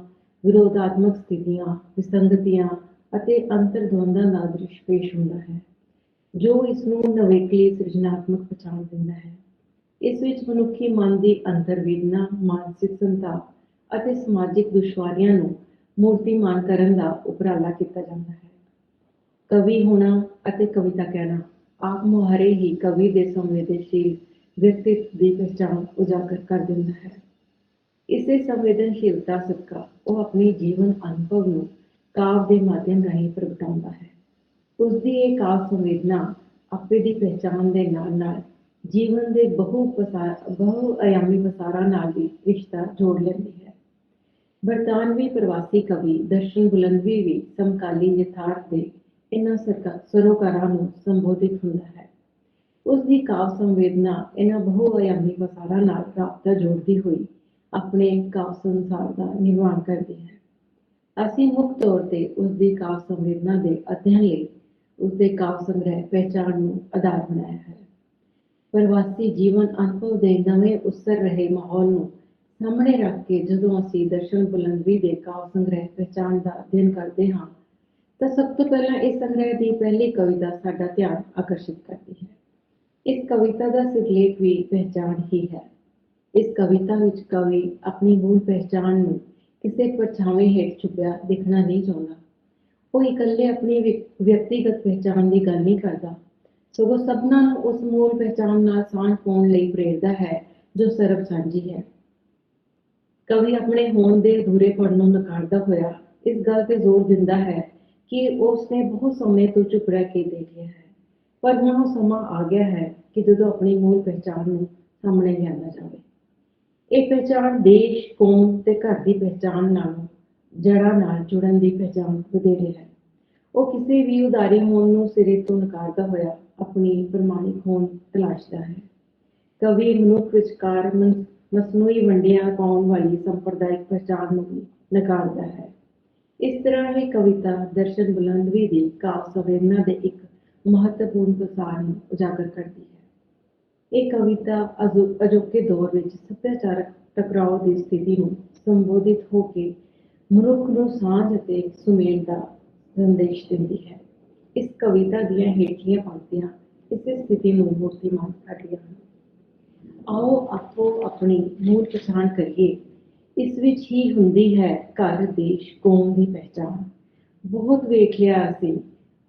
ਵਿਰੋਧਾਤਮਕ ਸਥਿਤੀਆਂ, ਵਿਸੰਗਤੀਆਂ ਅਤੇ ਅੰਤਰਦਵੰਦਾਂ ਦਾ ਦ੍ਰਿਸ਼ ਪੇਸ਼ ਹੁੰਦਾ ਹੈ, ਜੋ ਇਸ ਨੂੰ ਨਵੇਕਲੀ ਸਿਰਜਣਾਤਮਕ ਪਛਾਣ ਦਿੰਦਾ ਹੈ। ਇਸ ਵਿੱਚ ਮਨੁੱਖੀ ਮਨ ਦੀ ਅੰਤਰਵੇਦਨਾ, ਮਾਨਸਿਕ ਸੰਤਾਪ ਅਤੇ ਸਮਾਜਿਕ ਦੁਸ਼ਵਾਰੀਆਂ ਨੂੰ ਮੂਰਤੀਮਾਨ ਕਰਨ ਦਾ ਉਪਰਾਲਾ ਕੀਤਾ ਜਾਂਦਾ ਹੈ। ਕਵੀ ਹੋਣਾ ਅਤੇ ਕਵਿਤਾ ਕਹਿਣਾ ਆਪ ਮੁਹਾਰੇ ਹੀ ਕਵੀ ਦੇ ਸੰਵੇਦਨਸ਼ੀਲ ਵਿਅਕਤਿਤਵ ਦੀ ਪਹਿਚਾਣ ਉਜਾਗਰ ਕਰ ਦਿੰਦਾ ਹੈ। ਇਸੇ ਸੰਵੇਦਨਸ਼ੀਲਤਾ ਸਦਕਾ ਉਹ ਆਪਣੀ ਜੀਵਨ ਅਨੁਭਵ ਨੂੰ ਕਾਵਿ ਦੇ ਮਾਧਿਅਮ ਰਾਹੀਂ ਪ੍ਰਗਟਾਉਂਦਾ ਹੈ। ਉਸਦੀ ਇਹ ਕਾਵਿ ਸੰਵੇਦਨਾ ਆਪੇ ਦੀ ਪਹਿਚਾਣ ਦੇ ਨਾਲ ਨਾਲ ਜੀਵਨ ਦੇ ਬਹੁ ਆਯਾਮੀ ਪਸਾਰਾਂ ਨਾਲ ਵੀ ਰਿਸ਼ਤਾ ਜੋੜ ਲੈਂਦੀ ਹੈ। ਬਰਤਾਨਵੀ ਪ੍ਰਵਾਸੀ ਕਵੀ ਦਰਸ਼ਨ ਬੁਲੰਦਵੀ ਵੀ ਸਮਕਾਲੀ ਯਥਾਰਥ ਦੇ ਇਹਨਾਂ ਸਰੋਕਾਰਾਂ ਨੂੰ ਸੰਬੋਧਿਤ ਹੁੰਦਾ ਹੈ। ਉਸ ਦੀ ਕਾਵਿ ਸੰਵੇਦਨਾ ਇਹਨਾਂ ਬਹੁ ਆਯਾਮੀ ਪਸਾਰਾਂ ਨਾਲ ਰਾਬਤਾ ਜੋੜਦੀ ਹੋਈ ਆਪਣੇ ਕਾਵਿ ਸੰਸਾਰ ਦਾ ਨਿਰਮਾਣ ਕਰਦੀ ਹੈ। ਅਸੀਂ ਮੁੱਖ ਤੌਰ ਤੇ ਉਸ ਦੀ ਕਾਵਿ ਸੰਵੇਦਨਾ ਦੇ ਅਧਿਐਨ ਲਈ ਉਸ ਦੇ ਕਾਵਿ ਸੰਗ੍ਰਹਿ ਪਹਿਚਾਣ ਨੂੰ ਆਧਾਰ ਬਣਾਇਆ ਹੈ। ਪ੍ਰਵਾਸੀ ਜੀਵਨ ਅਨੁਭਵ ਦੇ ਨਵੇਂ ਉਸਰ ਰਹੇ ਮਾਹੌਲ ਨੂੰ ਸਾਹਮਣੇ ਰੱਖ ਕੇ ਜਦੋਂ ਅਸੀਂ ਦਰਸ਼ਨ ਬੁਲੰਦਵੀ ਦੇ ਕਾਵਿ ਸੰਗ੍ਰਹਿ ਪਹਿਚਾਣ ਦਾ ਅਧਿਐਨ ਕਰਦੇ ਹਾਂ ਤਾਂ ਸਭ ਤੋਂ ਪਹਿਲਾਂ ਇਸ ਸੰਗ੍ਰਹਿ ਦੀ ਪਹਿਲੀ ਕਵਿਤਾ ਸਾਡਾ ਧਿਆਨ ਆਕਰਸ਼ਿਤ ਕਰਦੀ ਹੈ। ਇਸ ਕਵਿਤਾ ਦਾ ਸਿਰਲੇਖ ਵੀ ਪਹਿਚਾਣ ਹੀ ਹੈ। ਇਸ ਕਵਿਤਾ ਵਿੱਚ ਕਵੀ ਆਪਣੀ ਮੂਲ ਪਹਿਚਾਣ ਨੂੰ ਕਿਸੇ ਪਰਛਾਵੇਂ ਹੇਠ ਛੁਪਿਆ ਦਿਖਣਾ ਨਹੀਂ ਚਾਹੁੰਦਾ। ਉਹ ਇਕੱਲੇ ਆਪਣੀ ਵਿਅਕਤੀਗਤ ਪਹਿਚਾਣ ਦੀ ਗੱਲ ਨਹੀਂ ਕਰਦਾ, ਸਗੋਂ ਸਭਨਾਂ ਨੂੰ ਉਸ ਮੂਲ ਪਹਿਚਾਣ ਨਾਲ ਸਾਂਝ ਪਾਉਣ ਲਈ ਪ੍ਰੇਰਦਾ ਹੈ ਜੋ ਸਰਬ ਸਾਂਝੀ ਹੈ। ਕਵੀ ਆਪਣੇ ਹੋਣ ਦੇ ਅਧੂਰੇਪਣ ਨੂੰ ਨਕਾਰਦਾ ਹੋਇਆ ਇਸ ਗੱਲ ਤੇ ਜ਼ੋਰ ਦਿੰਦਾ ਹੈ ਕਿ ਉਸਨੇ ਬਹੁਤ ਸਮੇਂ ਤੋਂ ਚੁੱਪ ਰਹਿ ਕੇ ਦੇਖ ਲਿਆ ਹੈ, ਪਰ ਹੁਣ ਉਹ ਸਮਾਂ ਆ ਗਿਆ ਹੈ ਕਿ ਜਦੋਂ ਆਪਣੀ ਮੂਲ ਪਹਿਚਾਣ ਨੂੰ ਸਾਹਮਣੇ ਲਿਆਂਦਾ ਜਾਵੇ। ਇਹ ਪਹਿਚਾਣ ਦੇਸ਼, ਕੌਮ ਤੇ ਘਰ ਦੀ ਪਹਿਚਾਣ ਨਾਲੋਂ ਜੜ੍ਹਾਂ ਨਾਲ ਜੁੜਨ ਦੀ ਪਹਿਚਾਣ ਵਧੇਰੇ ਹੈ। ਉਹ ਕਿਸੇ ਵੀ ਉਦਾਰੀ ਹੋਣ ਨੂੰ ਸਿਰੇ ਤੋਂ ਨਕਾਰਦਾ ਹੋਇਆ ਆਪਣੀ ਪ੍ਰਮਾਣਿਕ ਹੋਣ ਤਲਾਸ਼ਦਾ ਹੈ। ਕਵੀ ਮਨੁੱਖ ਵਿਚਕਾਰ ਮਸਨੂਈ ਵੰਡੀਆਂ ਪਾਉਣ ਵਾਲੀ ਸੰਪਰਦਾਇਕ ਪਹਿਚਾਣ ਨੂੰ ਵੀ ਨਕਾਰਦਾ ਹੈ। ਇਸ ਤਰ੍ਹਾਂ ਇਹ ਕਵਿਤਾ ਦਰਸ਼ਨ ਬੁਲੰਦਵੀ ਦੀ ਕਾਵਿ ਸੰਵੇਦਨਾ ਦੇ ਇੱਕ ਮਹੱਤਵਪੂਰਨ ਪਸਾਰ ਨੂੰ ਉਜਾਗਰ ਕਰਦੀ ਹੈ। ਇਹ ਕਵਿਤਾ ਅਜੋਕੇ ਦੌਰ ਵਿੱਚ ਸੱਭਿਆਚਾਰਕ ਟਕਰਾਓ ਦੀ ਸਥਿਤੀ ਨੂੰ ਸੰਬੋਧਿਤ ਹੋ ਕੇ ਮਨੁੱਖ ਨੂੰ ਸਾਂਝ ਅਤੇ ਸੁਮੇਲ ਦਾ ਸੰਦੇਸ਼ ਦਿੰਦੀ ਹੈ। ਇਸ ਕਵਿਤਾ ਦੀਆਂ ਹੇਠਲੀਆਂ ਪੰਕਤੀਆਂ ਇਸੇ ਸਥਿਤੀ ਨੂੰ ਮੂਰਤੀਮਾਨ ਕਰਦੀਆਂ ਹਨ। ਆਓ ਆਪੋ ਆਪਣੀ ਮੂਲ ਪਛਾਣ ਕਰੀਏ। ਇਸ ਵਿੱਚ ਹੀ ਹੁੰਦੀ ਹੈ ਘਰ, ਦੇਸ਼, ਕੌਮ ਦੀ ਪਹਿਚਾਣ। ਬਹੁਤ ਵੇਖ ਲਿਆ ਅਸੀਂ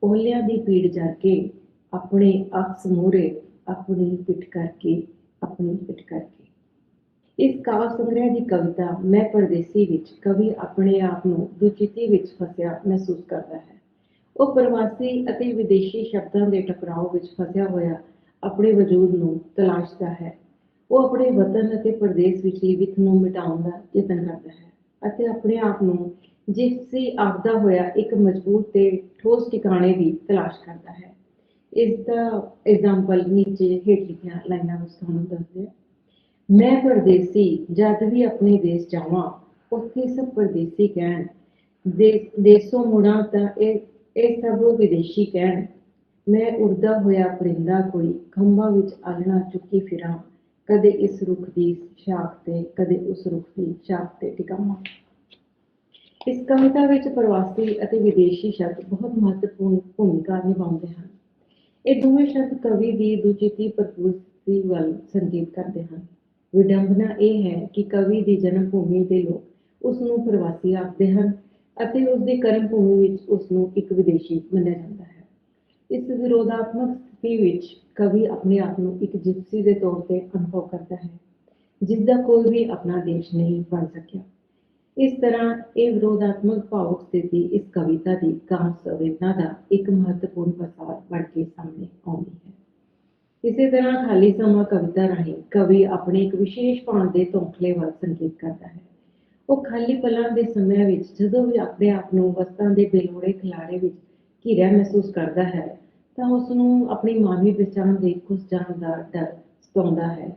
ਓਹਲਿਆਂ ਦੀ ਪੀੜ ਜਰ ਕੇ, ਆਪਣੇ ਅਕਸ ਮੂਹਰੇ ਆਪਣੀ ਪਿੱਠ ਕਰਕੇ, ਆਪਣੀ ਪਿੱਠ ਕਰਕੇ। ਇਸ ਕਾਵਿ ਸੰਗ੍ਰਹਿ ਦੀ ਕਵਿਤਾ ਮੈਂ ਪਰਦੇਸੀ ਵਿੱਚ ਕਵੀ ਆਪਣੇ ਆਪ ਨੂੰ ਦੁਚਿੱਤੀ ਵਿੱਚ ਫਸਿਆ ਮਹਿਸੂਸ ਕਰਦਾ ਹੈ। ਉਹ ਪ੍ਰਵਾਸੀ ਅਤੇ ਵਿਦੇਸ਼ੀ ਸ਼ਬਦਾਂ ਦੇ ਟਕਰਾਓ ਵਿੱਚ ਫਸਿਆ ਹੋਇਆ ਆਪਣੇ ਵਜੂਦ ਨੂੰ ਤਲਾਸ਼ਦਾ ਹੈ। ਉਹ ਆਪਣੇ ਵਤਨ ਅਤੇ ਪ੍ਰਦੇਸ਼ ਵਿਚਲੀ ਵਿੱਥ ਨੂੰ ਮਿਟਾਉਣ ਦਾ ਯਤਨ ਕਰਦਾ ਹੈ ਅਤੇ ਆਪਣੇ ਆਪ ਨੂੰ ਜਿਪਸੀ ਆਖਦਾ ਹੋਇਆ ਇੱਕ ਮਜ਼ਬੂਤ ਤੇ ਠੋਸ ਟਿਕਾਣੇ ਦੀ ਤਲਾਸ਼ ਕਰਦਾ ਹੈ। ਇਸ ਦਾ ਐਗਜ਼ਾਮਪਲ ਨੀਚੇ ਹੇਠ ਲਿਖੀਆਂ ਲਾਈਨਾਂ ਵਿੱਚ ਤੁਹਾਨੂੰ ਦੱਸਦੇ ਹਾਂ। ਮੈਂ ਪਰਦੇਸੀ ਜਦ ਵੀ ਆਪਣੇ ਦੇਸ਼ ਜਾਵਾਂ, ਉੱਥੇ ਸਭ ਪਰਦੇਸੀ ਕਹਿਣ, ਦੇਸੋਂ ਮੁੜਾਂ ਤਾਂ ਇਹ ਸਭ ਵਿਦੇਸ਼ੀ ਕਹਿਣ। ਮੈਂ ਉੜਦਾ ਹੋਇਆ ਪਰਿੰਦਾ ਕੋਈ, ਖੰਭਾਂ ਵਿੱਚ ਆਲ੍ਹਣਾ ਚੁੱਕੀ ਫਿਰਾਂ, ਕਦੇ ਇਸ ਰੁੱਖ ਦੀ ਸ਼ਾਖ ਤੇ, ਕਦੇ ਉਸ ਰੁੱਖ ਦੀ ਸ਼ਾਖ ਤੇ ਟਿਕਾਵਾਂ। ਇਸ ਕਵਿਤਾ ਵਿੱਚ ਪ੍ਰਵਾਸੀ ਅਤੇ ਵਿਦੇਸ਼ੀ ਸ਼ਬਦ ਬਹੁਤ ਮਹੱਤਵਪੂਰਨ ਭੂਮਿਕਾ ਨਿਭਾਉਂਦੇ ਹਨ। ਇਹ ਦੋਵੇਂ ਸ਼ਬਦ ਕਵੀ ਦੀ ਦੁਚਿੱਤੀ ਪ੍ਰਵਿਰਤੀ ਵੱਲ ਸੰਕੇਤ ਕਰਦੇ ਹਨ। ਵਿਡੰਬਨਾ ਇਹ ਹੈ ਕਿ ਕਵੀ ਦੀ ਜਨਮ ਭੂਮੀ ਦੇ ਲੋਕ ਉਸ ਨੂੰ ਪ੍ਰਵਾਸੀ ਆਖਦੇ ਹਨ ਅਤੇ ਉਸ ਦੀ ਕਰਮ ਭੂਮੀ ਵਿੱਚ ਉਸ ਨੂੰ ਇੱਕ ਵਿਦੇਸ਼ੀ ਮੰਨਿਆ ਜਾਂਦਾ ਹੈ। ਇਸ ਵਿਰੋਧਾਤਮਕ ਸਥਿਤੀ ਵਿੱਚ ਕਵੀ ਆਪਣੇ ਆਪ ਨੂੰ ਇੱਕ ਜਿਪਸੀ ਦੇ ਤੌਰ ਤੇ ਅਨੁਭਵ ਕਰਦਾ ਹੈ, ਜਿਸਦਾ ਕੋਈ ਵੀ ਆਪਣਾ ਦੇਸ਼ ਨਹੀਂ ਬਣ ਸਕਿਆ। ਇਸ ਤਰ੍ਹਾਂ ਇਹ ਵਿਰੋਧਾਤਮਕ ਭਾਵੁਕ ਸਥਿਤੀ ਇਸ ਕਵਿਤਾ ਦੀ ਕਾਵਿ ਸੰਵੇਦਨਾ ਦਾ ਇੱਕ ਮਹੱਤਵਪੂਰਨ ਪਸਾਰ ਬਣ ਕੇ ਸਾਹਮਣੇ ਆਉਂਦੀ ਹੈ। ਇਸੇ ਤਰ੍ਹਾਂ ਖਾਲੀ ਸਮਾਂ ਕਵਿਤਾ ਰਾਹੀਂ ਕਵੀ ਆਪਣੇ ਇੱਕ ਵਿਸ਼ੇਸ਼ ਭਾਣ ਦੇ ਤੌਖਲੇ ਵੱਲ ਸੰਕੇਤ ਕਰਦਾ ਹੈ। ਉਹ ਖਾਲੀ ਪਲਾਂ ਦੇ ਸਮਿਆਂ ਵਿੱਚ ਜਦੋਂ ਵੀ ਆਪਣੇ ਆਪ ਨੂੰ ਵਸਤਾਂ ਦੇ ਬੇਲੋੜੇ ਖਿਲਾਰੇ ਵਿੱਚ ਘਿਰਿਆ ਮਹਿਸੂਸ ਕਰਦਾ ਹੈ ਤਾਂ ਉਸ ਨੂੰ ਆਪਣੀ ਮਾਨਵੀ ਪਛਾਣ ਦੇ ਖੁੱਸ ਜਾਣ ਦਾ ਡਰ ਸਤਾਉਂਦਾ ਹੈ।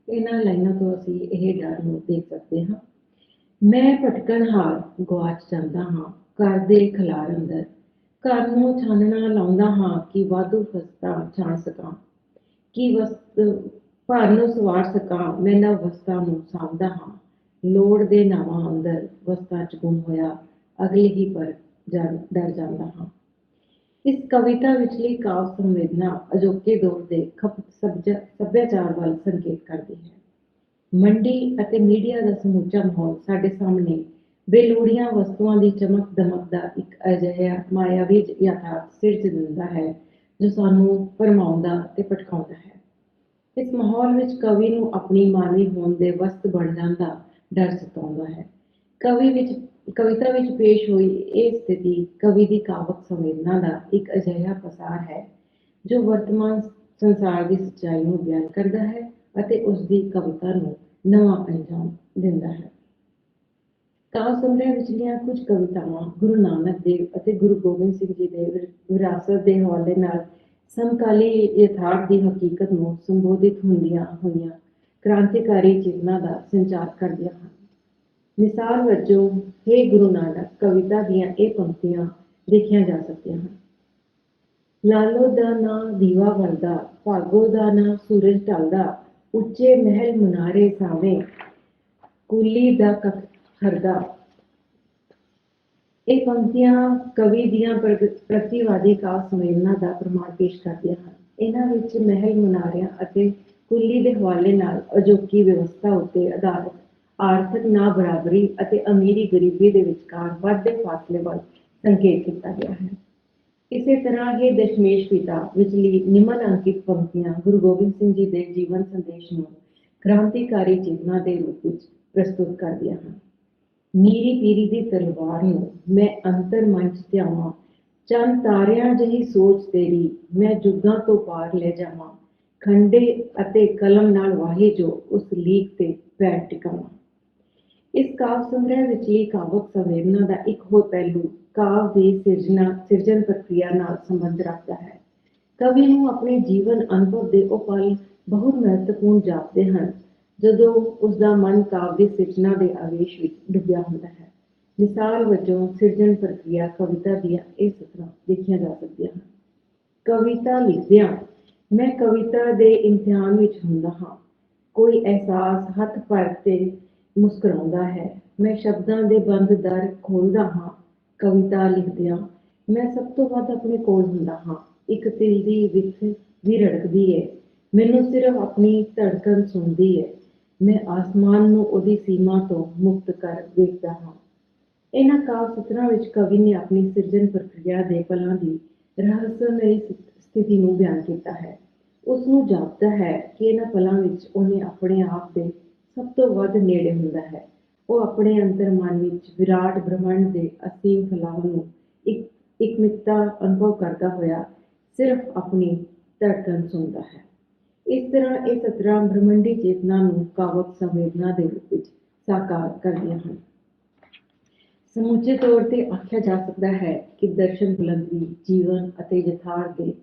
ਇਹਨਾਂ ਲਾਈਨਾਂ ਤੋਂ ਅਸੀਂ ਇਹ ਡਰ ਨੂੰ ਦੇਖ ਸਕਦੇ ਹਾਂ। ਮੈਂ ਭਟਕਣਹਾਰ ਗੁਆਚ ਜਾਂਦਾ ਹਾਂ ਘਰ ਦੇ ਖਿਲਾਰ ਅੰਦਰ, ਘਰ ਨੂੰ ਛਾਨਣਾ ਲਾਉਂਦਾ ਹਾਂ ਕਿ ਵਾਧੂ ਵਸਤਾਂ ਛਾਣ ਸਕਾਂ, ਕਿ ਭਾਰ ਨੂੰ ਸਵਾਰ ਸਕਾਂ। ਮੈਂ ਨਵ ਵਸਤਾਂ ਨੂੰ ਸਾਂਭਦਾ ਹਾਂ, ਲੋੜ ਦੇ ਨਾਵਾਂ ਅੰਦਰ ਵਸਤਾਂ ਚ ਗੁੰਮ ਹੋਇਆ ਅਗਲੇ ਹੀ ਪਰ ਡਰ ਜਾਂਦਾ ਹਾਂ। ਇਸ ਕਵਿਤਾ ਵਿਚਲੀ ਕਾਵਿ ਸੰਵੇਦਨਾ ਅਜੋਕੇ ਦੌਰ ਦੇ ਸੱਭਿਆਚਾਰ ਵੱਲ ਸੰਕੇਤ ਕਰਦੀ ਹੈ। ਮੰਡੀ ਅਤੇ ਮੀਡੀਆ ਦਾ ਸਮੁੱਚਾ ਮਾਹੌਲ ਸਾਡੇ ਸਾਹਮਣੇ ਬੇਲੋੜੀਆਂ ਵਸਤੂਆਂ ਦੀ ਚਮਕ ਦਮਕ ਦਾ ਇੱਕ ਅਜਿਹਾ ਮਾਇਆਵੀ ਯਥਾਰਥ ਸਿਰਜ ਦਿੰਦਾ ਹੈ ਜੋ ਸਾਨੂੰ ਭਰਮਾਉਂਦਾ ਤੇ ਭਟਕਾਉਂਦਾ ਹੈ। ਇਸ ਮਾਹੌਲ ਵਿੱਚ ਕਵੀ ਨੂੰ ਆਪਣੀ ਮਾਨਵੀ ਹੋਣ ਦੇ ਵਸਤ ਬਣ ਜਾਣ ਦਾ ਡਰ ਸਤਾਉਂਦਾ ਹੈ। ਕਵਿਤਾ ਵਿੱਚ ਪੇਸ਼ ਹੋਈ ਇਹ ਸਥਿਤੀ ਕਵੀ ਦੀ ਕਾਵਿਕ ਸੰਵੇਦਨਾ ਦਾ ਇੱਕ ਅਜਿਹਾ ਪਸਾਰ ਹੈ ਜੋ ਵਰਤਮਾਨ ਸੰਸਾਰ ਦੀ ਸੱਚਾਈ ਨੂੰ ਬਿਆਨ ਕਰਦਾ ਹੈ ਅਤੇ ਉਸ ਦੀ ਕਵਿਤਾ ਨੂੰ ਨਵਾਂ ਅੰਜਾਮ ਦਿੰਦਾ ਹੈ। ਕਾਵਿ ਸੰਗ੍ਰਹਿ ਵਿਚਲੀਆਂ ਕੁਝ ਕਵਿਤਾਵਾਂ ਗੁਰੂ ਨਾਨਕ ਦੇਵ ਅਤੇ ਗੁਰੂ ਗੋਬਿੰਦ ਸਿੰਘ ਜੀ ਦੇ ਵਿਰਾਸਤ ਦੇ ਹਵਾਲੇ ਨਾਲ ਸਮਕਾਲੀ ਯਥਾਰਥ ਦੀ ਹਕੀਕਤ ਨੂੰ ਸੰਬੋਧਿਤ ਹੁੰਦੀਆਂ ਹੋਈਆਂ ਕ੍ਰਾਂਤੀਕਾਰੀ ਚੇਤਨਾ ਦਾ ਸੰਚਾਰ ਕਰਦੀਆਂ ਹਨ। ਮਿਸਾਲ ਵਜੋਂ ਹੇ ਗੁਰੂ ਨਾਨਕ ਕਵਿਤਾ ਦੀਆਂ ਇਹ ਪੰਕਤੀਆਂ ਦੇਖੀਆਂ ਜਾ ਸਕਦੀਆਂ ਹਨ। ਲਾਲੋ ਦਾ ਨਾਂ ਦੀਵਾ ਵਰਦਾ, ਭਾਗੋ ਦਾ ਨਾਂ ਸੂਰਜ ਢਲਦਾ, ਉੱਚੇ ਮਹਿਲ ਮੁਨਾਰੇ ਸਾਵੇਂ, ਕੁਲੀ ਦਾ ਕੱਖ ਹਰਦਾ। ਇਹ ਪੰਕਤੀਆਂ ਕਵੀ ਦੀਆਂ ਪ੍ਰਗਤੀਵਾਦੀ ਕਾਵ ਸੰਵੇਦਨਾ ਦਾ ਪ੍ਰਮਾਣ ਪੇਸ਼ ਕਰਦੀਆਂ ਹਨ। ਇਹਨਾਂ ਵਿੱਚ ਮਹਿਲ ਮੁਨਾਰਿਆਂ ਅਤੇ ਕੁੱਲੀ ਦੇ ਹਵਾਲੇ ਨਾਲ ਅਜੋਕੀ ਵਿਵਸਥਾ ਉੱਤੇ ਆਧਾਰਿਤ ਆਰਥਿਕ ਨਾ ਬਰਾਬਰੀ ਅਤੇ ਅਮੀਰੀ ਗਰੀਬੀ ਦੇ ਵਿਚਕਾਰ ਵੱਧਦੇ ਫਾਸਲੇ ਵੱਲ ਸੰਕੇਤ ਕੀਤਾ ਗਿਆ ਹੈ। ਇਸੇ ਤਰ੍ਹਾਂ ਹੀ ਦਸ਼ਮੇਸ਼ ਪਿਤਾ ਵਿਚਲੀ ਨਿਮਨ ਅੰਕਿਤ ਪੰਕਤੀਆਂ ਗੁਰੂ ਗੋਬਿੰਦ ਸਿੰਘ ਜੀ ਦੇ ਜੀਵਨ ਸੰਦੇਸ਼ ਨੂੰ ਕ੍ਰਾਂਤੀਕਾਰੀ ਚੇਤਨਾ ਦੇ ਰੂਪ ਵਿੱਚ ਪ੍ਰਸਤੁਤ ਕਰਦੀਆਂ ਹਨ। ਮੀਰੀ ਪੀਰੀ ਦੀ ਤਲਵਾਰ ਨੂੰ ਮੈਂ ਅੰਤਰ ਮਨ 'ਚ ਧਿਆਵਾਂ, ਚੰਦ ਤਾਰਿਆਂ ਜਿਹੀ ਸੋਚ ਤੇਰੀ ਮੈਂ ਜੁੱਗਾਂ ਤੋਂ ਪਾਰ ਲੈ ਜਾਵਾਂ, ਖੰਡੇ ਅਤੇ ਕਲਮ ਨਾਲ ਵਾਹੇ ਜੋ ਉਸ ਲੀਕ ਤੇ ਪੈਰ ਟਿਕਾਵਾਂ। ਇਸ ਕਾਵ ਸੰਗ੍ਰਹਿ ਵਿਚਲੀ ਕਾਵਕ ਸੰਵੇਦਨਾ ਦਾ ਇੱਕ ਹੋਰ ਪਹਿਲੂ ਕਾਵ ਦੀ ਸਿਰਜਣ ਪ੍ਰਕਿਰਿਆ ਨਾਲ ਸੰਬੰਧ ਰੱਖਦਾ ਹੈ। ਕਵੀ ਨੂੰ ਆਪਣੇ ਜੀਵਨ ਅਨੁਭਵ ਦੇ ਉਹ ਪਲ ਬਹੁਤ ਮਹੱਤਵਪੂਰਨ ਜਾਪਦੇ ਹਨ ਜਦੋਂ ਉਸਦਾ ਮਨ ਕਾਵ ਦੀ ਸਿਰਜਣਾ ਦੇ ਆਵੇਸ਼ ਵਿੱਚ ਡੁੱਬਿਆ ਹੁੰਦਾ ਹੈ। ਮਿਸਾਲ ਵਜੋਂ ਸਿਰਜਣ ਪ੍ਰਕਿਰਿਆ ਕਵਿਤਾ ਦੀਆਂ ਇਸ ਤਰ੍ਹਾਂ ਦੇਖੀਆਂ ਜਾ ਸਕਦੀਆਂ ਹਨ। ਕਵਿਤਾ ਲਿਖਦਿਆਂ ਮੈਂ ਕਵਿਤਾ ਦੇ ਇਮਤਿਹਾਨ ਵਿੱਚ ਹੁੰਦਾ ਹਾਂ। ਕੋਈ ਅਹਿਸਾਸ ਹੱਥ ਭਰ ਤੇ ਮੁਸਕਰਾਉਂਦਾ ਹੈ। ਮੈਂ ਸ਼ਬਦਾਂ ਦੇ ਬੰਦ ਦਰ ਖੋਲ੍ਹਦਾ ਹਾਂ। ਕਵਿਤਾ ਲਿਖਦਿਆਂ ਮੈਂ ਸਭ ਤੋਂ ਵੱਧ ਆਪਣੇ ਕੋਲ ਹੁੰਦਾ ਹਾਂ। ਇੱਕ ਦਿਲ ਦੀ ਵਿੱਥ ਵੀ ਰੜਕਦੀ ਹੈ। ਮੈਨੂੰ ਸਿਰਫ ਆਪਣੀ ਧੜਕਣ ਸੁਣਦੀ ਹੈ। ਮੈਂ ਆਸਮਾਨ ਨੂੰ ਉਹਦੀ ਸੀਮਾ ਤੋਂ ਮੁਕਤ ਕਰ ਦੇਖਦਾ ਹਾਂ। ਇਹਨਾਂ ਕਾਵ ਸਤਰਾਂ ਵਿੱਚ ਕਵੀ ਨੇ ਆਪਣੀ ਸਿਰਜਣ ਪ੍ਰਕਿਰਿਆ ਦੇ ਪਲਾਂ ਦੀ ਰਹੱਸਮਈ ਸਥਿਤੀ ਨੂੰ ਬਿਆਨ ਕੀਤਾ ਹੈ। ਉਸ ਨੂੰ ਜਾਪਦਾ ਹੈ ਕਿ ਇਹਨਾਂ ਪਲਾਂ ਵਿੱਚ ਉਹਨੇ ਆਪਣੇ ਆਪ ਦੇ ਸਭ ਤੋਂ ਵੱਧ ਨੇੜੇ ਹੁੰਦਾ ਹੈ। ਉਹ ਆਪਣੇ ਅੰਤਰ ਮਨ ਵਿੱਚ ਵਿਰਾਟ ਬ੍ਰਹਮੰਡ ਦੇ ਅਸੀਮ ਫੈਲਾਅ ਨੂੰ ਇੱਕਮਿਕਤਾ ਅਨੁਭਵ ਕਰਦਾ ਹੋਇਆ ਸਿਰਫ ਆਪਣੀ ਧੜਕਣ ਸੁਣਦਾ ਹੈ। ਇਸ ਤਰ੍ਹਾਂ ਇਹ ਸਤਰਾਂ ਬ੍ਰਹਮੰਡੀ ਚੇਤਨਾ ਨੂੰ ਕਾਵਕ ਸੰਵੇਦਨਾ ਦੇ ਰੂਪ ਵਿੱਚ ਸਾਕਾਰ ਕਰਦੀਆਂ ਹਨ। ਸਮੁੱਚੇ ਤੌਰ ਤੇ ਆਖਿਆ ਜਾ ਸਕਦਾ ਹੈ ਕਿ ਦਰਸ਼ਨ ਬੁਲੰਦੀ ਜੀਵਨ ਅਤੇ ਯਥਾਰਥ ਦੇ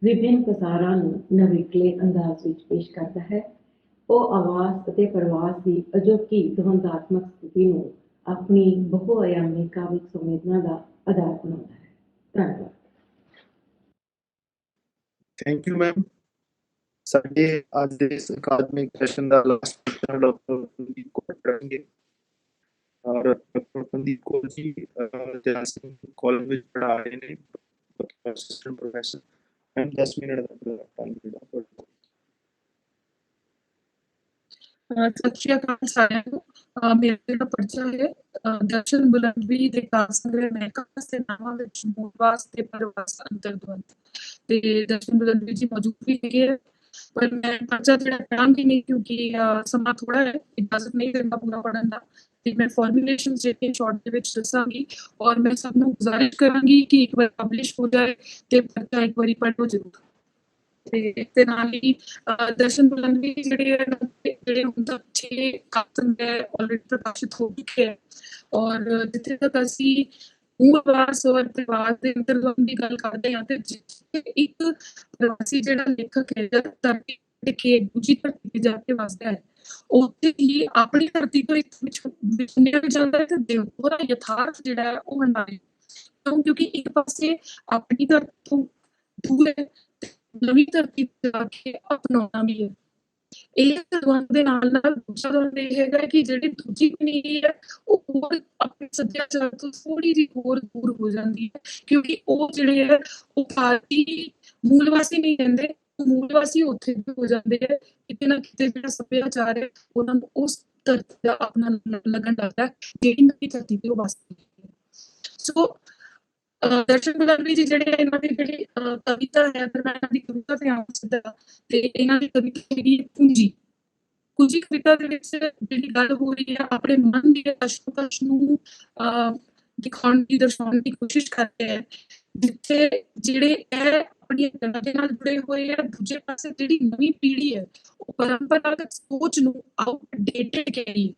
ਵਿਭਿੰਨ ਪਸਾਰਾਂ ਨੂੰ ਨਵੇਕਲੇ ਅੰਦਾਜ਼ ਵਿੱਚ ਪੇਸ਼ ਕਰਦਾ ਹੈ। ਉਹ ਆਵਾਸ ਅਤੇ ਪ੍ਰਵਾਸ ਦੀ ਅਜੋਕੀ ਦਵੰਦਾਤਮਕ ਸਥਿਤੀ ਨੂੰ ਆਪਣੀ ਬਹੁਆਯਾਮੀ ਕਾਵਿਕ ਸੰਵੇਦਨਾ ਦਾ ਆਧਾਰ ਬਣਾਉਂਦਾ ਹੈ। ਧੰਨਵਾਦ। Thank you ma'am. ਸਾਡੇ ਅੱਜ ਦੇ ਇਸ ਅਕਾਦਮਿਕ ਸੈਸ਼ਨ ਦਾ ਲਾਸਟ ਡਾਕਟਰ ਸੰਦੀਪ ਕੌਰ ਕਰਨਗੇ। ਔਰ ਡਾਕਟਰ ਸੰਦੀਪ ਕੌਰ ਜੀ ਇਤਿਹਾਸਿਕ ਕਾਲਜ ਵਿੱਚ ਪੜ੍ਹਾ ਰਹੇ ਨੇ, assistant professor. And 10 minute the time ਜਿਹੜਾ ਸਤਿ ਸ਼੍ਰੀ ਅਕਾਲ ਸਾਰਿਆਂ ਨੂੰ। ਮੇਰਾ ਜਿਹੜਾ ਪਰਚਾ ਹੈ ਦਰਸ਼ਨ ਬੁਲੰਦਵੀ ਦੇ ਕਾਵ ਸੰਗ੍ਰਹਿ ਮਹਿਕਾ ਦੇ ਨਾਵਾਂ ਵਿੱਚ ਮੂਲਵਾਸ ਤੇ ਪਰਵਾਸ ਅੰਤਰਦਵੰਦ ਤੇ ਦਰਸ਼ਨ ਬੁਲੰਦਵੀ ਜੀ ਮੌਜੂਦ ਵੀ ਹੈਗੇ, ਪਰ ਮੈਂ ਪਰਚਾ ਜਿਹੜਾ ਪੜਾਂਗੀ ਨਹੀਂ ਕਿਉਂਕਿ ਸਮਾਂ ਥੋੜਾ ਹੈ, ਇਜਾਜ਼ਤ ਨਹੀਂ ਦਿੰਦਾ ਪੂਰਾ ਪੜ੍ਹਨ ਦਾ। ਤੇ ਮੈਂ ਫਾਰਮੂਲੇਸ਼ਨ ਜਿਹੜੇ ਸ਼ਾਰਟ ਦੇ ਵਿੱਚ ਦੱਸਾਂਗੀ ਔਰ ਮੈਂ ਸਭ ਨੂੰ ਗੁਜ਼ਾਰਿਸ਼ ਕਰਾਂਗੀ ਕਿ ਇੱਕ ਵਾਰ ਪਬਲਿਸ਼ ਹੋ ਜਾਏ ਤੇ ਪਰਚਾ ਇੱਕ ਵਾਰੀ ਪੜ੍ਹੋ ਜ਼ਰੂਰ। ਤੇ ਨਾਲ ਹੀ ਦਰਸ਼ਨ ਬੁਲੰਦਵੀ ਜਿਹੜੇ ਹੁਣ ਤੱਕ 6 ਕਾਵ ਸੰਗ੍ਰਹਿ ਆਲਰੇਡੀ ਪ੍ਰਕਾਸ਼ਿਤ ਹੋ ਚੁੱਕੇ ਹੈ ਔਰ ਜਿੱਥੇ ਤੱਕ ਅਸੀਂ ਮੂਲਵਾਸ ਔਰ ਪਰਿਵਾਰ ਦੇ ਅੰਤਰਦਵੰਦ ਦੀ ਗੱਲ ਕਰਦੇ ਹਾਂ ਤੇ ਜਿੱਥੇ ਇੱਕ ਪ੍ਰਵਾਸੀ ਜਿਹੜਾ ਲੇਖਕ ਹੈ ਜਦ ਧਰਤੀ ਕੇ ਦੂਜੀ ਧਰਤੀ ਤੇ ਜਾ ਕੇ ਵਸਦਾ ਹੈ ਉੱਥੇ ਹੀ ਆਪਣੀ ਧਰਤੀ ਤੋਂ ਇੱਕ ਨਿਕਲ ਜਾਂਦਾ ਹੈ ਤੇ ਉਹਦਾ ਯਥਾਰਥ ਜਿਹੜਾ ਹੈ ਉਹ ਹੰਡਾਇਆ ਕਿਉਂਕਿ ਇੱਕ ਪਾਸੇ ਆਪਣੀ ਧਰਤੀ ਤੋਂ ਦੂਰ ਹੈ ਨਵੀਂ ਧਰਤੀ ਤੇ ਜਾ ਕੇ ਅਪਣਾਉਣਾ ਵੀ ਹੈ। ਇਹ ਦਵੰਦ ਦੇ ਨਾਲ ਨਾਲ ਦੂਜਾ ਦਵੰਦ ਇਹ ਹੈਗਾ ਕਿ ਜਿਹੜੀ ਦੂਜੀ ਪਨੀਰੀ ਹੈ ਉਹ ਹੋਰ ਆਪਣੇ ਸੱਭਿਆਚਾਰ ਤੋਂ ਥੋੜੀ ਜਿਹੀ ਹੋਰ ਦੂਰ ਹੋ ਜਾਂਦੀ ਹੈ ਕਿਉਂਕਿ ਉਹ ਜਿਹੜੇ ਹੈ ਉਹ ਭਾਰਤੀ ਮੂਲਵਾਸੀ ਨਹੀਂ ਕਹਿੰਦੇ, ਮੂਲਵਾਸੀ ਉੱਥੇ ਵੀ ਹੋ ਜਾਂਦੇ ਹੈ। ਕਿਤੇ ਨਾ ਕਿਤੇ ਜਿਹੜਾ ਸੱਭਿਆਚਾਰ ਹੈ ਉਹਨਾਂ ਨੂੰ ਉਸ ਧਰਤੀ ਦਾ ਆਪਣਾ ਲੱਗਣ ਲੱਗਦਾ ਹੈ ਜਿਹੜੀ ਨਵੀਂ ਧਰਤੀ ਤੇ ਉਹ ਵਸਦੇ ਹੈ। ਸੋ ਦਰਸ਼ਨ ਬੁਲੰਦਵੀ ਜੀ ਜਿਹੜੇ ਇਹਨਾਂ ਦੀ ਜਿਹੜੀ ਕਵਿਤਾ ਹੈ ਅਗਰ ਮੈਂ ਇਹਨਾਂ ਦੀ ਕਵਿਤਾ ਤੇ ਆਉਂ ਸਿੱਧਾ ਤੇ ਇਹਨਾਂ ਦੀ ਕਵਿਤਾ ਹੈਗੀ ਕੁੰਜੀ ਕਵਿਤਾ ਦੇ ਵਿੱਚ ਜਿਹੜੀ ਗੱਲ ਹੋ ਰਹੀ ਹੈ ਆਪਣੇ ਮਨ ਦੀ ਕਸ਼ਮਕਸ਼ ਨੂੰ ਦਿਖਾਉਣ ਦੀ ਦਰਸਾਉਣ ਦੀ ਕੋਸ਼ਿਸ਼ ਕਰਦੇ ਹੈ ਜਿੱਥੇ ਜਿਹੜੇ ਇਹ ਆਪਣੀਆਂ ਗੱਲਾਂ ਦੇ ਨਾਲ ਜੁੜੇ ਹੋਏ ਆ। ਦੂਜੇ ਪਾਸੇ ਜਿਹੜੀ ਨਵੀਂ ਪੀੜ੍ਹੀ ਹੈ ਉਹ ਪਰੰਪਰਾਗਤ ਸੋਚ ਨੂੰ ਆਊਟਡੇਟਡ ਕਹਿ ਰਹੀ ਹੈ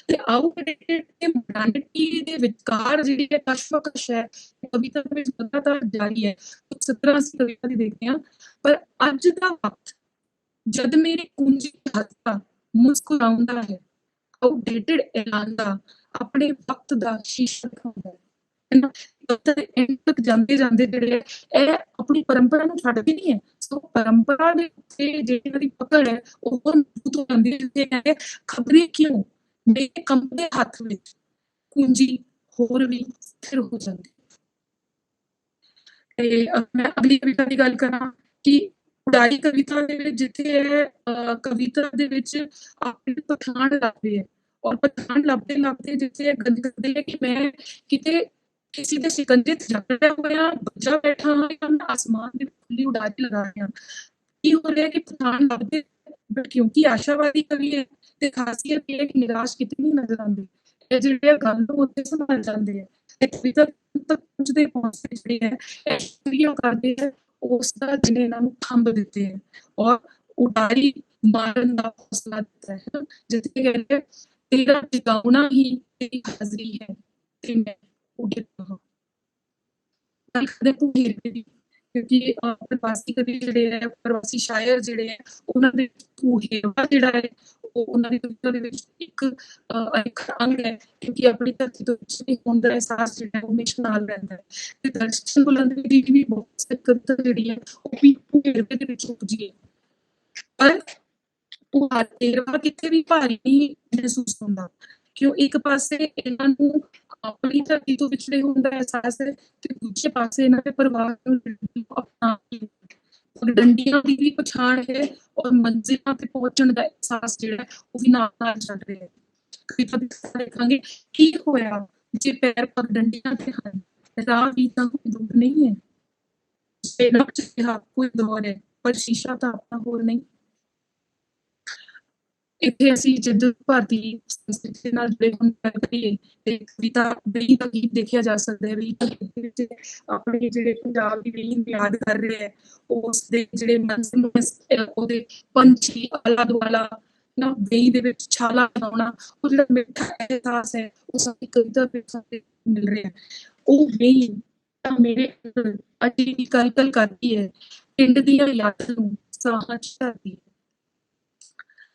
ਤੇ ਆਊਟਡੇਟਡ ਤੇ ਮੋਡਰਨਿਟੀ ਦੇ ਵਿਚਕਾਰ ਜਿਹੜੀ ਹੈ ਕਸ਼ਮਕਸ਼ ਹੈ ਕਵਿਤਾ ਦੇ ਵਿੱਚ ਲਗਾਤਾਰ ਜਾਰੀ ਹੈ। ਕੁਝ ਸਤਰਾਂ ਅਸੀਂ ਕਵਿਤਾ ਦੀ ਦੇਖਦੇ ਹਾਂ ਪਰ ਅੱਜ ਦਾ ਵਕਤ ਜਦ ਮੇਰੇ ਕੁੰਜੀ ਹੱਥਾਂ ਮੁਸਕਰਾਉਂਦਾ ਹੈ ਆਊਟਡੇਟਡ ਐਲਾਨ ਦਾ ਆਪਣੇ ਵਕਤ ਦਾ ਸ਼ੀਸ਼ਾ ਦਿਖਾਉਂਦਾ ਹੈ। ਐਂਡ ਤੱਕ ਜਾਂਦੇ ਜਾਂਦੇ ਜਿਹੜੇ ਇਹ ਆਪਣੀ ਪਰੰਪਰਾ ਨੂੰ ਛੱਡਦੇ ਨਹੀਂ ਹੈ। ਸੋ ਪਰੰਪਰਾ ਦੇ ਉੱਤੇ ਜਿਹੜੀ ਇਹਨਾਂ ਦੀ ਪਕੜ ਹੈ ਉਹ ਮਜ਼ਬੂਤ ਹੋ ਜਾਂਦੀ ਹੈ ਜਿੱਥੇ ਕਹਿੰਦੇ ਖਬਰੇ ਕਿਉਂ ਮੇਰੇ ਕੰਬਦੇ ਹੱਥ ਵਿੱਚ ਕੁੰਜੀ ਹੋਰ ਵੀ ਸਥਿਰ ਹੋ ਜਾਂਦੀ ਤੇ ਮੈਂ ਅਗਲੀ ਕਵਿਤਾ ਦੀ ਗੱਲ ਕਰਾਂ ਕਿ ਉਡਾਰੀ ਕਵਿਤਾ ਦੇ ਵਿੱਚ ਜਿੱਥੇ ਕਵਿਤਾ ਦੇ ਵਿੱਚ ਆਪਣੇ ਪਛਾਣ ਲੱਭਦੇ ਹੈ ਔਰ ਪਛਾਣ ਲੱਭਦੇ ਜਿੱਥੇ ਇਹ ਗੱਲ ਕਰਦੇ ਹੈ ਕਿ ਮੈਂ ਕਿਤੇ ਕਿਸੇ ਦੇ ਸਿਕੰਜੇ 'ਚ ਜਕੜਿਆ ਹੋਇਆ ਬੱਚਾ ਬੈਠਾ ਹਾਂ ਜਾਂ ਮੈਂ ਆਸਮਾਨ ਦੀ ਖੁੱਲੀ ਉਡਾਰੀ ਲਗਾ ਰਿਹਾ ਕੀ ਹੋ ਰਿਹਾ ਕਿ ਪਛਾਣ ਲੱਭਦੇ ਬਟ ਕਿਉਂਕਿ ਆਸ਼ਾਵਾਦੀ ਕਵੀ ਹੈ ਤੇ ਖਾਸੀਅਤ ਇਹ ਹੈ ਕਿ ਨਿਰਾਸ਼ ਕਿਤੇ ਨਹੀਂ ਨਜ਼ਰ ਆਉਂਦੀ ਇਹ ਜਿਹੜੇ ਗੱਲ ਨੂੰ ਉੱਤੇ ਸੰਭਾਲ ਜਾਂਦੇ ਹੈ ਤੇ ਕਵਿਤਾ ਤੱਕ ਪਹੁੰਚਦੇ ਪਹੁੰਚਦੇ ਜਿਹੜੇ ਹੈ ਇਹ ਕਰਦੇ ਹੈ ਉਸ ਦਾ ਜਿਹਨੇ ਇਹਨਾਂ ਨੂੰ ਖੰਭ ਦਿੱਤੇ ਹੈ ਔਰ ਉਡਾਰੀ ਮਾਰਨ ਦਾ ਹੌਸਲਾ ਦਿੱਤਾ ਹੈ ਜਿੱਥੇ ਕਹਿੰਦੇ ਤੇਰਾ ਟਿਕਾਉਣਾ ਹੀ ਤੇਰੀ ਹਾਜ਼ਰੀ ਹੈ ਤੇ ਮੈਂ ਉੱਡ ਰਹਾ ਗੱਲ ਕਰਦੇ ਭੂਹੇਰਵੇ ਦੀ ਕਿਉਂਕਿ ਪ੍ਰਵਾਸੀ ਕਵੀ ਜਿਹੜੇ ਹੈ ਪ੍ਰਵਾਸੀ ਸ਼ਾਇਰ ਜਿਹੜੇ ਹੈ ਉਹਨਾਂ ਦੇ ਭੂਹੇਰਵਾ ਜਿਹੜਾ ਹੈ ਉਹ ਉਹਨਾਂ ਦੀ ਕਵਿਤਾ ਦੇ ਵਿੱਚ ਇੱਕ ਅੰਗ ਹੈ ਕਿਉਂਕਿ ਆਪਣੀ ਧਰਤੀ ਤੋਂ ਪਿਛੜੇ ਹੋਣ ਦਾ ਅਹਿਸਾਸ ਜਿਹੜਾ ਉਹ ਹਮੇਸ਼ਾ ਨਾਲ ਰਹਿੰਦਾ ਹੈ ਤੇ ਦਰਸ਼ਨ ਬੁਲੰਦ ਦੀ ਵੀ ਬਹੁਤ ਸਾਰੀ ਕਵਿਤਾ ਜਿਹੜੀ ਹੈ ਉਹ ਵੀ ਭੂਹੇਰਵੇ ਦੇ ਵਿੱਚ ਉਪਜੀ ਹੈ ਪਰ ਭੂਹੇਰਵਾ ਕਿਤੇ ਵੀ ਭਾਰੀ ਨਹੀਂ ਮਹਿਸੂਸ ਹੁੰਦਾ ਕਿਉਂ ਇੱਕ ਪਾਸੇ ਇਹਨਾਂ ਨੂੰ ਆਪਣੀ ਧਰਤੀ ਤੋਂ ਵਿਛੜੇ ਹੋਣ ਦਾ ਅਹਿਸਾਸ ਹੈ ਤੇ ਦੂਜੇ ਪਾਸੇ ਇਹਨਾਂ ਦੇ ਪਰਿਵਾਰ ਨੂੰ ਆਪਣਾ ਡੰਡੀਆਂ ਦੀ ਵੀ ਪਛਾਣ ਹੈ ਔਰ ਮੰਜ਼ਿਲਾਂ ਤੇ ਪਹੁੰਚਣ ਦਾ ਅਹਿਸਾਸ ਜਿਹੜਾ ਉਹ ਵੀ ਨਾਲ ਨਾਲ ਚੱਲ ਰਿਹਾ ਹੈ ਕਵਿਤਾ ਦੀ ਦੇਖਾਂਗੇ ਕੀ ਹੋਇਆ ਜੇ ਪੈਰ ਪਰ ਡੰਡੀਆਂ ਤੇ ਹਨ ਰਾਹ ਵੀ ਤਾਂ ਕੋਈ ਦੂਰ ਨਹੀਂ ਹੈ ਕੋਈ ਦੌਰ ਹੈ ਪਰ ਸ਼ੀਸ਼ਾ ਤਾਂ ਆਪਣਾ ਹੋਰ ਨਹੀਂ ਇੱਥੇ ਅਸੀਂ ਜਦੋਂ ਭਾਰਤੀ ਸੰਸਕ੍ਰਿਤੀ ਨਾਲ ਜੁੜੇ ਹੋਣ ਗੱਲ ਕਰੀਏ ਤੇ ਕਵਿਤਾ ਵੇਈ ਦਾ ਗੀਤ ਦੇਖਿਆ ਜਾ ਸਕਦਾ ਹੈ ਵੇਈ ਵਿੱਚ ਆਪਣੇ ਜਿਹੜੇ ਪੰਜਾਬ ਦੀ ਵੇਈ ਨੂੰ ਯਾਦ ਕਰ ਰਹੇ ਹੈ ਉਸ ਦੇ ਜਿਹੜੇ ਉਹਦੇ ਪੰਛੀ ਆਲਾ ਦੁਆਲਾ ਨਾ ਵੇਈ ਦੇ ਵਿੱਚ ਛਾਲਾ ਲਗਾਉਣਾ ਉਹ ਜਿਹੜਾ ਮਿੱਠਾ ਅਹਿਸਾਸ ਹੈ ਉਹ ਸਾਡੀ ਕਵਿਤਾ ਵਿੱਚ ਸਾਨੂੰ ਮਿਲ ਰਿਹਾ ਉਹ ਵੇਈ ਤਾਂ ਮੇਰੇ ਅਜੇ ਵੀ ਕਲਕਲ ਕਰਦੀ ਹੈ ਪਿੰਡ ਦੀਆਂ ਯਾਦਾਂ ਨੂੰ ਸਾਹਾਂ ਚ ਧਰਦੀ ਹੈ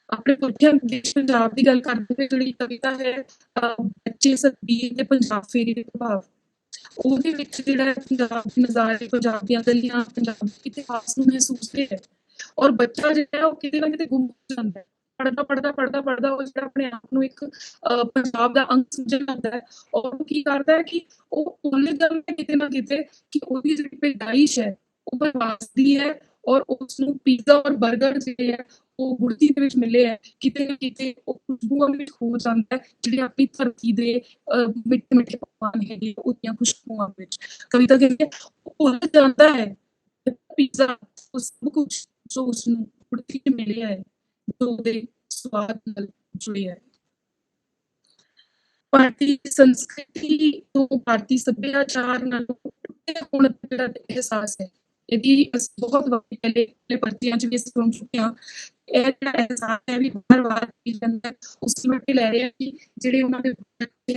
ਆਪਣੇ ਪੁਰਖਿਆਂ ਦੇਸ਼ ਪੰਜਾਬ ਦੀ ਗੱਲ ਕਰਦੇ ਹੋਏ ਜਿਹੜੀ ਕਵਿਤਾ ਹੈ ਬੱਚੇ ਸਤਬੀਰ ਦੇ ਪੰਜਾਬ ਫੇਰੀ ਦੇ ਪ੍ਰਭਾਵ ਉਹਦੇ ਵਿੱਚ ਜਿਹੜਾ ਪੰਜਾਬ ਦੇ ਨਜ਼ਾਰੇ ਪੰਜਾਬ ਦੀਆਂ ਗਲੀਆਂ ਪੰਜਾਬ ਦੇ ਇਤਿਹਾਸ ਨੂੰ ਮਹਿਸੂਸਦੇ ਹੈ ਔਰ ਬੱਚਾ ਜਿਹੜਾ ਉਹ ਕਿਤੇ ਨਾ ਕਿਤੇ ਗੁੰਮ ਹੋ ਜਾਂਦਾ ਹੈ ਪੜ੍ਹਦਾ ਉਹ ਜਿਹੜਾ ਆਪਣੇ ਆਪ ਨੂੰ ਇੱਕ ਪੰਜਾਬ ਦਾ ਅੰਗ ਸਮਝਣ ਲੱਗਦਾ ਹੈ ਔਰ ਉਹ ਕੀ ਕਰਦਾ ਹੈ ਕਿ ਉਹ ਭੁੱਲ ਜਾਂਦਾ ਕਿਤੇ ਨਾ ਕਿਤੇ ਕਿ ਉਹਦੀ ਜਿਹੜੀ ਪੈਦਾਇਸ਼ ਹੈ ਉਹ ਪ੍ਰਵਾਸੀ ਹੈ ਔਰ ਉਸਨੂੰ ਪੀਜ਼ਾ ਔਰ 버ਗਰ ਜਿਹੜੇ ਹੈ ਉਹ ਗੁੜਤੀ ਦੇ ਵਿੱਚ ਮਿਲੇ ਹੈ ਕਿਤੇ ਨਾ ਕਿਤੇ ਉਹ ਖੁਸ਼ਬੂਆਂ ਵਿੱਚ ਹੋ ਜਾਂਦਾ ਹੈ ਜਿਹੜੀ ਆਪਣੀ ਧਰਤੀ ਦੇ ਮਿੱਠੇ ਮਿੱਠੇ ਪਕਵਾਨ ਹੈਗੇ ਉਹਦੀਆਂ ਖੁਸ਼ਬੂਆਂ ਵਿੱਚ ਕਵਿਤਾ ਕਹਿੰਦੀ ਹੈ ਉਹ ਭੁੱਲ ਜਾਂਦਾ ਹੈ ਪੀਜ਼ਾ ਉਹ ਸਭ ਕੁਛ ਜੋ ਉਸਨੂੰ ਗੁੜਤੀ ਚ ਮਿਲਿਆ ਹੈ ਜੋ ਉਹਦੇ ਸਵਾਦ ਨਾਲ ਜੁੜਿਆ ਹੈ ਭਾਰਤੀ ਸੰਸਕ੍ਰਿਤੀ ਤੋਂ ਭਾਰਤੀ ਸੱਭਿਆਚਾਰ ਨਾਲ ਟੁੱਟੇ ਹੋਣ ਦਾ ਜਿਹੜਾ ਅਹਿਸਾਸ ਹੈ ਇਹਦੀ ਬਹੁਤ ਵਾਰ ਪਹਿਲੇ ਪਰਚੀਆਂ ਚ ਵੀ ਅਸੀਂ ਸੁਣ ਚੁੱਕੇ ਹਾਂ ਇਹ ਜਿਹੜਾ ਅਹਿਸਾਸ ਹੈ ਵੀ ਵਾਰ ਕੀ ਜਾਂਦਾ ਉਸ ਵਿੱਚ ਲੈ ਰਹੇ ਕਿ ਜਿਹੜੇ ਉਹਨਾਂ ਦੇ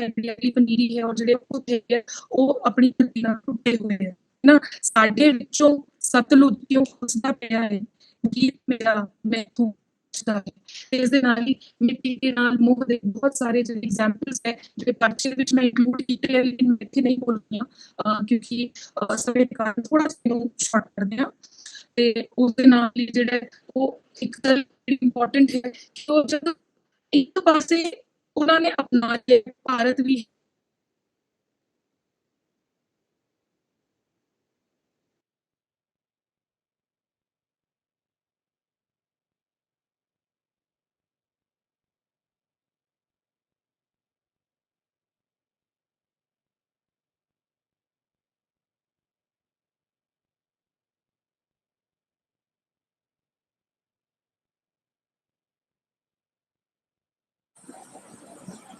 ਅਗਲੀ ਪਨੀਰੀ ਹੈ ਔਰ ਜਿਹੜੇ ਉੱਥੇ ਹੈ ਉਹ ਆਪਣੀ ਧਰਤੀ ਨਾਲ ਟੁੱਟੇ ਹੋਏ ਹੈ ਨਾ ਸਾਡੇ ਵਿੱਚੋਂ ਸਤਲੁਜ ਕਿਉਂ ਖੁੱਸਦਾ ਪਿਆ ਹੈ ਗੀਤ ਮੇਰਾ ਮੈਥੋਂ ਇਸ ਦੇ ਨਾਲ ਹੀ ਮਿੱਟੀ ਦੇ ਨਾਲ ਮੋਹ ਦੇ ਬਹੁਤ ਸਾਰੇ ਜਿਹੜੇ ਐਗਜ਼ਾਮਪਲਸ ਹੈ ਜਿਹੜੇ ਪਰਚੇ ਦੇ ਵਿੱਚ ਮੈਂ ਇਨਕਲੂਡ ਕੀਤੇ ਹੈ ਲੇਕਿਨ ਮੈਂ ਇੱਥੇ ਨਹੀਂ ਬੋਲਦੀ ਹਾਂ ਕਿਉਂਕਿ ਸਮੇਂ ਦੇ ਕਾਰਨ ਥੋੜਾ ਜਿਹਾ ਸ਼ਾਰਟ ਕਰਦੇ ਹਾਂ ਤੇ ਉਸਦੇ ਨਾਲ ਹੀ ਜਿਹੜਾ ਉਹ ਇੱਕ ਗੱਲ ਇੰਪੋਰਟੈਂਟ ਹੈ ਕਿ ਉਹ ਜਦੋਂ ਇੱਕ ਪਾਸੇ ਉਹਨਾਂ ਨੇ ਅਪਣਾ ਲਿਆ ਭਾਰਤ ਵੀ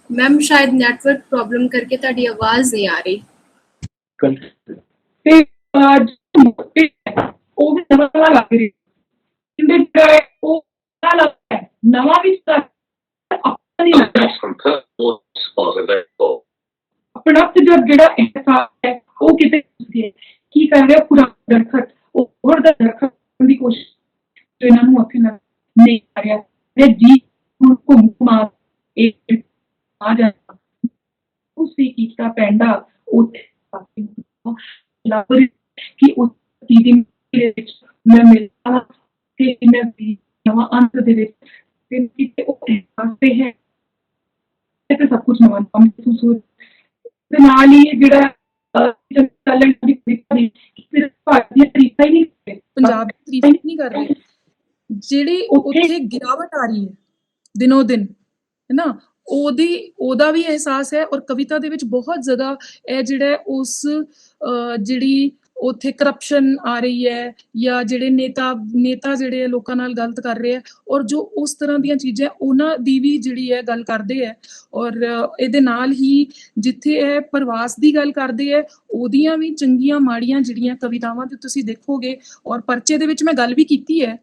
मैम शायद नेटवर्क प्रॉब्लम करके ताड़ी आवाज नहीं आ रही अपना जब ਜਿਹੜਾ ਅਹਿਸਾਸ ਹੈ ਉਹ ਕਿਤੇ ਕੀ ਕਰ ਰਿਹਾ ਪੂਰਾ ਦਰਖਤ ਉਹ ਹੋਰ ਦਾ ਦਰਖਤ ਦੀ ਕੋਸ਼ਿਸ਼ ਜੋ ਇਹਨਾਂ ਨੂੰ ਉੱਥੇ ਨਹੀਂ ਆ ਰਿਹਾ ਇਹ ਜੀ ਹੁਣ ਘੁੰਮਾ ਇਹ ਆ ਜਾਣਾ ਉਸੇ ਕੀਤਾ ਪੈਂਦਾ ਉੱਥੇ ਲੱਭ ਕਿ ਉਸ ਚੀਜ਼ ਦੇ ਵਿੱਚ ਮੈਂ ਮਿਲਦਾ ਤੇ ਮੈਂ ਵੀ ਨਵਾਂ ਅੰਤ ਦੇ ਵਿੱਚ ਤੇ ਕਿਤੇ ਉਹ ਪਾਸੇ ਹੈ ਤੇ ਸਭ ਕੁਝ ਨਵਾਂ ਮਹਿਸੂਸ ਤੇ ਨਾਲ ਹੀ ਜਿਹੜਾ ਚੱਲਣ ਦੀ ਤਰੀਕਾ ਦੀ ਸਿਰਫ ਭਾਰਤੀ ਤਰੀਕਾ ਹੀ ਨਹੀਂ, ਪੰਜਾਬ ਦੀ ਤਾਰੀਫ ਨਹੀਂ ਕਰ ਰਹੇ, ਜਿਹੜੀ ਉੱਥੇ ਗਿਰਾਵਟ ਆ ਰਹੀ ਹੈ ਦਿਨੋ ਦਿਨ, ਹੈ ਨਾ, ਉਹਦਾ ਵੀ ਅਹਿਸਾਸ ਹੈ। ਔਰ ਕਵਿਤਾ ਦੇ ਵਿੱਚ ਬਹੁਤ ਜ਼ਿਆਦਾ ਇਹ ਜਿਹੜਾ ਉਸ ਜਿਹੜੀ ਉੱਥੇ ਕਰਪਸ਼ਨ ਆ ਰਹੀ ਹੈ, ਜਾਂ ਜਿਹੜੇ ਨੇਤਾ ਜਿਹੜੇ ਲੋਕਾਂ ਨਾਲ ਗਲਤ ਕਰ ਰਹੇ ਆ, ਔਰ ਜੋ ਉਸ ਤਰ੍ਹਾਂ ਦੀਆਂ ਚੀਜ਼ਾਂ ਉਹਨਾਂ ਦੀ ਵੀ ਜਿਹੜੀ ਹੈ ਗੱਲ ਕਰਦੇ ਹੈ। ਔਰ ਇਹਦੇ ਨਾਲ ਹੀ ਜਿੱਥੇ ਇਹ ਪ੍ਰਵਾਸ ਦੀ ਗੱਲ ਕਰਦੇ ਹੈ, ਉਹਦੀਆਂ ਵੀ ਚੰਗੀਆਂ ਮਾੜੀਆਂ ਜਿਹੜੀਆਂ ਕਵਿਤਾਵਾਂ ਤੇ ਤੁਸੀਂ ਦੇਖੋਗੇ, ਔਰ ਪਰਚੇ ਦੇ ਵਿੱਚ ਮੈਂ ਗੱਲ ਵੀ ਕੀਤੀ ਹੈ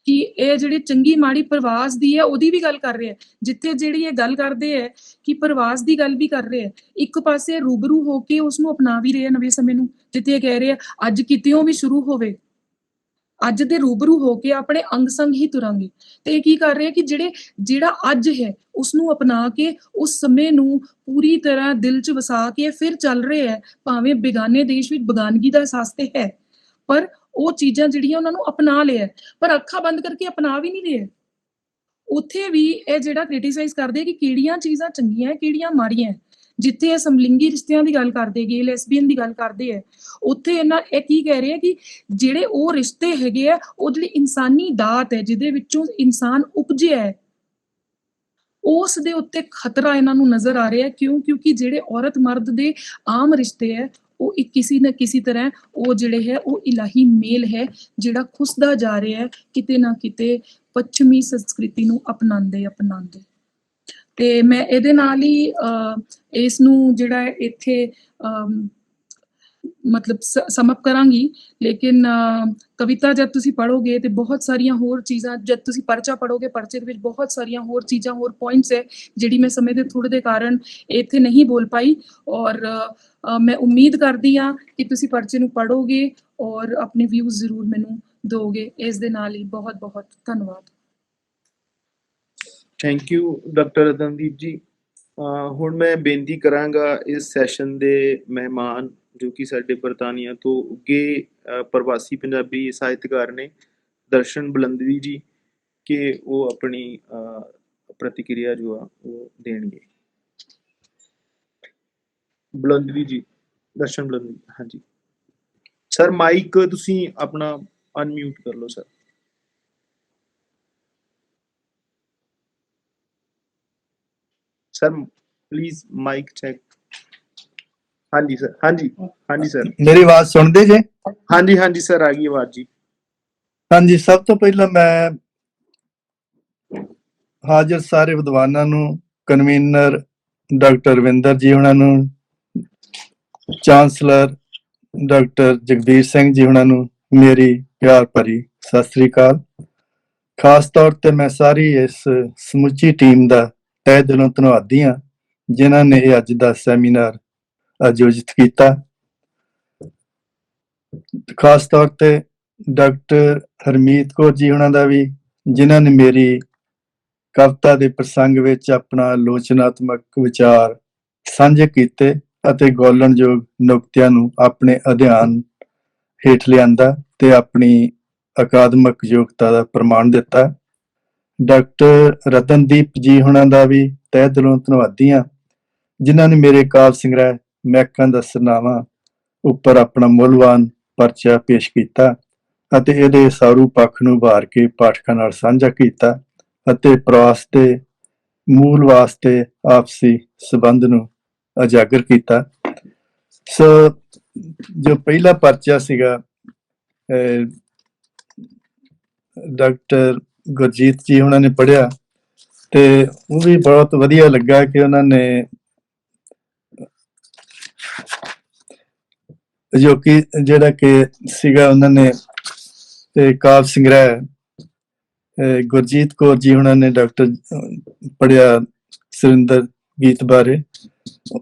ਕਿ ਇਹ ਜਿਹੜੀ ਚੰਗੀ ਮਾੜੀ ਪ੍ਰਵਾਸ ਦੀ ਹੈ ਉਹਦੀ ਵੀ ਗੱਲ ਕਰ ਰਹੇ ਹੈ। ਜਿੱਥੇ ਜਿਹੜੀ ਇਹ ਗੱਲ ਕਰਦੇ ਹੈ ਕਿ ਪ੍ਰਵਾਸ ਦੀ ਗੱਲ ਵੀ ਕਰ ਰਹੇ ਹੈ, ਇੱਕ ਪਾਸੇ ਰੂਬਰੂ ਹੋ ਕੇ ਉਸਨੂੰ ਅਪਣਾ ਵੀ ਰਹੇ ਨਵੇਂ ਸਮੇਂ ਨੂੰ, ਜਿੱਥੇ ਇਹ ਕਹਿ ਰਹੇ ਆ ਅੱਜ ਕਿਤੇੋਂ ਵੀ ਸ਼ੁਰੂ ਹੋਵੇ, ਅੱਜ ਦੇ ਰੂਬਰੂ ਹੋ ਕੇ ਆਪਣੇ ਅੰਗ ਸੰਗ ਹੀ ਤੁਰਾਂਗੇ। ਤੇ ਇਹ ਕੀ ਕਰ ਰਹੇ ਆ ਕਿ ਜਿਹੜਾ ਅੱਜ ਹੈ ਉਸਨੂੰ ਅਪਣਾ ਕੇ ਉਸ ਸਮੇਂ ਨੂੰ ਪੂਰੀ ਤਰ੍ਹਾਂ ਦਿਲ 'ਚ ਵਸਾ ਕੇ ਫਿਰ ਚੱਲ ਰਹੇ ਹੈ। ਭਾਵੇਂ ਬੇਗਾਨੇ ਦੇਸ਼ ਵਿੱਚ ਬੇਗਾਨਗੀ ਦਾ ਅਹਿਸਾਸ ਤੇ ਹੈ, ਪਰ ਉਹ ਚੀਜ਼ਾਂ ਜਿਹੜੀਆਂ ਉਹਨਾਂ ਨੂੰ ਅਪਣਾ ਲਿਆ, ਪਰ ਅੱਖਾਂ ਬੰਦ ਕਰਕੇ ਅਪਣਾ ਵੀ ਨਹੀਂ ਰਹੇ। ਉੱਥੇ ਵੀ ਇਹ ਜਿਹੜਾ ਕ੍ਰਿਟੀਸਾਈਜ਼ ਕਰਦੇ ਕਿ ਕਿਹੜੀਆਂ ਚੀਜ਼ਾਂ ਚੰਗੀਆਂ ਕਿਹੜੀਆਂ ਮਾੜੀਆਂ। ਜਿੱਥੇ ਇਹ ਸਮਲਿੰਗੀ ਰਿਸ਼ਤਿਆਂ ਦੀ ਗੱਲ ਕਰਦੇ, ਗੇ ਲੈਸਬੀਅਨ ਦੀ ਗੱਲ ਕਰਦੇ ਹੈ, ਉੱਥੇ ਇਹ ਕੀ ਕਹਿ ਰਹੇ ਆ ਕਿ ਜਿਹੜੇ ਉਹ ਰਿਸ਼ਤੇ ਹੈਗੇ ਆ, ਉਹ ਜਿਹੜੀ ਇਨਸਾਨੀ ਦਾਤ ਹੈ ਜਿਹਦੇ ਵਿੱਚੋਂ ਇਨਸਾਨ ਉਪਜਿਆ ਹੈ, ਉਸ ਦੇ ਉੱਤੇ ਖਤਰਾ ਇਹਨਾਂ ਨੂੰ ਨਜ਼ਰ ਆ ਰਿਹਾ। ਕਿਉਂਕਿ ਜਿਹੜੇ ਔਰਤ ਮਰਦ ਦੇ ਆਮ ਰਿਸ਼ਤੇ ਹੈ, ਉਹ ਇੱਕ ਕਿਸੇ ਨਾ ਕਿਸੇ ਤਰ੍ਹਾਂ ਉਹ ਜਿਹੜੇ ਹੈ ਉਹ ਇਲਾਹੀ ਮੇਲ ਹੈ ਜਿਹੜਾ ਖੁੱਸਦਾ ਜਾ ਰਿਹਾ ਹੈ ਕਿਤੇ ਨਾ ਕਿਤੇ ਪੱਛਮੀ ਸੰਸਕ੍ਰਿਤੀ ਨੂੰ ਅਪਣਾਉਂਦੇ। ਤੇ ਮੈਂ ਇਹਦੇ ਨਾਲ ਹੀ ਇਸ ਨੂੰ ਜਿਹੜਾ ਇੱਥੇ ਮਤਲਬ ਸਮਅਪ ਕਰਾਂਗੀ। ਲੇਕਿਨ ਕਵਿਤਾ ਜਦ ਤੁਸੀਂ ਪੜ੍ਹੋਗੇ ਤੇ ਬਹੁਤ ਸਾਰੀਆਂ ਹੋਰ ਚੀਜ਼ਾਂ, ਜਦ ਤੁਸੀਂ ਪਰਚਾ ਪੜ੍ਹੋਗੇ, ਪਰਚੇ ਦੇ ਵਿੱਚ ਬਹੁਤ ਸਾਰੀਆਂ ਹੋਰ ਚੀਜ਼ਾਂ, ਹੋਰ ਪੁਆਇੰਟਸ ਹੈ ਜਿਹੜੀ ਮੈਂ ਸਮੇਂ ਦੇ ਥੋੜ੍ਹੇ ਦੇ ਕਾਰਨ ਇੱਥੇ ਨਹੀਂ ਬੋਲ ਪਾਈ। ਔਰ ਮੈਂ ਉਮੀਦ ਕਰਦੀ ਹਾਂ ਕਿ ਤੁਸੀਂ ਪਰਚੇ ਨੂੰ ਪੜ੍ਹੋਗੇ ਔਰ ਆਪਣੇ ਵਿਊਜ਼ ਜ਼ਰੂਰ ਮੈਨੂੰ ਦਿਓਗੇ। ਇਸ ਦੇ ਨਾਲ ਹੀ ਬਹੁਤ ਬਹੁਤ ਧੰਨਵਾਦ। ਥੈਂਕ ਯੂ ਡਾਕਟਰ ਰਤਨਦੀਪ ਜੀ। ਹੁਣ ਮੈਂ ਬੇਨਤੀ ਕਰਾਂਗਾ ਇਸ ਸੈਸ਼ਨ ਦੇ ਮਹਿਮਾਨ ਜੋ ਕਿ ਸਾਡੇ ਬਰਤਾਨੀਆ ਤੋਂ ਉੱਗੇ ਪ੍ਰਵਾਸੀ ਪੰਜਾਬੀ ਸਾਹਿਤਕਾਰ ਨੇ, ਦਰਸ਼ਨ ਬੁਲੰਦਵੀ ਜੀ, ਕਿ ਉਹ ਆਪਣੀ ਪ੍ਰਤੀਕਿਰਿਆ ਜੋ ਆ ਉਹ ਦੇਣਗੇ। ਬੁਲੰਦਵੀ ਜੀ, ਦਰਸ਼ਨ ਬੁਲੰਦਵੀ। ਹਾਂਜੀ ਸਰ, ਮਾਈਕ ਤੁਸੀਂ ਆਪਣਾ ਅਨਮਿਊਟ ਕਰ ਲਓ sir. Sir please mic check. ਹਾਂਜੀ ਸਰ, ਹਾਂਜੀ ਸਰ, ਮੇਰੀ ਆਵਾਜ਼ ਸੁਣਦੇ ਜੇ? ਹਾਂਜੀ ਸਰ, ਆ ਗਈ ਆਵਾਜ਼ ਜੀ। ਹਾਂਜੀ, ਸਭ ਤੋਂ ਪਹਿਲਾਂ ਮੈਂ ਹਾਜ਼ਰ ਸਾਰੇ ਵਿਦਵਾਨਾਂ ਨੂੰ, ਕਨਵੀਨਰ ਡਾਕਟਰ ਰਵਿੰਦਰ ਜੀ ਉਹਨਾਂ ਨੂੰ, ਚਾਂਸਲਰ ਡਾਕਟਰ ਜਗਬੀਰ ਸਿੰਘ ਜੀ ਉਹਨਾਂ ਨੂੰ ਮੇਰੀ ਪਿਆਰ ਭਰੀ ਸਤਿ ਸ੍ਰੀ ਅਕਾਲ। ਖਾਸ ਤੌਰ ਤੇ ਮੈਂ ਸਾਰੀ ਇਸ ਸਮੁੱਚੀ ਟੀਮ ਦਾ ਤਹਿ ਦਿਲੋਂ ਧੰਨਵਾਦੀ ਹਾਂ ਜਿਨ੍ਹਾਂ ਨੇ ਇਹ ਅੱਜ ਦਾ ਸੈਮੀਨਾਰ ਆਯੋਜਿਤ ਕੀਤਾ। ਖਾਸ ਤੌਰ ਤੇ ਡਾਕਟਰ ਹਰਮੀਤ ਕੌਰ ਜੀ ਉਹਨਾਂ ਦਾ ਵੀ, ਜਿਨ੍ਹਾਂ ਨੇ ਮੇਰੀ ਕਵਿਤਾ ਦੇ ਪ੍ਰਸੰਗ ਵਿੱਚ ਆਪਣਾ ਆਲੋਚਨਾਤਮਕ ਵਿਚਾਰ ਸਾਂਝੇ ਕੀਤੇ ਅਤੇ ਗੌਲਣਯੋਗ ਨੁਕਤਿਆਂ ਨੂੰ ਆਪਣੇ ਅਧਿਐਨ ਹੇਠ ਲਿਆਂਦਾ ਤੇ ਆਪਣੀ ਅਕਾਦਮਿਕ ਯੋਗਤਾ ਦਾ ਪ੍ਰਮਾਣ ਦਿੱਤਾ। ਡਾਕਟਰ ਰਤਨਦੀਪ ਜੀ ਉਹਨਾਂ ਦਾ ਵੀ ਤਹਿ ਦਿਲੋਂ ਧੰਨਵਾਦੀ ਹਾਂ ਜਿਨ੍ਹਾਂ ਨੇ ਮੇਰੇ ਕਾਵਿ ਸੰਗ੍ਰਹਿ ਮਹਿਕਾਂ ਦਾ ਸਰਨਾਮਾ ਉੱਪਰ ਆਪਣਾ ਮੁੱਲਵਾਨ ਪਰਚਾ ਪੇਸ਼ ਕੀਤਾ ਅਤੇ ਇਹਦੇ ਸਾਰੂ ਪੱਖ ਨੂੰ ਉਭਾਰ ਕੇ ਪਾਠਕਾਂ ਨਾਲ ਸਾਂਝਾ ਕੀਤਾ ਅਤੇ ਪ੍ਰਵਾਸ ਦੇ ਮੂਲ ਵਾਸਤੇ ਆਪਸੀ ਸੰਬੰਧ ਨੂੰ ਉਜਾਗਰ ਕੀਤਾ। ਸੋ ਜੋ ਪਹਿਲਾ ਪਰਚਾ ਸੀਗਾ ਡਾਕਟਰ ਗੁਰਜੀਤ ਜੀ ਉਹਨਾਂ ਨੇ ਪੜ੍ਹਿਆ ਤੇ ਉਹ ਵੀ ਬਹੁਤ ਵਧੀਆ ਲੱਗਾ ਕਿ ਉਹਨਾਂ ਨੇ ਜੋ ਕਿ ਜਿਹੜਾ ਕਿ ਸੀਗਾ ਉਹਨਾਂ ਨੇ ਕਾਵਿ ਸੰਗ੍ਰਹਿ ਗੁਰਜੀਤ ਕੌਰ ਜੀ ਉਹਨਾਂ ਨੇ ਡਾਕਟਰ ਪੜ੍ਹਿਆ ਸੁਰਿੰਦਰ ਗੀਤ ਬਾਰੇ,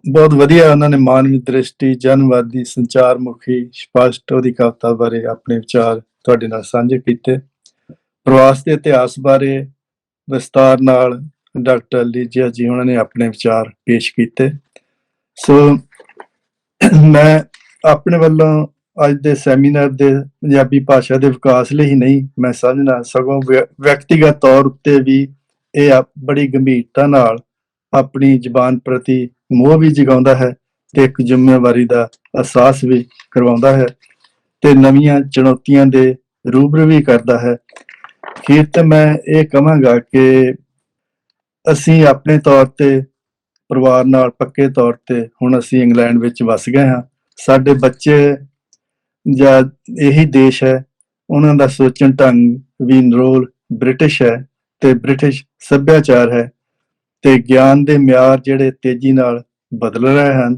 ਬਹੁਤ ਵਧੀਆ ਉਹਨਾਂ ਨੇ ਮਾਨਵੀ ਦ੍ਰਿਸ਼ਟੀ, ਜਨਵਾਦੀ, ਸੰਚਾਰ ਮੁਖੀ, ਸਪਸ਼ਟ ਉਹਦੀ ਕਵਿਤਾ ਬਾਰੇ ਆਪਣੇ ਵਿਚਾਰ ਤੁਹਾਡੇ ਨਾਲ ਸਾਂਝੇ ਕੀਤੇ। ਪ੍ਰਵਾਸ ਦੇ ਇਤਿਹਾਸ ਬਾਰੇ ਵਿਸਤਾਰ ਨਾਲ ਡਾਕਟਰ ਲੀਜੀਆ ਜੀ ਉਹਨਾਂ ਨੇ ਆਪਣੇ ਵਿਚਾਰ ਪੇਸ਼ ਕੀਤੇ। ਸੋ ਮੈਂ ਆਪਣੇ ਵੱਲੋਂ ਅੱਜ ਦੇ ਸੈਮੀਨਾਰ ਦੇ ਪੰਜਾਬੀ ਭਾਸ਼ਾ ਦੇ ਵਿਕਾਸ ਲਈ ਹੀ ਨਹੀਂ, ਮੈਂ ਸਮਝਦਾ ਸਗੋਂ ਵਿਅਕਤੀਗਤ ਤੌਰ ਉੱਤੇ ਵੀ ਇਹ ਬੜੀ ਗੰਭੀਰਤਾ ਨਾਲ ਆਪਣੀ ਜ਼ਬਾਨ ਪ੍ਰਤੀ ਮੋਹ ਵੀ ਜਗਾਉਂਦਾ ਹੈ ਤੇ ਇੱਕ ਜ਼ਿੰਮੇਵਾਰੀ ਦਾ ਅਹਿਸਾਸ ਵੀ ਕਰਵਾਉਂਦਾ ਹੈ ਤੇ ਨਵੀਆਂ ਚੁਣੌਤੀਆਂ ਦੇ ਰੂਬਰੂ ਵੀ ਕਰਦਾ ਹੈ। ਅਖੀਰ ਤੇ ਮੈਂ ਇਹ ਕਹਾਂਗਾ ਕਿ ਅਸੀਂ ਆਪਣੇ ਤੌਰ ਤੇ ਪਰਿਵਾਰ ਨਾਲ ਪੱਕੇ ਤੌਰ ਤੇ ਹੁਣ ਅਸੀਂ ਇੰਗਲੈਂਡ ਵਿੱਚ ਵਸ ਗਏ ਹਾਂ। ਸਾਡੇ ਬੱਚੇ ਜਾਂ ਇਹੀ ਦੇਸ਼ ਹੈ, ਉਹਨਾਂ ਦਾ ਸੋਚਣ ਢੰਗ ਵੀ ਨਿਰੋਲ ਬ੍ਰਿਟਿਸ਼ ਹੈ ਤੇ ਬ੍ਰਿਟਿਸ਼ ਸੱਭਿਆਚਾਰ ਹੈ ਤੇ ਗਿਆਨ ਦੇ ਮਿਆਰ ਜਿਹੜੇ ਤੇਜ਼ੀ ਨਾਲ ਬਦਲ ਰਹੇ ਹਨ।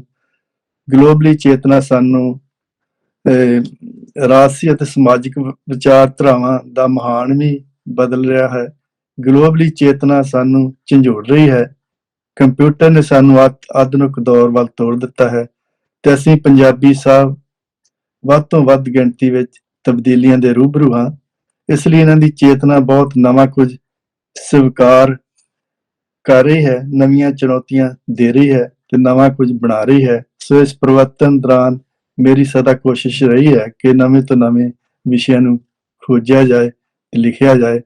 ਗਲੋਬਲੀ ਚੇਤਨਾ ਸਾਨੂੰ ਰਾਜਸੀ ਅਤੇ ਸਮਾਜਿਕ ਵਿਚਾਰਧਾਰਾਵਾਂ ਦਾ ਮਹਾਨ ਵੀ ਬਦਲ ਰਿਹਾ ਹੈ। ਗਲੋਬਲੀ ਚੇਤਨਾ ਸਾਨੂੰ ਝੰਜੋੜ ਰਹੀ ਹੈ। ਕੰਪਿਊਟਰ ਨੇ ਸਾਨੂੰ ਆਧੁਨਿਕ ਦੌਰ ਵੱਲ ਤੋੜ ਦਿੱਤਾ ਹੈ ਤੇ ਅਸੀਂ ਪੰਜਾਬੀ ਸਾਹਿਬ ਵੱਧ ਤੋਂ ਵੱਧ ਗਿਣਤੀ ਵਿੱਚ ਤਬਦੀਲੀਆਂ ਦੇ ਰੂਬਰੂ ਹਾਂ। ਇਸ ਲਈ ਇਹਨਾਂ ਦੀ ਚੇਤਨਾ ਬਹੁਤ ਨਵਾਂ ਕੁਝ ਸਵੀਕਾਰ ਕਰ ਰਹੀ ਹੈ, ਨਵੀਆਂ ਚੁਣੌਤੀਆਂ ਦੇ ਰਹੀ ਹੈ ਤੇ ਨਵਾਂ ਕੁਝ ਬਣਾ ਰਹੀ ਹੈ। ਸੋ ਇਸ ਪਰਿਵਰਤਨ ਦੌਰਾਨ ਮੇਰੀ ਸਦਾ ਕੋਸ਼ਿਸ਼ ਰਹੀ ਹੈ ਕਿ ਨਵੇਂ ਤੋਂ ਨਵੇਂ ਵਿਸ਼ਿਆਂ ਨੂੰ ਖੋਜਿਆ ਜਾਏ, ਲਿਖਿਆ ਜਾਏ।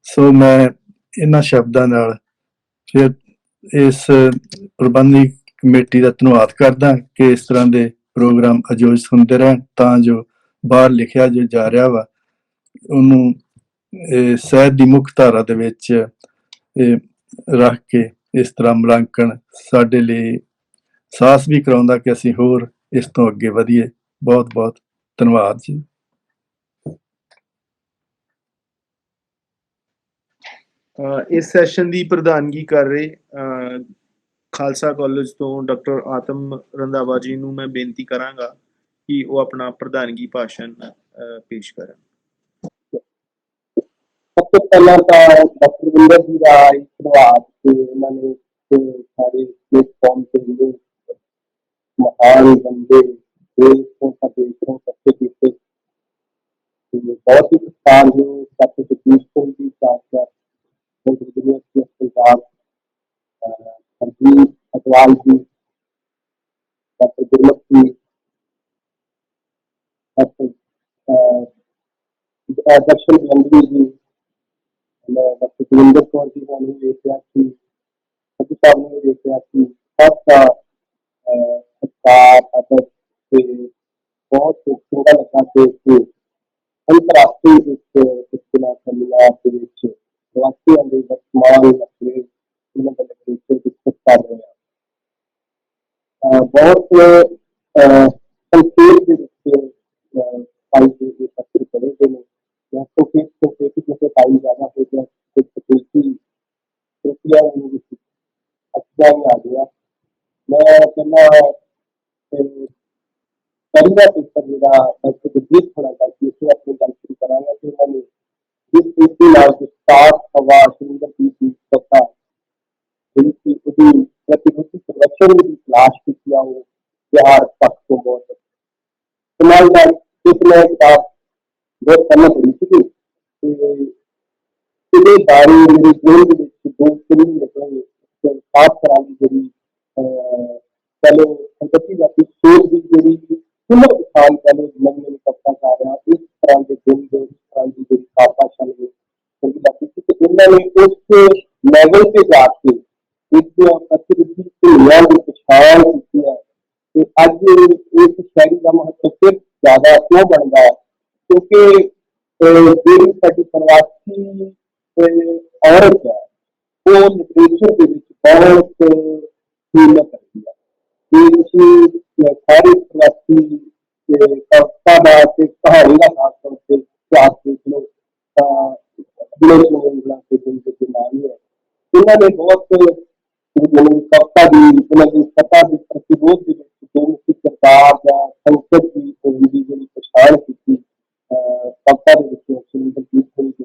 ਸੋ ਮੈਂ ਇਹਨਾਂ ਸ਼ਬਦਾਂ ਨਾਲ ਫਿਰ ਇਸ ਪ੍ਰਬੰਧਕੀ ਕਮੇਟੀ ਦਾ ਧੰਨਵਾਦ ਕਰਦਾ ਕਿ ਇਸ ਤਰ੍ਹਾਂ ਦੇ ਪ੍ਰੋਗਰਾਮ ਆਯੋਜਿਤ ਹੁੰਦੇ ਰਹਿਣ ਤਾਂ ਜੋ ਬਾਹਰ ਲਿਖਿਆ ਜੋ ਜਾ ਰਿਹਾ ਵਾ ਉਹਨੂੰ ਸਾਹਿਤ ਦੀ ਮੁੱਖ ਧਾਰਾ ਦੇ ਵਿੱਚ ਰੱਖ ਕੇ ਇਸ ਤਰ੍ਹਾਂ ਮੁਲਾਂਕਣ ਸਾਡੇ ਲਈ ਸਾਹਸ ਵੀ ਕਰਾਉਂਦਾ ਕਿ ਅਸੀਂ ਹੋਰ ਇਸ ਤੋਂ ਅੱਗੇ ਵਧੀਏ। ਬਹੁਤ ਬਹੁਤ ਧੰਨਵਾਦ ਜੀ। ਇਸ ਸੈਸ਼ਨ ਦੀ ਪ੍ਰਧਾਨਗੀ ਕਰ ਰਹੇ ਖਾਲਸਾ ਕਾਲਜ ਤੋਂ ਡਾਕਟਰ ਆਤਮ ਰੰਧਾਵਾ ਜੀ ਨੂੰ ਮੈਂ ਬੇਨਤੀ ਕਰਾਂਗਾ ਕਿ ਉਹ ਆਪਣਾ ਪ੍ਰਧਾਨਗੀ ਭਾਸ਼ਣ ਪੇਸ਼ ਕਰਨ। ਸਭ ਤੋਂ ਪਹਿਲਾਂ ਤਾਂ ਡਾਕਟਰ ਵਿੰਦਰ ਜੀ ਦਾ ਧੰਨਵਾਦ ਕਿ ਉਹਨਾਂ ਨੇ ਸਾਰੇ ਪਲੇਟਫਾਰਮ ਤੇ ਮਹਾਨ ਬੰਦੇ ਦੇਸ਼ ਤੋਂ ਪ੍ਰਦੇਸ਼ ਤੋਂ ਸੱਚੇ ਕੀਤੇ बहुत ही उत्साहयोग डॉक्टर जगदीश सिंह जी चाचा university of Punjab, Harjeet Agarwal ji, doctor Gurmukh ji, doctor Darshan Gangvi ji, doctor Gurinder Kaur ji ने भी देखा कि सभी साहब ने देखा कि सबका सत्कार अदब से बहुत चंगा लगा के अंतरराष्ट्रीय इस सैमीनार के प्रवासियों के वर्तमान मसले डिस्कस कर रहे हैं। बहुत संक्षेप पत्र पढ़े गए हैं क्योंकि टाइम ज़्यादा हो गया त्रुटियां अच्छा ही आ गया। मैं कहना पहला पेपर मेरा डॉक्टर जगदीश थोड़ा करके उसे अपनी गल शुरू करांगा कि उन्होंने जिस तरीके नाल विस्तार हवा सुंदर की कथा जिनकी उसकी प्रतिभूति संरक्षण की तलाश की वो बिहार पक्ष को बहुत कमालदार इसमें किताब बहुत पढ़ना पड़ी थी बारे मेरी जेल के दो फिल्म निकलेंगे साफ कराने जी पहले संपत्ति जाती सोच की जी पुनः किसान कह लो नवी नवी कविता गा रहा इस तरह के दिन इस तरह की जी भाषा में चंगी लगती थी तो उन्होंने उस लेवल पे जाके एक प्रतिनिधि दुनिया की पछाण की है कि अज इस शहरी का महत्व फिर ज्यादा क्यों बनता है क्योंकि जी साडी प्रवासी औरत है वो लिटरेचर के बहुत कीमत रखती है सारी प्रवासी कविता का कहानी का खास तौर पर इतिहास देख लो के नाम है उन्होंने बहुत कविता की उन्होंने सत्ता के प्रतिरोध के सरकार या संसद की हिंदी जी पछाण की कविता के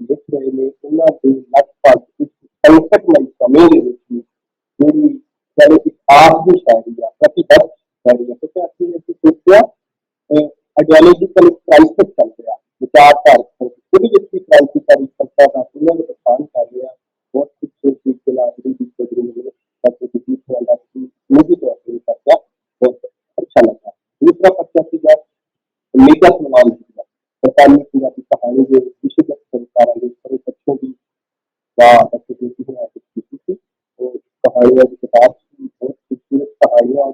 लिख रहे हैं उन्होंने लगभग इस संकटमय समय मेरी आखिरी शायरी है प्रतिबद्ध शायरी है क्योंकि असली सोचा आइडियोलॉजिकल क्राइसिस चल रहा विचारधारा खुद जिसकी क्रांतिकारी सत्ता का उन्होंने पछाण कर लिया बहुत कुछ तरीके निजी तौर पर पर्चा बहुत अच्छा लगा। दूसरा पर्चा सीधा मेगा सलमान जी का बरतानवी पंजाबी कहानी जो विशुद्ध संस्कारा बच्चों की कहानियां की किताब बहुत खूबसूरत कहानियां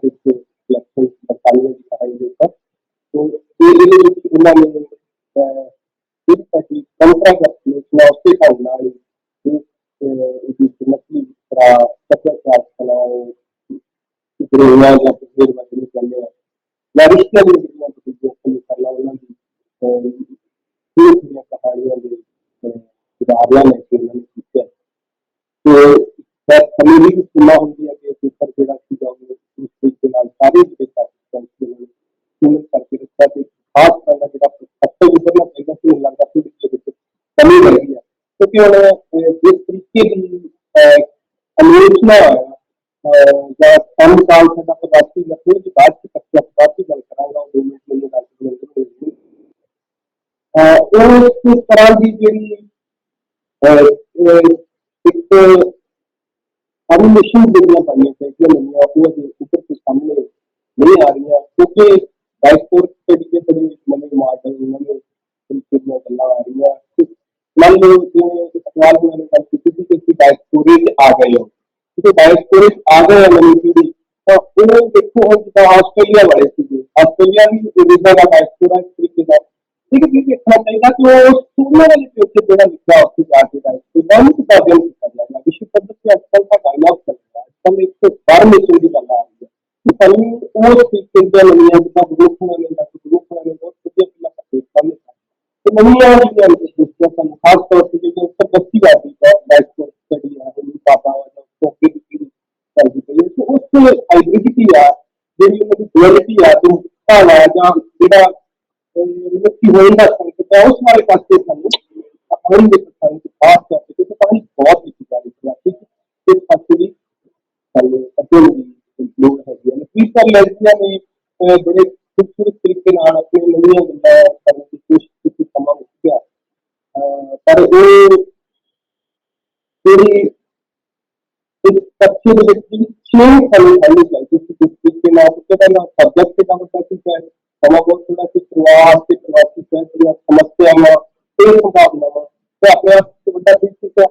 ਜਿਹਦੇ ਵਿੱਚ ਉਹਨਾਂ ਨੇ ਜਿਹੜੀ ਸਾਡੀ ਪਰੰਪਰਾਗਤ ਲੋਚਨਾ ਉਸੇ ਢੰਗ ਨਾਲ ਉਹਦੀ ਨਕਲੀ ਸੱਭਿਆਚਾਰ ਕਲਾਵਾਂ ਗਰੋਹਾਂ ਜਾਂ ਤਸਵੀਰ ਵਜੋਂ ਕਹਿੰਦੇ ਆ ਜਾਂ ਰਿਸ਼ਤਿਆਂ ਦੀਆਂ ਜਿਹੜੀਆਂ ਤੁਸੀਂ ਕਰਨਾ ਉਹਨਾਂ ਦੀ ਦੀਆਂ ਕਹਾਣੀਆਂ ਦੇ ਉਦਾਹਰਨਾਂ ਲੈ ਕੇ ਉਹਨਾਂ ਨੇ ਕੀਤਾ ਤੇ ਸਮੇਂ ਦੀ ਸੀਮਾ ਹੁੰਦੀ ਹੈ ਕਿ ਪੇਪਰ ਜਿਹੜਾ ਸੀਗਾ ਉਸ ਤਰੀਕੇ ਨਾਲ ਸਾਰੇ ਜਿਹੜੇ ਕਾਰਜ ਕਰਕੇ ਰੱਖਿਆ ਤੇ ਖਾਸ ਤਰ੍ਹਾਂ ਦਾ ਜਿਹੜਾ ਪੱਤਰ ਉਭਰਨਾ ਚਾਹੀਦਾ ਸੀ ਮੈਨੂੰ ਲੱਗਦਾ ਥੋੜੀ ਜਿਹੀ ਵਿੱਚ ਕਮੀ ਰਹੀ ਹੈ ਕਿਉਂਕਿ ਹੁਣ ਜਿਸ ਤਰੀਕੇ ਦੀ ਆਲੋਚਨਾ ਜਾਂ 5 ਸਾਲ ਸਾਡਾ ਪ੍ਰਵਾਸੀ ਮੈਂ ਥੋੜੀ ਜਿਹੀ ਬਾਅਦ ਚ ਪ੍ਰਵਾਸੀ ਗੱਲ ਕਰਾਂਗਾ ਉਹ 2 ਮਿੰਟ ਮੈਨੂੰ ਦੱਸ ਉਸ ਤਰ੍ਹਾਂ ਦੀ ਜਿਹੜੀ ਇੱਕ ਐਨੀਮੇਸ਼ਨ ਜਿਹੜੀਆਂ ਬਣਨੀਆਂ ਚਾਹੀਦੀਆਂ ਨਵੀਆਂ ਉਹ ਅਜੇ ਉੱਪਰ ਕੇ ਸਾਹਮਣੇ ਨਹੀਂ ਆ ਰਹੀਆਂ ਕਿਉਂਕਿ ਡਾਇਸਪੋਰ ਦੇ ਬੜੇ ਨਵੇਂ ਮਾਡਲ ਨਵੇਂ ਤਰੀਕੇ ਦੀਆਂ ਗੱਲਾਂ ਆ ਰਹੀਆਂ ਮੰਨ ਲਓ ਜਿਵੇਂ ਸਵਾਲ ਉਹਨਾਂ ਨੇ ਗੱਲ ਕੀਤੀ ਸੀ ਕਿ ਡਾਇਸਪੋਰੇ ਆ ਗਏ ਹੋ ਕਿਉਂਕਿ ਡਾਇਸਪੋਰੇ ਆ ਗਏ ਨਵੀਂ ਪੀੜ੍ਹੀ ਤਾਂ ਉਹ ਦੇਖੋ ਹੁਣ ਜਿੱਦਾਂ ਆਸਟ੍ਰੇਲੀਆ ਵਾਲੇ ਸੀਗੇ ਆਸਟ੍ਰੇਲੀਆ ਵੀ ਵੀਜ਼ਾ ਦਾ ਡਾਇਸਪੋਰਾ ਇਸ ਤਰੀਕੇ ਦਾ ਠੀਕ ਹੈ ਦੇਖਣਾ ਚਾਹੀਦਾ ਕਿ ਉਹ ਉਹਨਾਂ ਵਾਲੇ ਪੇਪਰ ਜਿਹੜਾ ਲਿਖਿਆ ਉੱਥੇ ਜਾ ਕੇ ਡਾਇਸਪੋਰਾ ਨੂੰ ਕਿਤਾਬਾਂ ਕਰਨਾ ਵਿਸ਼ਵ ਪੱਧਰ ਤੇ ਅੱਜ ਕੱਲ੍ਹ ਦਾ ਡਾਇਲੌਗ ਚੱਲਦਾ ਅੱਜ ਕੱਲ੍ਹ ਇੱਕ ਫਾਰਮੇਸ਼ਨ ਦੀ ਗੱਲ ਆ ਰਹੀ ਹੈ ਸਾਨੂੰ ਉਸ ਤਰੀਕੇ ਦੀਆਂ ਨਵੀਆਂ ਜਿੱਦਾਂ ਗਰੁੱਪਾਂ ਨੇ ਬਹੁਤ ਵਧੀਆ ਪਹਿਲਾਂ ਪੇਪਰ ਨੇ ਤੇ ਨਵੀਆਂ ਜਿਹੜੀਆਂ ਦੂਸਰੀਆਂ ਸਾਨੂੰ ਖਾਸ ਤੌਰ ਤੇ ਜਿਹੜੀਆਂ ਉੱਪਰ ਦਸਤੀਵਾਦੀ ਡਾਇਸਪੋਰਾ ਸਟੱਡੀ ਹੈ ਉਹ ਪਾਪਾ ਅੱਗੇ ਦੀ ਪੀੜ੍ਹੀ ਚੱਲਦੀ ਪਈ ਹੈ ਸੋ ਉਸ ਆਈਡੈਂਟਿਟੀ ਆ ਜਿਹੜੀ ਉਹਨਾਂ ਦੀ ਡੁਅਲਿਟੀ ਆ ਜੋ ਭਾਵਨਾ ਜਾਂ ਜਿਹੜਾ ਮੁਕਤੀ ਹੋਣ ਦਾ ਸੰਕਟ ਹੈ ਉਸ ਵਾਲੇ ਪਾਸੇ ਸਾਨੂੰ ਪਾਣੀ ਦੇ ਪ੍ਰਸੰਗ ਖਾਸ ਤੌਰ ਤੇ ਕਿਉਂਕਿ ਪਾਣੀ ਬਹੁਤ ਲਿਖੀ ਜਾ ਰਹੀ ਹੈ ਇਸ ਪਾਸੇ ਵੀ ਸਾਨੂੰ ਅੱਗੇ ਦੀ ਲੋੜ ਹੈਗੀ ਹੈ ਨਫੀਸਾ ਲੜਕੀਆਂ ਨੇ ਬੜੇ ਖੂਬਸੂਰਤ ਤਰੀਕੇ ਨਾਲ ਆਪਣੇ ਨਵੀਆਂ ਗੱਲਾਂ ਕਰਨ ਦੀ ਕੋਸ਼ਿਸ਼ ਕੀਤੀ ਸਮਾਂ ਮੁੱਕ ਗਿਆ ਪਰ ਉਹ ਜਿਹੜੀ ਇਸ ਤੱਥ ਦੇ ਵਿੱਚ ਚੇਂਜ ਸਾਨੂੰ ਚਾਹੀਦੀ ਸੀ ਕਿਸ ਤਰੀਕੇ ਨਾਲ ਕਿਉਂਕਿ ਪਹਿਲਾਂ ਸਬਜੈਕਟ ਦਾ ਮਤਲਬ ਸੀ ਕਿ ਸਮਾਂ ਬਹੁਤ ਥੋੜਾ ਸੀ ਪ੍ਰਵਾਸ ਤੇ ਪ੍ਰਵਾਸੀ ਦੀਆਂ ਸਮੱਸਿਆਵਾਂ ਤੇ ਸੰਭਾਵਨਾਵਾਂ ਤੇ ਆਪਣੇ ਆਪ ਤੋਂ ਵੱਡਾ ਚੀਜ਼ ਸੀ ਤੇ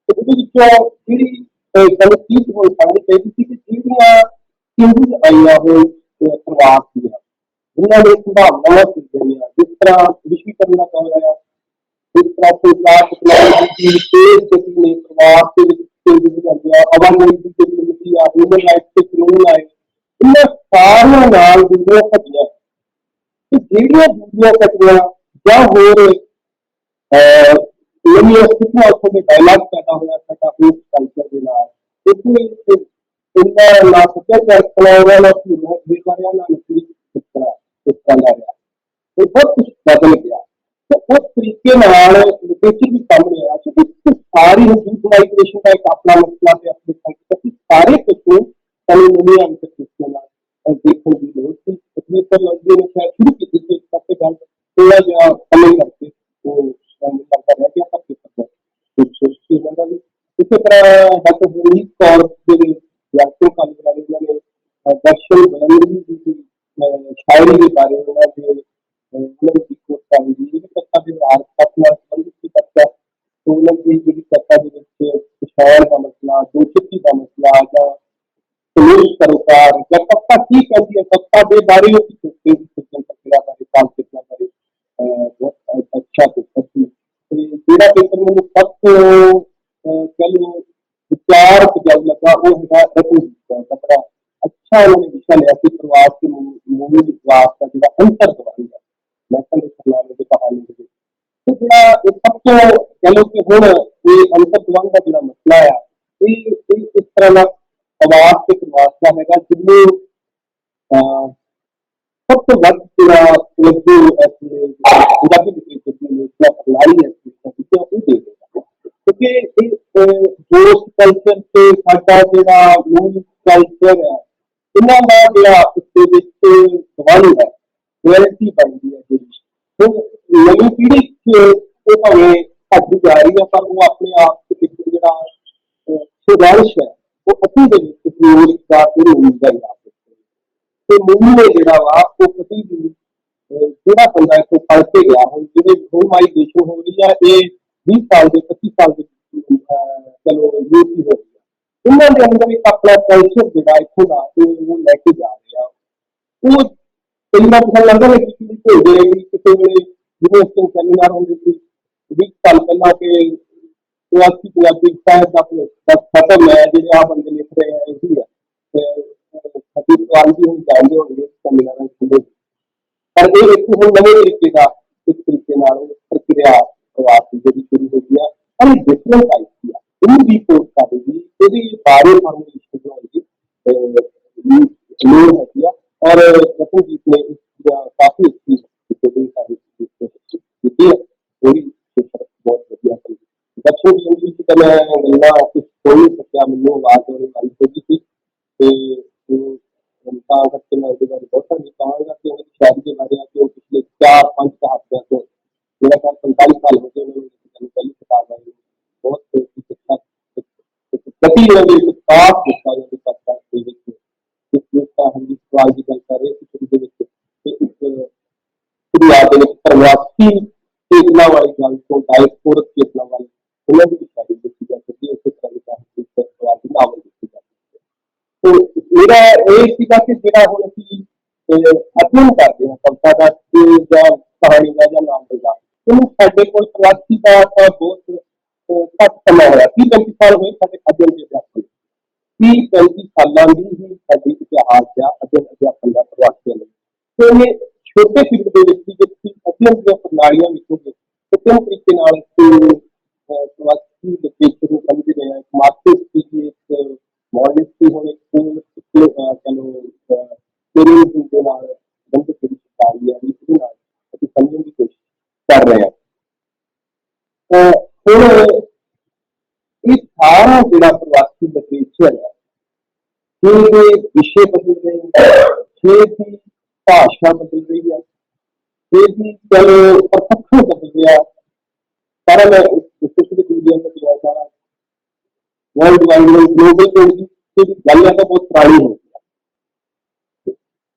ਉਹਦੇ ਵਿੱਚੋਂ ਜਿਹੜੀ ਸਾਨੂੰ ਚੀਜ਼ ਹੋਣੀ ਚਾਹੀਦੀ ਸੀ ਕਿ ਜਿਹੜੀਆਂ ਚੇਂਜਿਸ ਆਈਆਂ ਹੋਏ ਪ੍ਰਵਾਸ ਦੀਆਂ ਉਹਨਾਂ ਦੇ ਸੰਭਾਵਨਾਵਾਂ ਸੀ ਜਿਹੜੀਆਂ ਜਿਸ ਤਰ੍ਹਾਂ ਵਿਸ਼ਵੀਕਰਨ ਦਾ ਦੌਰ ਆਇਆ ਜਿਸ ਤਰ੍ਹਾਂ ਟੈਕਨੋਲੋਜੀ ਦੀ ਤੇਜ਼ ਗਤੀ ਨੇ ਪ੍ਰਵਾਸ ਦੇ ਵਿੱਚ ਚੇਂਜਿਸ ਆਉਂਦੀਆਂ ਆਵਾਜਾਈ ਦੀ ਜਿਹੜੀ ਆ ਹਿਊਮਨ ਰਾਈਟਸ ਤੇ ਕਾਨੂੰਨ ਆਏ ਇਹਨਾਂ ਸਾਰਿਆਂ ਨਾਲ ਜਿਹੜੀਆਂ ਘਟੀਆਂ ਤੇ ਜਿਹੜੀਆਂ ਦੂਜੀਆਂ ਘਟੀਆਂ ਜਾਂ ਹੋਰ ਨਵੀਆਂ ਸਥਿਤੀਆਂ ਉੱਥੋਂ ਦੇ ਡਾਇਲਾਗ ਪੈਦਾ ਹੋਇਆ ਸਾਡਾ ਉਸ ਕਲਚਰ ਦੇ ਨਾਲ ਇੱਥੇ ਇਹਨਾਂ ਨਾ ਸੱਭਿਆਚਾਰਕ ਕਲਾਵਾਂ ਨਾਲ ਬੇਕਾਰਿਆਂ ਨਾਲ ਨਕਲੀ ਇਸ ਤਰ੍ਹਾਂ ਦਾ ਰਿਹਾ ਇਹ ਬਹੁਤ ਕੁਛ ਬਦਲ ਗਿਆ ਤੇ ਉਸ ਤਰੀਕੇ ਨਾਲ ਲਿਟਰੇਚਰ ਵੀ ਸਾਹਮਣੇ ਆਇਆ ਕਿਉਂਕਿ ਸਾਰੀ ਹਿੰਦੂ ਮਾਈਗ੍ਰੇਸ਼ਨ ਦਾ ਇੱਕ ਆਪਣਾ ਮਸਲਾ ਤੇ ਆਪਣੇ ਸੰਕਟ ਅਸੀਂ ਸਾਰੇ ਕਿਤੇ ਸਾਨੂੰ ਨਵੀਆਂ ਅੰਤਰਦ੍ਰਿਸ਼ਟੀਆਂ ਨਾਲ ਦੇਖਣ ਦੀ ਲੋੜ ਸੀ ਤਕਨੀਕਲ ਲੱਗਦੇ ਨੇ ਸ਼ਾਇਦ ਸ਼ੁਰੂ ਕੀਤੀ ਸੀ ਸਭ ਤੋਂ ਗੱਲ ਥੋੜਾ ਜਿਹਾ ਸਮੇਂ ਕਰਕੇ ਉਹ ਲੱਗਦਾ ਰਿਹਾ ਕਿ ਆਪਾਂ ਕਿਸ ਤਰ੍ਹਾਂ ਵੀ ਇਸੇ ਤਰ੍ਹਾਂ ਡਾਕਟਰ ਹਰਮੀਤ ਕੌਰ ਜਿਹੜੇ ਵਿਆਖਿਆ ਕਰਨ ਵਾਲੇ ਉਹਨਾਂ ਨੇ ਦਰਸ਼ਨ ਬਲੰਦਰੀ ਦੀ ਸ਼ਾਇਰੀ ਦੇ ਬਾਰੇ ਉਹਨਾਂ ਦੀ ਕਵਿਤਾ ਦੀ ਕਥਾ ਦੇ ਨਾਲ ਸੰਬੰਧਿਤ ਕਥਾ ਉਹਨਾਂ ਦੀ ਜਿਹੜੀ ਕਥਾ ਦੇ ਵਿੱਚ ਸ਼ਾਇਰ ਦਾ ਮਸਲਾ ਦੋਸ਼ੀ ਦਾ ਮਸਲਾ ਜਾਂ ਸਲੂਕ ਸਰਕਾਰ ਜਾਂ ਕਥਾ ਕੀ ਕਹਿੰਦੀ ਹੈ ਕਥਾ ਦੇ ਬਾਰੇ ਉਹ ਪ੍ਰਕਿਰਿਆ ਬਾਰੇ ਕੰਮ ਕੀਤਾ ਬਾਰੇ ਬਹੁਤ ਅੱਛਾ ਪੇਪਰ ਸੀ ਤੇ ਜਿਹੜਾ ਪੇਪਰ ਮੈਨੂੰ ਸਭ ਤੋਂ ਕਹਿ ਲਓ ਵਿਚਾਰ ਜਦ ਲੱਗਾ ਉਹ ਹੈਗਾ ਰਤਨ ਦਾ ਬੜਾ ਅੱਛਾ ਉਹਨੇ ਵਿਸ਼ਾ ਲਿਆ ਸੀ ਪ੍ਰਵਾਸ ਤੇ ਮੂਵੀ ਵਿਕਾਸ ਦਾ ਜਿਹੜਾ ਅੰਤਰ ਦਵਾਈ ਹੈ ਮੈਥਨ ਦੇ ਸਲਾਮੇ ਦੇ ਕਹਾਣੀ ਦੇ ਵਿੱਚ ਤੇ ਜਿਹੜਾ ਸਭ ਤੋਂ ਕਹਿ ਲਓ ਕਿ ਹੁਣ ਇਹ ਅੰਤਰ ਦਵਾਈ ਦਾ ਜਿਹੜਾ ਮਸਲਾ ਆ ਇਹ ਇਸ ਤਰ੍ਹਾਂ ਦਾ ਪ੍ਰਵਾਸ ਤੇ ਪ੍ਰਵਾਸ ਦਾ ਹੈਗਾ ਜਿਹਨੂੰ ਸਭ ਤੋਂ ਵੱਧ ਜਿਹੜਾ ਪੰਜਾਬੀ ਲਿਟਰੇਚਰ ਦੀ ਲੋਚਨਾ ਪ੍ਰਣਾਲੀ ਹੈ ਉਹ ਦੇ ਦੇਗਾ ਕਿਉਂਕਿ ਦੋਸਤ ਕਲਚਰ ਤੇ ਸਾਡਾ ਜਿਹੜਾ ਮੂਲ ਕਲਚਰ ਹੈ ਇਹਨਾਂ ਦਾ ਜਿਹੜਾ ਉਸਦੇ ਵਿੱਚ ਸੰਬੰਧ ਹੈ ਰਿਐਲਿਟੀ ਬਣਦੀ ਹੈ ਜਿਹੜੀ ਹੁਣ ਨਵੀਂ ਪੀੜ੍ਹੀ ਉਹ ਭਾਵੇਂ ਘੱਟਦੀ ਜਾ ਰਹੀ ਹੈ ਪਰ ਉਹ ਆਪਣੇ ਆਪ ਤੇ ਇੱਕ ਜਿਹੜਾ ਸੰਘਰਸ਼ ਹੈ ਉਹ ਅਸੀਂ ਦੇ ਵਿੱਚ ਪ੍ਰਯੋਗ ਦਾ ਹੁੰਦਾ ਹੀ ਆ ਤੇ ਮੂਵੀ ਨੇ ਜਿਹੜਾ ਵਾ ਉਹ ਕਦੀ ਵੀ ਜਿਹੜਾ ਬੰਦਾ ਇੱਥੋਂ ਫੜ ਕੇ ਗਿਆ ਹੁਣ ਜਿਹੜੇ ਹੋਮ ਮਾਈਗ੍ਰੇਸ਼ਨ ਹੋ ਰਹੀ ਹੈ ਇਹ 20 ਸਾਲ ਦੇ 25 ਸਾਲ ਦੇ ਚਲੋ ਯੂਪੀ ਹੋ ਗਿਆ ਉਹਨਾਂ ਦੇ ਅੰਦਰ ਇੱਕ ਆਪਣਾ ਕਲਚਰ ਜਿਹੜਾ ਇੱਥੋਂ ਦਾ ਉਹ ਲੈ ਕੇ ਜਾ ਰਿਹਾ ਉਹ कई बार पता लगता है कि भूल गए कि किसी वेले यूनिवर्सिटी सैमीनार होंगे सी 20 साल पहला के प्रवासी पंजाबी साहिब का खत्म है जिहड़े आ बंदे लिख रहे हैं यही है खतीब सवाल भी हम जानते होंगे सैमीनार पर ये एक हम नवे तरीके का इस तरीके नाल प्रक्रिया प्रवास की जी शुरू होगी है और डिफरेंट टाइप की है इनकी भी कोर्स करेगी यदि बारे फॉर्मुलेशन होगी लोड है और रतनजीत ने काफी अच्छी रिपोर्टिंग सारी की है पूरी बहुत बढ़िया दक्षिण यूनिवर्सिटी की तो मैं गल्ला कुछ हो नहीं सकता मैंने आवाज होने वाली होगी थी करके मैं उसके बारे बहुत सारी कहूँगा कि उनकी शादी के बारे में पिछले 4-5 दहाके तो मेरा ख्याल 45 साल हो गए उन्होंने पहली किताब आई बहुत गति खास हिस्सा करता हम सवाल की गल कर रहे प्रवासी चेतना वाली गल तो डायस्पोरिक चेतना वाली उन्होंने भी शायद देखी जा सकती है उसी तरह की प्रवासी नावल देखी जा सकती है तो मेरा ये सीगा कि जेड़ा हुण असीं अध्ययन करते हैं कविता का या कहानी का या नावल का उन्होंने साडे कोल प्रवासी का बहुत घट समय होया 30-35 साल हुए साडे अध्ययन के अध्यापन 30-35 सालों की ही साडी इतिहास का अध्ययन अध्यापन का प्रवासियों ने तो ये छोटे फील्ड के व्यक्ति अध्ययन की प्रणालियां लिखोगे तो किन तरीके नाल प्रवासी लिटरेचर को समझ रहे हैं मार्क्सिस्ट की एक मॉडर्निटी होने चलो पेरिज्म के नाल बंद की शिकारी है इसके नाल ਅਸੀਂ समझने की कोशिश कर रहे हैं हुण ये सारा जिहड़ा प्रवासी लिटरेचर है ये विषय बदल रहे हैं ये की भाषा बदल रही है ये भी चलो परपक्ष बदल रहा सारा मैं स्पेशली मीडिया में किया सारा वर्ल्ड वाइड में ग्लोबल की गल तो बहुत पुरानी हो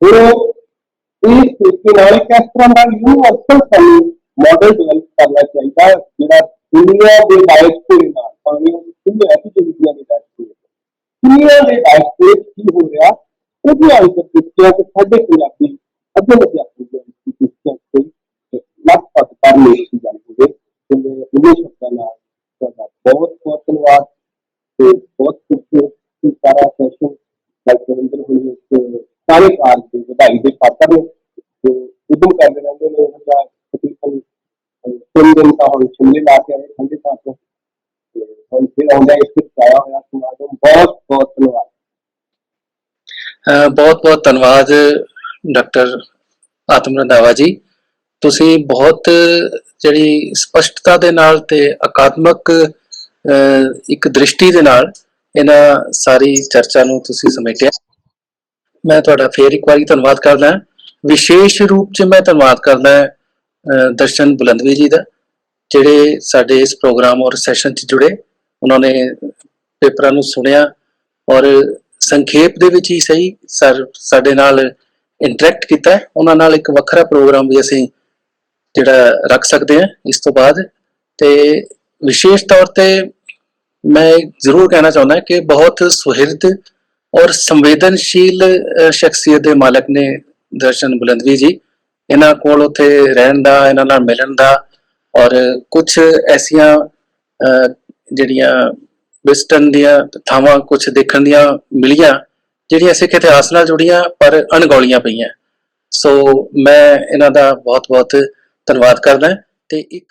गई इस तरीके नाल किस तरह का यूनिवर्सल सानू मॉडल डेवलप करना चाहिए जिहड़ा दुनिया के डायस्पोरे नाल भावें दुनिया के डायस्पोरे दुनिया के डायस्पोरे की हो रहा ਉਹਦੇ ਅੰਦਰ ਦੇਖਿਆ ਕਿ ਸਾਡੇ ਪੰਜਾਬੀ ਅੱਧੇ ਅਧਿਆਪਕ ਕੋਈ ਲਗਭਗ ਕਰ ਲਈ ਸੀ ਗੱਲ ਹੋਵੇ ਤੇ ਉਹਦੇ ਸ਼ਬਦਾਂ ਨਾਲ ਤੁਹਾਡਾ ਬਹੁਤ ਬਹੁਤ ਧੰਨਵਾਦ ਤੇ ਬਹੁਤ ਖੂਬਸੂਰਤ ਸਾਰਾ ਸੈਸ਼ਨ ਡਾਕਟਰ ਰਵਿੰਦਰ ਹੋਣੀ ਸਾਰੇ ਕਾਲ ਦੀ ਵਧਾਈ ਦੇ ਪਾਤਰ ਨੇ ਤੇ ਉਦਮ ਕਰਦੇ ਰਹਿੰਦੇ ਨੇ ਇਹਦਾ ਤਕਰੀਬਨ 3 ਦਿਨ ਤਾਂ ਹੁਣ ਸ਼ਿਮਲੇ ਲਾ ਕੇ ਆਏ ਠੰਡੇ ਥਾਂ ਤੋਂ ਤੇ ਹੁਣ ਫਿਰ ਆਉਂਦਾ ਇਸ ਆਇਆ ਹੋਇਆ ਸਮਾਗਮ ਬਹੁਤ ਬਹੁਤ ਧੰਨਵਾਦ ਬਹੁਤ ਬਹੁਤ ਧੰਨਵਾਦ ਡਾਕਟਰ ਆਤਮ ਰੰਧਾਵਾ ਜੀ ਤੁਸੀਂ ਬਹੁਤ ਜਿਹੜੀ ਸਪਸ਼ਟਤਾ ਦੇ ਨਾਲ ਤੇ ਅਕਾਦਮਿਕ ਇੱਕ ਦ੍ਰਿਸ਼ਟੀ ਦੇ ਨਾਲ ਇਹਨਾਂ ਸਾਰੀ ਚਰਚਾ ਨੂੰ ਤੁਸੀਂ ਸਮੇਟਿਆ ਮੈਂ ਤੁਹਾਡਾ ਫੇਰ ਇੱਕ ਵਾਰੀ ਧੰਨਵਾਦ ਕਰਦਾ ਵਿਸ਼ੇਸ਼ ਰੂਪ 'ਚ ਮੈਂ ਧੰਨਵਾਦ ਕਰਦਾ ਦਰਸ਼ਨ ਬੁਲੰਦਵੀ ਜੀ ਦਾ ਜਿਹੜੇ ਸਾਡੇ ਇਸ ਪ੍ਰੋਗਰਾਮ ਔਰ ਸੈਸ਼ਨ 'ਚ ਜੁੜੇ ਉਹਨਾਂ ਨੇ ਪੇਪਰਾਂ ਨੂੰ ਸੁਣਿਆ ਔਰ ਸੰਖੇਪ ਦੇ ਵਿੱਚ ਹੀ ਸਹੀ ਸਾਡੇ ਨਾਲ ਇੰਟਰੈਕਟ ਕੀਤਾ ਉਹਨਾਂ ਨਾਲ ਇੱਕ ਵੱਖਰਾ ਪ੍ਰੋਗਰਾਮ ਵੀ ਅਸੀਂ ਜਿਹੜਾ ਰੱਖ ਸਕਦੇ ਹਾਂ ਇਸ ਤੋਂ ਬਾਅਦ ਤੇ ਵਿਸ਼ੇਸ਼ ਤੌਰ ਤੇ ਮੈਂ ਜ਼ਰੂਰ ਕਹਿਣਾ ਚਾਹੁੰਦਾ ਕਿ ਬਹੁਤ ਸੁਹਿਰਦ ਔਰ ਸੰਵੇਦਨਸ਼ੀਲ ਸ਼ਖਸੀਅਤ ਦੇ ਮਾਲਕ ਨੇ ਦਰਸ਼ਨ ਬੁਲੰਦਵੀ ਜੀ ਇਹਨਾਂ ਕੋਲ ਉੱਥੇ ਰਹਿਣ ਦਾ ਇਹਨਾਂ ਨਾਲ ਮਿਲਣ ਦਾ ਔਰ ਕੁਝ ਐਸੀਆਂ ਜਿਹੜੀਆਂ ਵਿਜ਼ਟਨ ਦੀਆਂ ਥਾਵਾਂ ਕੁਝ ਦੇਖਣ ਦੀਆਂ ਮਿਲੀਆਂ ਜਿਹੜੀਆਂ ਸਿੱਖ ਇਤਿਹਾਸ ਨਾਲ ਜੁੜੀਆਂ ਪਰ ਅਣਗੌਲੀਆਂ ਪਈਆਂ ਸੋ ਮੈਂ ਇਹਨਾਂ ਦਾ ਬਹੁਤ ਬਹੁਤ ਧੰਨਵਾਦ ਕਰਦਾ ਤੇ ਇੱਕ